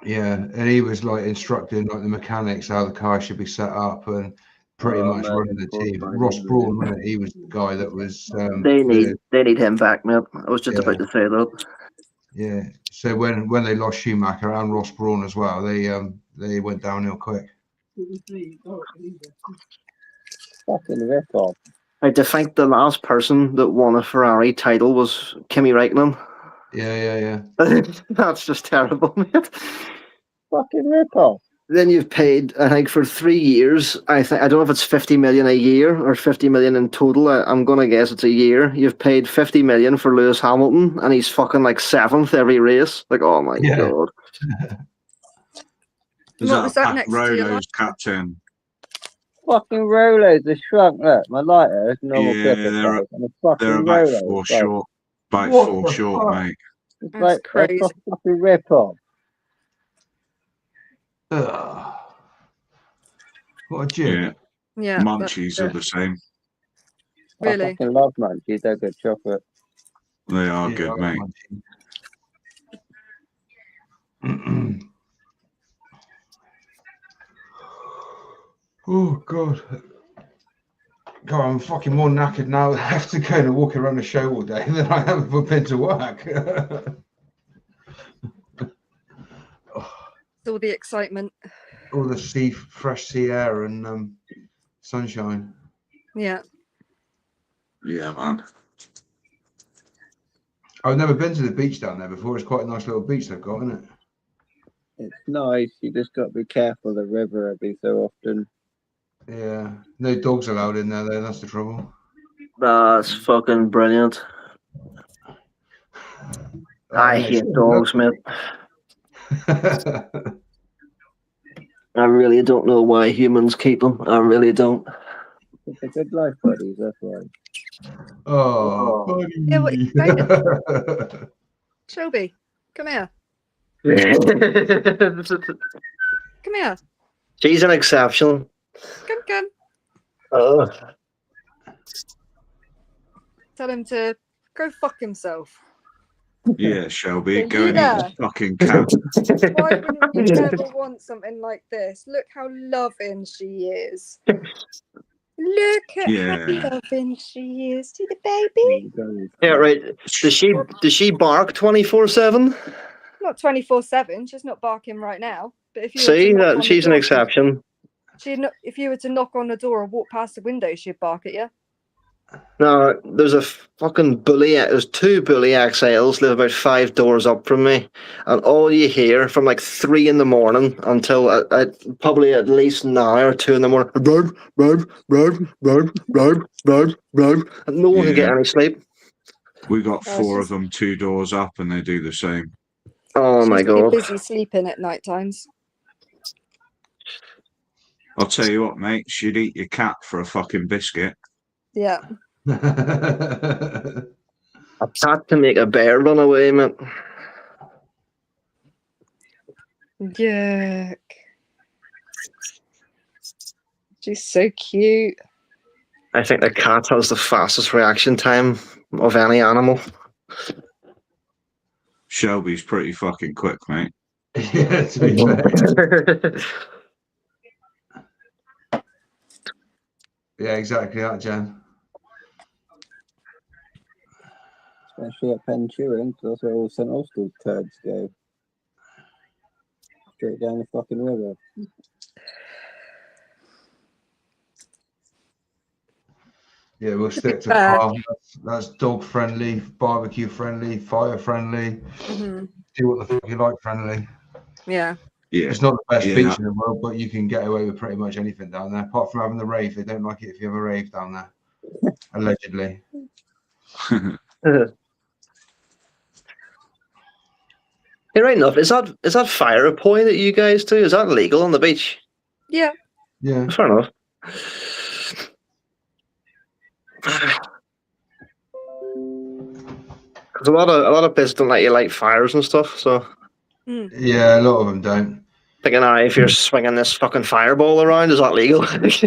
D: Yeah, and he was like instructing like the mechanics how the car should be set up and pretty much running the team. Ross Brawn, wasn't it? He was the guy that was.
A: They need him back, man. I was just about to say that.
D: Yeah. So when they lost Schumacher and Ross Brawn as well, they went downhill quick.
E: Fucking rip off.
A: I think the last person that won a Ferrari title was Kimi Räikkönen.
D: Yeah.
A: That's just terrible, mate.
E: Fucking rip off.
A: Then you've paid, I think, for 3 years. I don't know if it's 50 million a year or 50 million in total. I'm gonna guess it's a year. You've paid 50 million for Lewis Hamilton, and he's fucking like 7th every race. Like, oh my god.
C: Is
B: What was that
C: Pat
B: next to your
C: Rolo's captain?
E: Fucking Rolos are shrunk. Look, my lighter is normal.
C: Yeah, they're about 4 short. About 4 short, mate.
E: It's
B: That's
E: like
B: crazy.
E: a fucking rip off.
D: What a jig.
B: Yeah.
C: Munchies are the same.
E: I
B: Really?
E: fucking love munchies. They're good chocolate.
C: They are
D: Yeah,
C: good,
D: I
C: mate.
D: like oh god. God, I'm fucking more knackered now. I have to go and walk around the show all day than I have been to work.
B: It's all the excitement.
D: all the fresh sea air and sunshine.
B: Yeah.
C: Yeah, man.
D: I've never been to the beach down there before. It's quite a nice little beach they've got, isn't it?
E: It's nice. You just got to be careful of the river every so often.
D: Yeah. No dogs allowed in there, though. That's the trouble.
A: That's fucking brilliant. I hate dogs, mate. I really don't know why humans keep them. I really don't.
E: It's a good life, buddies. That's why.
D: Oh, buddy.
B: Yeah, what are you saying? Shelby, come here. Come here.
A: She's an exception.
B: Come.
A: Oh.
B: Tell him to go fuck himself.
C: Yeah, Shelby,
B: Yeah,
C: go and eat
B: yeah.
C: the fucking cat.
B: Why wouldn't you ever want something like this? Look how loving she is. Look at
C: Yeah.
B: how loving she is. See the baby?
A: Yeah, right. Does she bark 24/7?
B: Not 24/7. She's not barking right now. But if you
A: See,
B: were to knock on
A: that
B: the
A: she's an
B: door,
A: exception.
B: if you were to knock on the door or walk past the window, she'd bark at you.
A: No, there's a fucking bully. There's two bully XLs live about 5 doors up from me, and all you hear from like 3 in the morning until probably at least now or 2 in the morning, and no one can get any sleep.
C: We got
B: Oh,
C: 4
B: she's-
C: of them 2 doors up, and they do the same.
A: Oh my
B: She's too
A: god!
B: busy sleeping at night times.
C: I'll tell you what, mate. She'd eat your cat for a fucking biscuit.
B: Yeah.
A: A cat to make a bear run away, man.
B: Yuck. She's so cute.
A: I think the cat has the fastest reaction time of any animal.
C: Shelby's pretty fucking quick, mate.
D: Yeah, to be fair. Yeah, exactly that, Jen.
E: Especially at Penturin, because that's where all St. Austell turds go. Straight down the fucking river.
D: Yeah, we'll stick to calm. That's dog friendly, barbecue friendly, fire friendly.
B: Mm-hmm.
D: Do what the fuck you like friendly.
B: Yeah.
C: Yeah.
D: It's not the best
C: Yeah.
D: beach in the world, but you can get away with pretty much anything down there, apart from having the rave. They don't like it if you have a rave down there, allegedly.
A: Hey, right enough. Is that fire a point that you guys do? Is that legal on the beach?
B: Yeah.
D: Yeah.
A: Fair enough. Because a lot of places don't let you light fires and stuff. So
D: Yeah, a lot of them don't.
A: thinking, if you're swinging this fucking fireball around, is that legal?
E: Because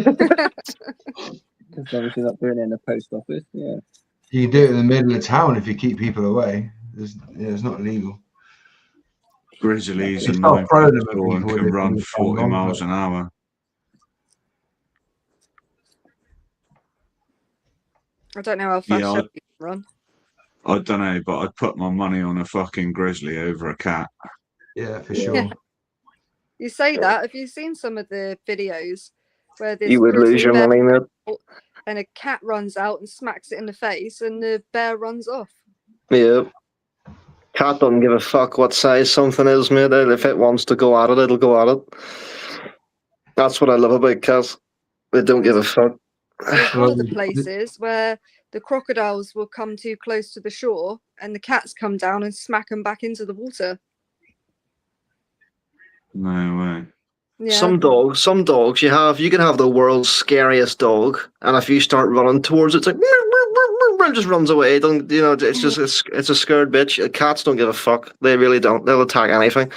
E: obviously not doing it in the post office. Yeah.
D: You can do it in the middle of town if you keep people away. It's not illegal.
C: Grizzlies
D: It's
C: and
D: not prone to
C: and
D: people
C: can
D: if
C: run
D: you
C: 40
D: follow
C: miles
D: on,
C: an hour.
B: I don't know how fast
C: Yeah,
B: Shelby can run.
C: I don't know, but I'd put my money on a fucking grizzly over a cat.
D: Yeah, for sure.
B: You say that. Have you seen some of the videos where this
A: You would lose
B: grizzly
A: your
B: bear
A: money, mate.
B: and a cat runs out and smacks it in the face and the bear runs off?
A: Yeah. Cat doesn't give a fuck what size something is, mate. If it wants to go at it, it'll go at it. That's what I love about cats. They don't give a fuck.
B: There's other places where the crocodiles will come too close to the shore and the cats come down and smack them back into the water.
C: No way.
B: Yeah.
A: Some dogs, you can have the world's scariest dog, and if you start running towards it, it's like it just runs away. It's a scared bitch. Cats don't give a fuck. They really don't. They'll attack anything,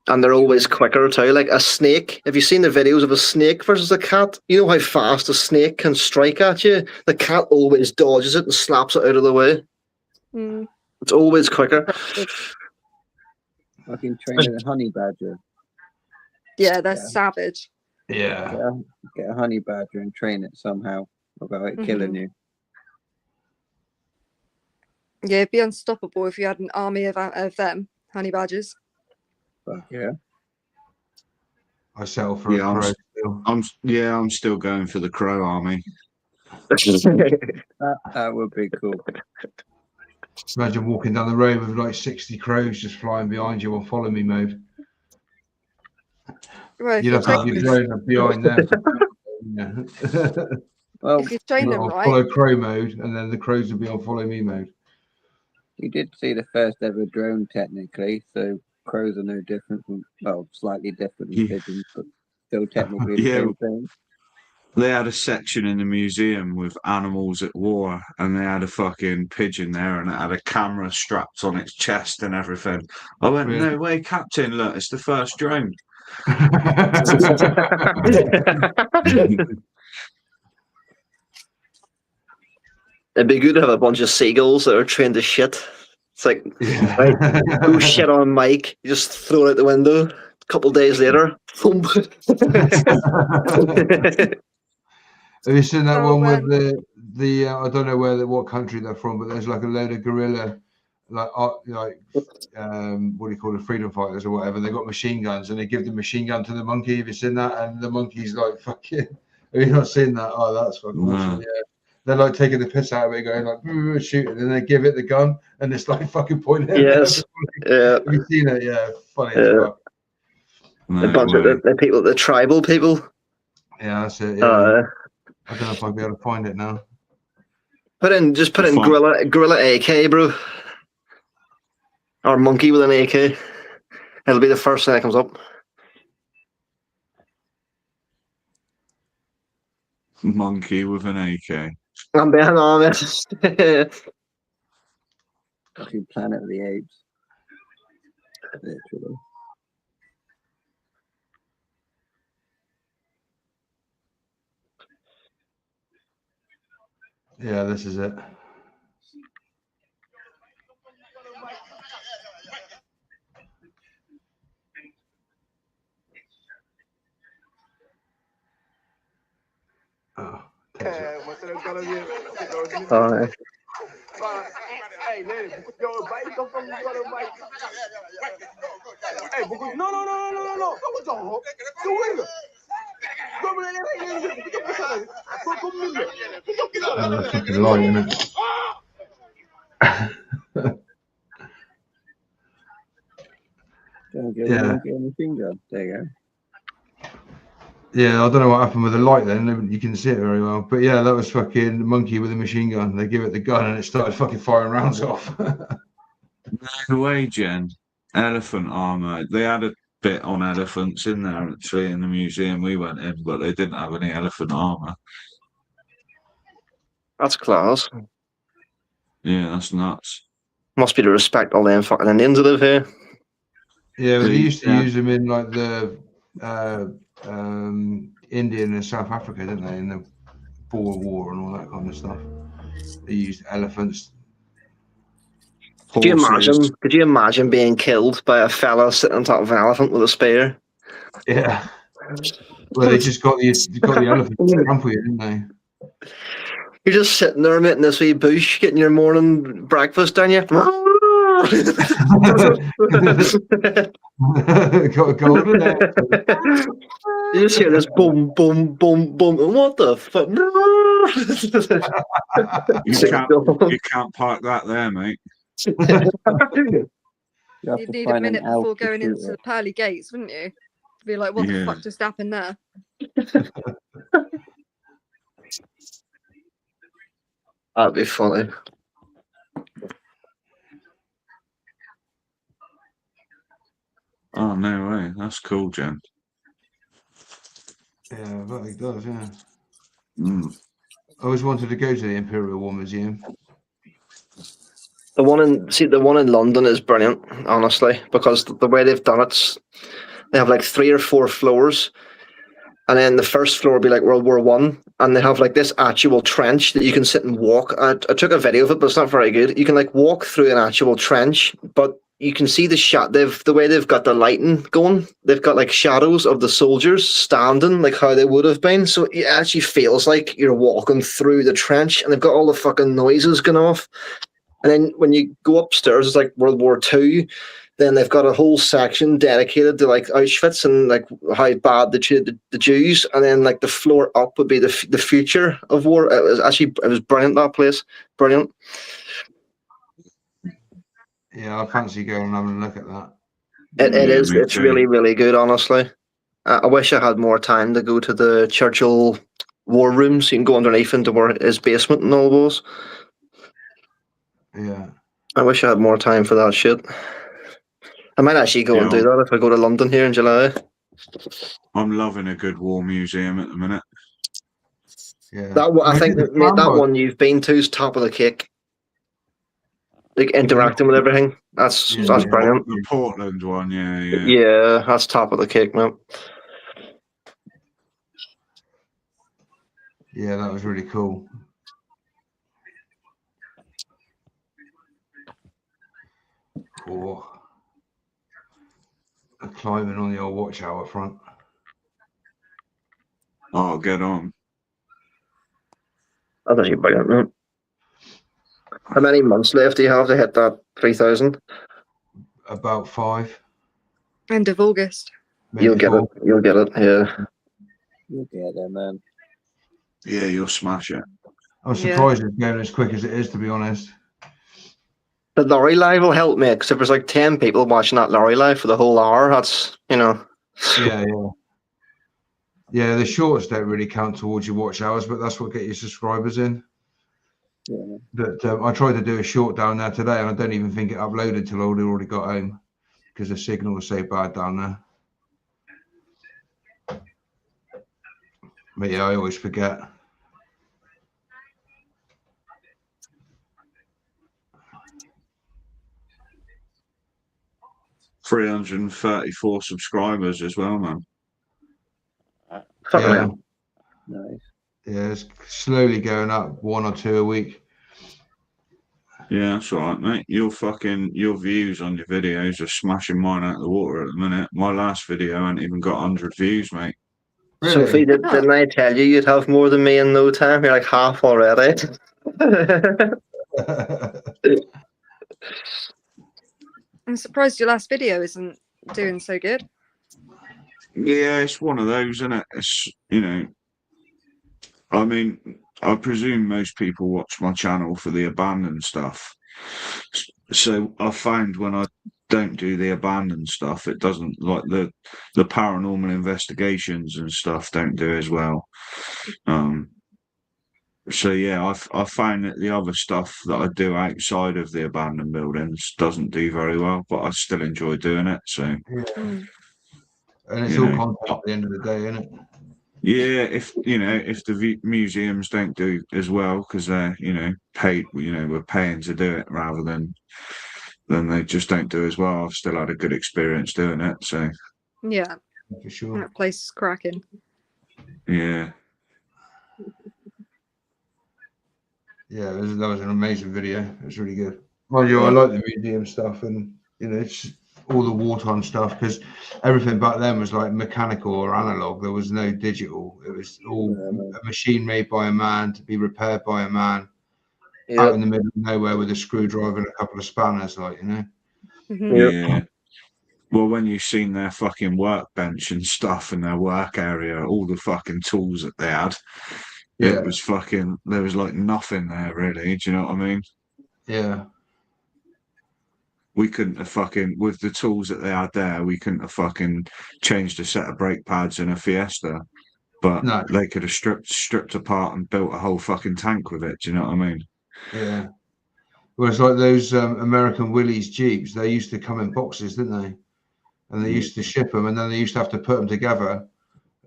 A: and they're always quicker too. Like a snake. Have you seen the videos of a snake versus a cat? You know how fast a snake can strike at you. The cat always dodges it and slaps it out of the way.
B: Mm.
A: It's always quicker.
E: Fucking training a honey badger.
B: Yeah, they're savage.
D: Yeah.
E: Get a honey badger and train it somehow without it killing you.
B: Yeah, it'd be unstoppable if you had an army of them, honey badgers.
E: Fuck yeah.
D: I settle for a crow still.
C: I'm still going for the crow army.
E: That would be cool.
D: Imagine walking down the road with like 60 crows just flying behind you on follow me mode.
B: Well,
D: You'd have to have your drone behind them.
E: Well,
B: if you train them right.
D: Follow crow mode, and then the crows will be on follow me mode.
E: You did see the first ever drone, technically, so crows are no different from, well, slightly different than pigeons, but still technically the same thing.
C: They had a section in the museum with animals at war, and they had a fucking pigeon there, and it had a camera strapped on its chest and everything. I went, no way, Captain! Look, it's the first drone.
A: It'd be good to have a bunch of seagulls that are trained to shit. It's like, right, go shit on Mike, you just throw it out the window. A couple days later, thump.
D: Have you seen that one with the I don't know what country they're from, but there's like a load of guerrilla, like what do you call it, freedom fighters or whatever. They got machine guns and they give the machine gun to the monkey. Have you seen that? And the monkey's like, fucking. Have you not seen that? Oh, that's fucking awesome. Yeah. They're like taking the piss out of it, going like shooting, and they give it the gun, and it's like fucking pointing.
A: Yes. Yeah.
D: Have you seen it? Yeah. Funny.
A: Yeah. A bunch of the people, the tribal people.
D: Yeah, that's it. Yeah. I don't know if I'll be able to find it now.
A: Just put in gorilla AK, bro, or monkey with an AK. It'll be the first thing that comes up.
C: Monkey with an AK.
A: I'm being honest.
E: Fucking Planet of the Apes. Literally.
D: Yeah, this is it. Oh, fucking lie, innit?
E: Yeah. There you go.
D: Yeah, I don't know what happened with the light then. You can see it very well. But yeah, that was fucking monkey with a machine gun. They give it the gun and it started fucking firing rounds off.
C: No way, Jen. Elephant armor. They had a bit on elephants in there, actually, in the museum we went in, but they didn't have any elephant armor.
A: That's class.
C: Yeah, that's nuts.
A: Must be to respect all them fucking Indians that live here.
D: Yeah, but they used to use them in like the Indian and South Africa, didn't they? In the Boer War and all that kind of stuff. They used elephants.
A: Could you imagine being killed by a fella sitting on top of an elephant with a spear?
D: Yeah. Well, they just got the elephant to trample you, didn't they?
A: You're just sitting there, mate, in this wee bush, getting your morning breakfast, don't you?
D: Got a golden egg.
A: You just hear this boom, boom, boom, boom, and what the fuck?
C: You can't park that there, mate.
B: You'd need a minute before going into the pearly gates, wouldn't you? To be like, what the fuck just happened there?
A: That'd be funny.
C: Oh, no way. That's cool, Jen.
D: Yeah, I bet it does, yeah.
C: Mm.
D: I always wanted to go to the Imperial War Museum.
A: The one in London is brilliant, honestly, because the way they've done it, they have like 3 or 4 floors, and then the first floor will be like World War One, and they have like this actual trench that you can sit and walk. I took a video of it, but it's not very good. You can like walk through an actual trench, but you can see the way they've got the lighting going. They've got like shadows of the soldiers standing like how they would have been, so it actually feels like you're walking through the trench, and they've got all the fucking noises going off. And then when you go upstairs, it's like World War II. Then they've got a whole section dedicated to like Auschwitz and like how bad the Jews, and then like the floor up would be the future of war. It was brilliant, that place, brilliant.
D: Yeah, I fancy going and having a look at that.
A: It's really, really good, honestly. I wish I had more time to go to the Churchill war room so you can go underneath into where his basement and all was.
D: Yeah.
A: I wish I had more time for that shit. I might actually go and do that if I go to London here in July.
C: I'm loving a good war museum at the minute.
D: Yeah.
A: I think that one you've been to is top of the cake. Like interacting with everything. That's brilliant.
C: The Portland one, yeah.
A: Yeah, that's top of the cake, man.
D: Yeah, that was really cool. Oh. Climbing on the old watchtower front.
C: Oh, get on.
A: That's actually brilliant, man. How many months left do you have to hit that 3,000?
D: About 5.
B: End of August.
A: You'll get it. You'll get it. Yeah.
E: You'll get there, man.
C: Yeah, you'll smash it.
D: I'm surprised it's going as quick as it is, to be honest.
A: The lorry live will help me because if there's like 10 people watching that lorry live for the whole hour, that's, you know.
D: Yeah. Yeah, the shorts don't really count towards your watch hours, but that's what get your subscribers in.
E: Yeah.
D: But I tried to do a short down there today, and I don't even think it uploaded till I already got home because the signal was so bad down there. But yeah, I always forget.
C: $334 subscribers as well, man.
D: Yeah.
E: Nice.
D: Yeah, it's slowly going up, 1 or 2 a week.
C: Yeah, that's all right, mate. Your views on your videos are smashing mine out of the water at the minute. My last video hasn't even got 100 views, mate.
D: Really?
A: Sophie, didn't I tell you you'd have more than me in no time? You're like half already.
B: I'm surprised your last video isn't doing so good.
C: Yeah, it's one of those, isn't it? It's, you know, I mean, I presume most people watch my channel for the abandoned stuff. So I find when I don't do the abandoned stuff, it doesn't, like the paranormal investigations and stuff don't do as well. So yeah, I find that the other stuff that I do outside of the abandoned buildings doesn't do very well, but I still enjoy doing it. So
D: yeah. And it's all content at the end of the day, isn't it?
C: Yeah, if the museums don't do as well because they're paid, we're paying to do it rather than they just don't do as well. I've still had a good experience doing it, so
B: yeah,
D: for sure.
B: that place is cracking.
C: Yeah.
D: Yeah, that was an amazing video. It was really good. Well, I like the museum stuff, and it's all the wartime stuff because everything back then was like mechanical or analog. There was no digital. It was all a machine made by a man to be repaired by a man out in the middle of nowhere with a screwdriver and a couple of spanners,
B: Mm-hmm.
C: Yeah. Well, when you've seen their fucking workbench and stuff and their work area, all the fucking tools that they had, it was there was like nothing there really. Do you know what I mean?
D: Yeah.
C: We couldn't have with the tools that they had there, we couldn't have fucking changed a set of brake pads in a Fiesta, but they could have stripped apart and built a whole fucking tank with it. Do you know what I mean?
D: Yeah. Well, it's like those American Willys Jeeps. They used to come in boxes, didn't they? And they used to ship them, and then they used to have to put them together,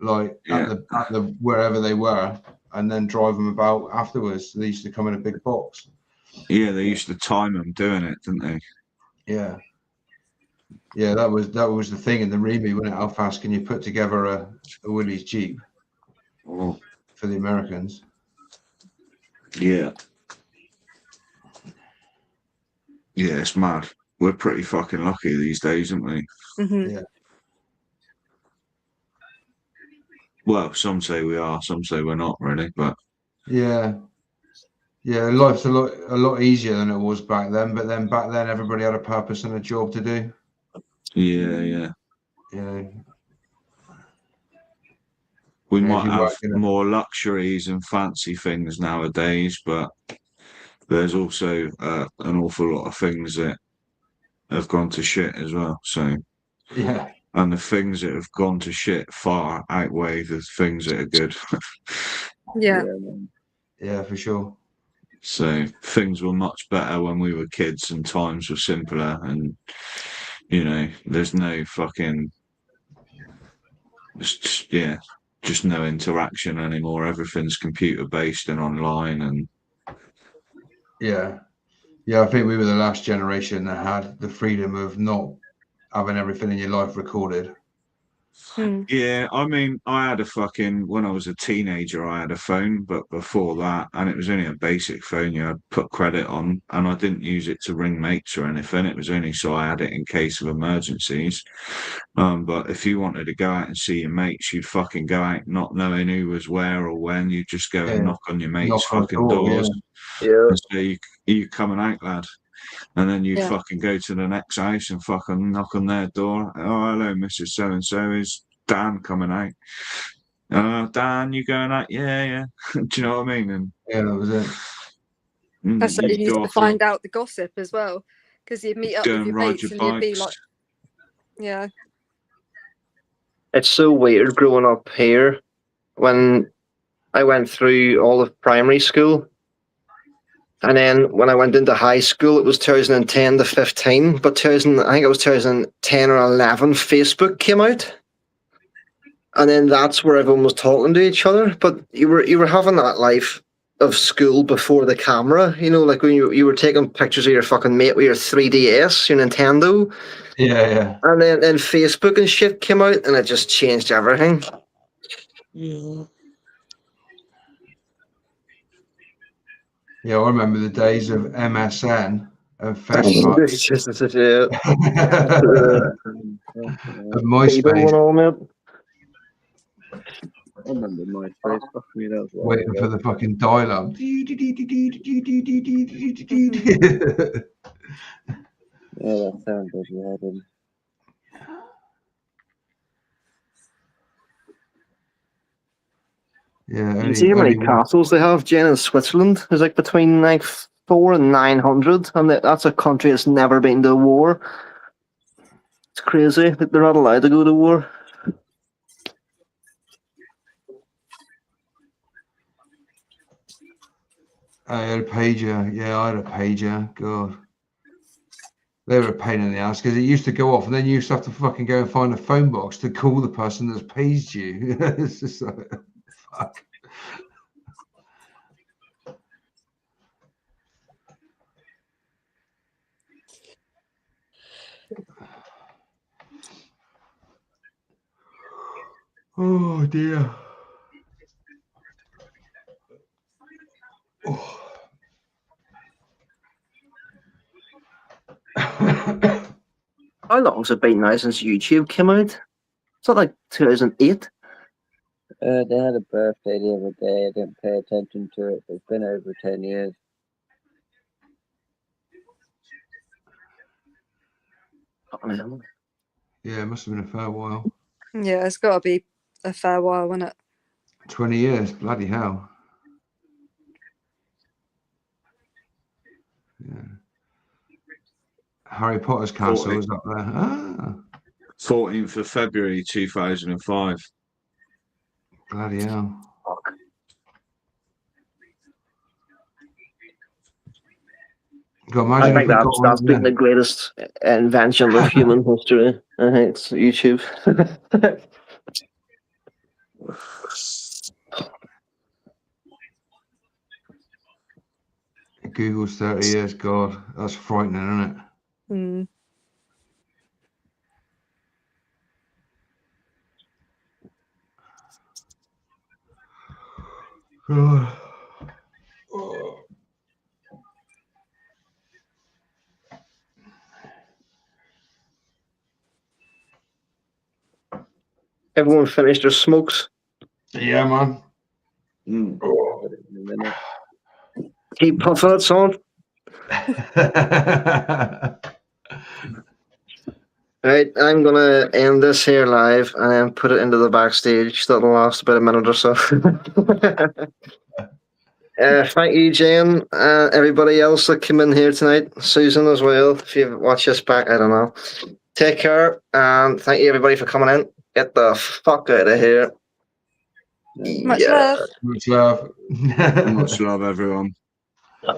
D: like at the wherever they were, and then drive them about afterwards. They used to come in a big box.
C: Yeah, they used to time them doing it, didn't they?
D: Yeah. Yeah, that was the thing in the Remy, wasn't it? How fast can you put together a Willys Jeep for the Americans?
C: Yeah. Yeah, it's mad. We're pretty fucking lucky these days, aren't we?
B: Mm-hmm.
D: Yeah.
C: Well, some say we are, some say we're not really, but
D: yeah, life's a lot easier than it was back then. But then back then, everybody had a purpose and a job to do.
C: Yeah.
D: You know,
C: We
D: Yeah, if
C: might
D: you
C: have
D: work in a-
C: more luxuries and fancy things nowadays, but there's also an awful lot of things that have gone to shit as well. So,
D: yeah,
C: and the things that have gone to shit far outweigh the things that are good.
B: Yeah.
E: man.
D: yeah, for sure.
C: So things were much better when we were kids, and times were simpler, and there's no fucking just no interaction anymore. Everything's computer based and online, and
D: Yeah. Yeah, I think we were the last generation that had the freedom of not having everything in your life recorded.
C: yeah, I mean, when I was a teenager, I had a phone, but before that, and it was only a basic phone you had put credit on, and I didn't use it to ring mates or anything. It was only so I had it in case of emergencies. But if you wanted to go out and see your mates, you'd fucking go out not knowing who was where or when. You'd just go
D: Yeah.
C: and knock on your mates'
D: Knock on the
C: fucking
D: door,
C: doors
A: Yeah.
C: and say, you coming out, lad? And then you'd
B: Yeah.
C: fucking go to the next house and fucking knock on their door. Oh, hello, Mrs. So-and-so. Is Dan coming out? Dan, you going out? Yeah. Do you know what I mean? And
D: Yeah, that was it.
B: That's how you
C: you'd
B: used
C: go
B: to
C: off
B: find out the gossip as well, because you'd meet up
C: go
B: with
C: and
B: your
C: ride
B: mates
C: your
B: and you'd be
C: bikes.
B: like, yeah,
A: It's so weird growing up here when I went through all of primary school. And then when I went into high school, it was 2010 to 15. But I think it was 2010 or 11, Facebook came out. And then that's where everyone was talking to each other. But you were having that life of school before the camera, like when you were taking pictures of your fucking mate with your 3DS, your Nintendo.
D: Yeah.
A: And then Facebook and shit came out, and it just changed everything.
D: Yeah, I remember the days of MSN and Facebook.
A: It's just
D: Of MySpace,
A: and all, mate.
E: I remember MySpace. Fuck me, that was a while
D: waiting for
E: ago.
D: the fucking dial-up.
E: Yeah, that sound good. Yeah, I didn't.
D: Yeah,
A: You see how many castles they have, Jen, in Switzerland? There's like between 400 and 900, and that's a country that's never been to war. It's crazy. Like, they're not allowed to go to war.
D: I had a pager. Yeah, I had a pager. God. They were a pain in the ass because it used to go off and then you used to have to fucking go and find a phone box to call the person that's paged you. It's just like, fuck. Oh dear. Oh.
A: How long's it been now since YouTube came out? Is that like 2008?
E: They had a birthday the other day. I didn't pay attention to it, but it's been over 10 years.
D: Yeah, it must have been a fair while.
B: yeah, it's got to be a fair while, isn't it?
D: 20 years, bloody hell. Yeah. Harry Potter's castle is up there.
C: 14th of February 2005.
D: Bloody hell.
A: I think that's been the greatest invention of human history. I think it's YouTube.
D: Google's 30 years, God, that's frightening, isn't it? Oh.
A: Everyone finished their smokes.
D: Yeah, man.
A: Keep puffing it, son. Right, I'm gonna end this here live and then put it into the backstage. That'll last about a minute or so. Thank you, Jane. Everybody else that came in here tonight, Susan as well. If you watch this back, I don't know. Take care, and thank you everybody for coming in. Get the fuck out of here.
B: Much love.
D: Much love.
C: Much love, everyone.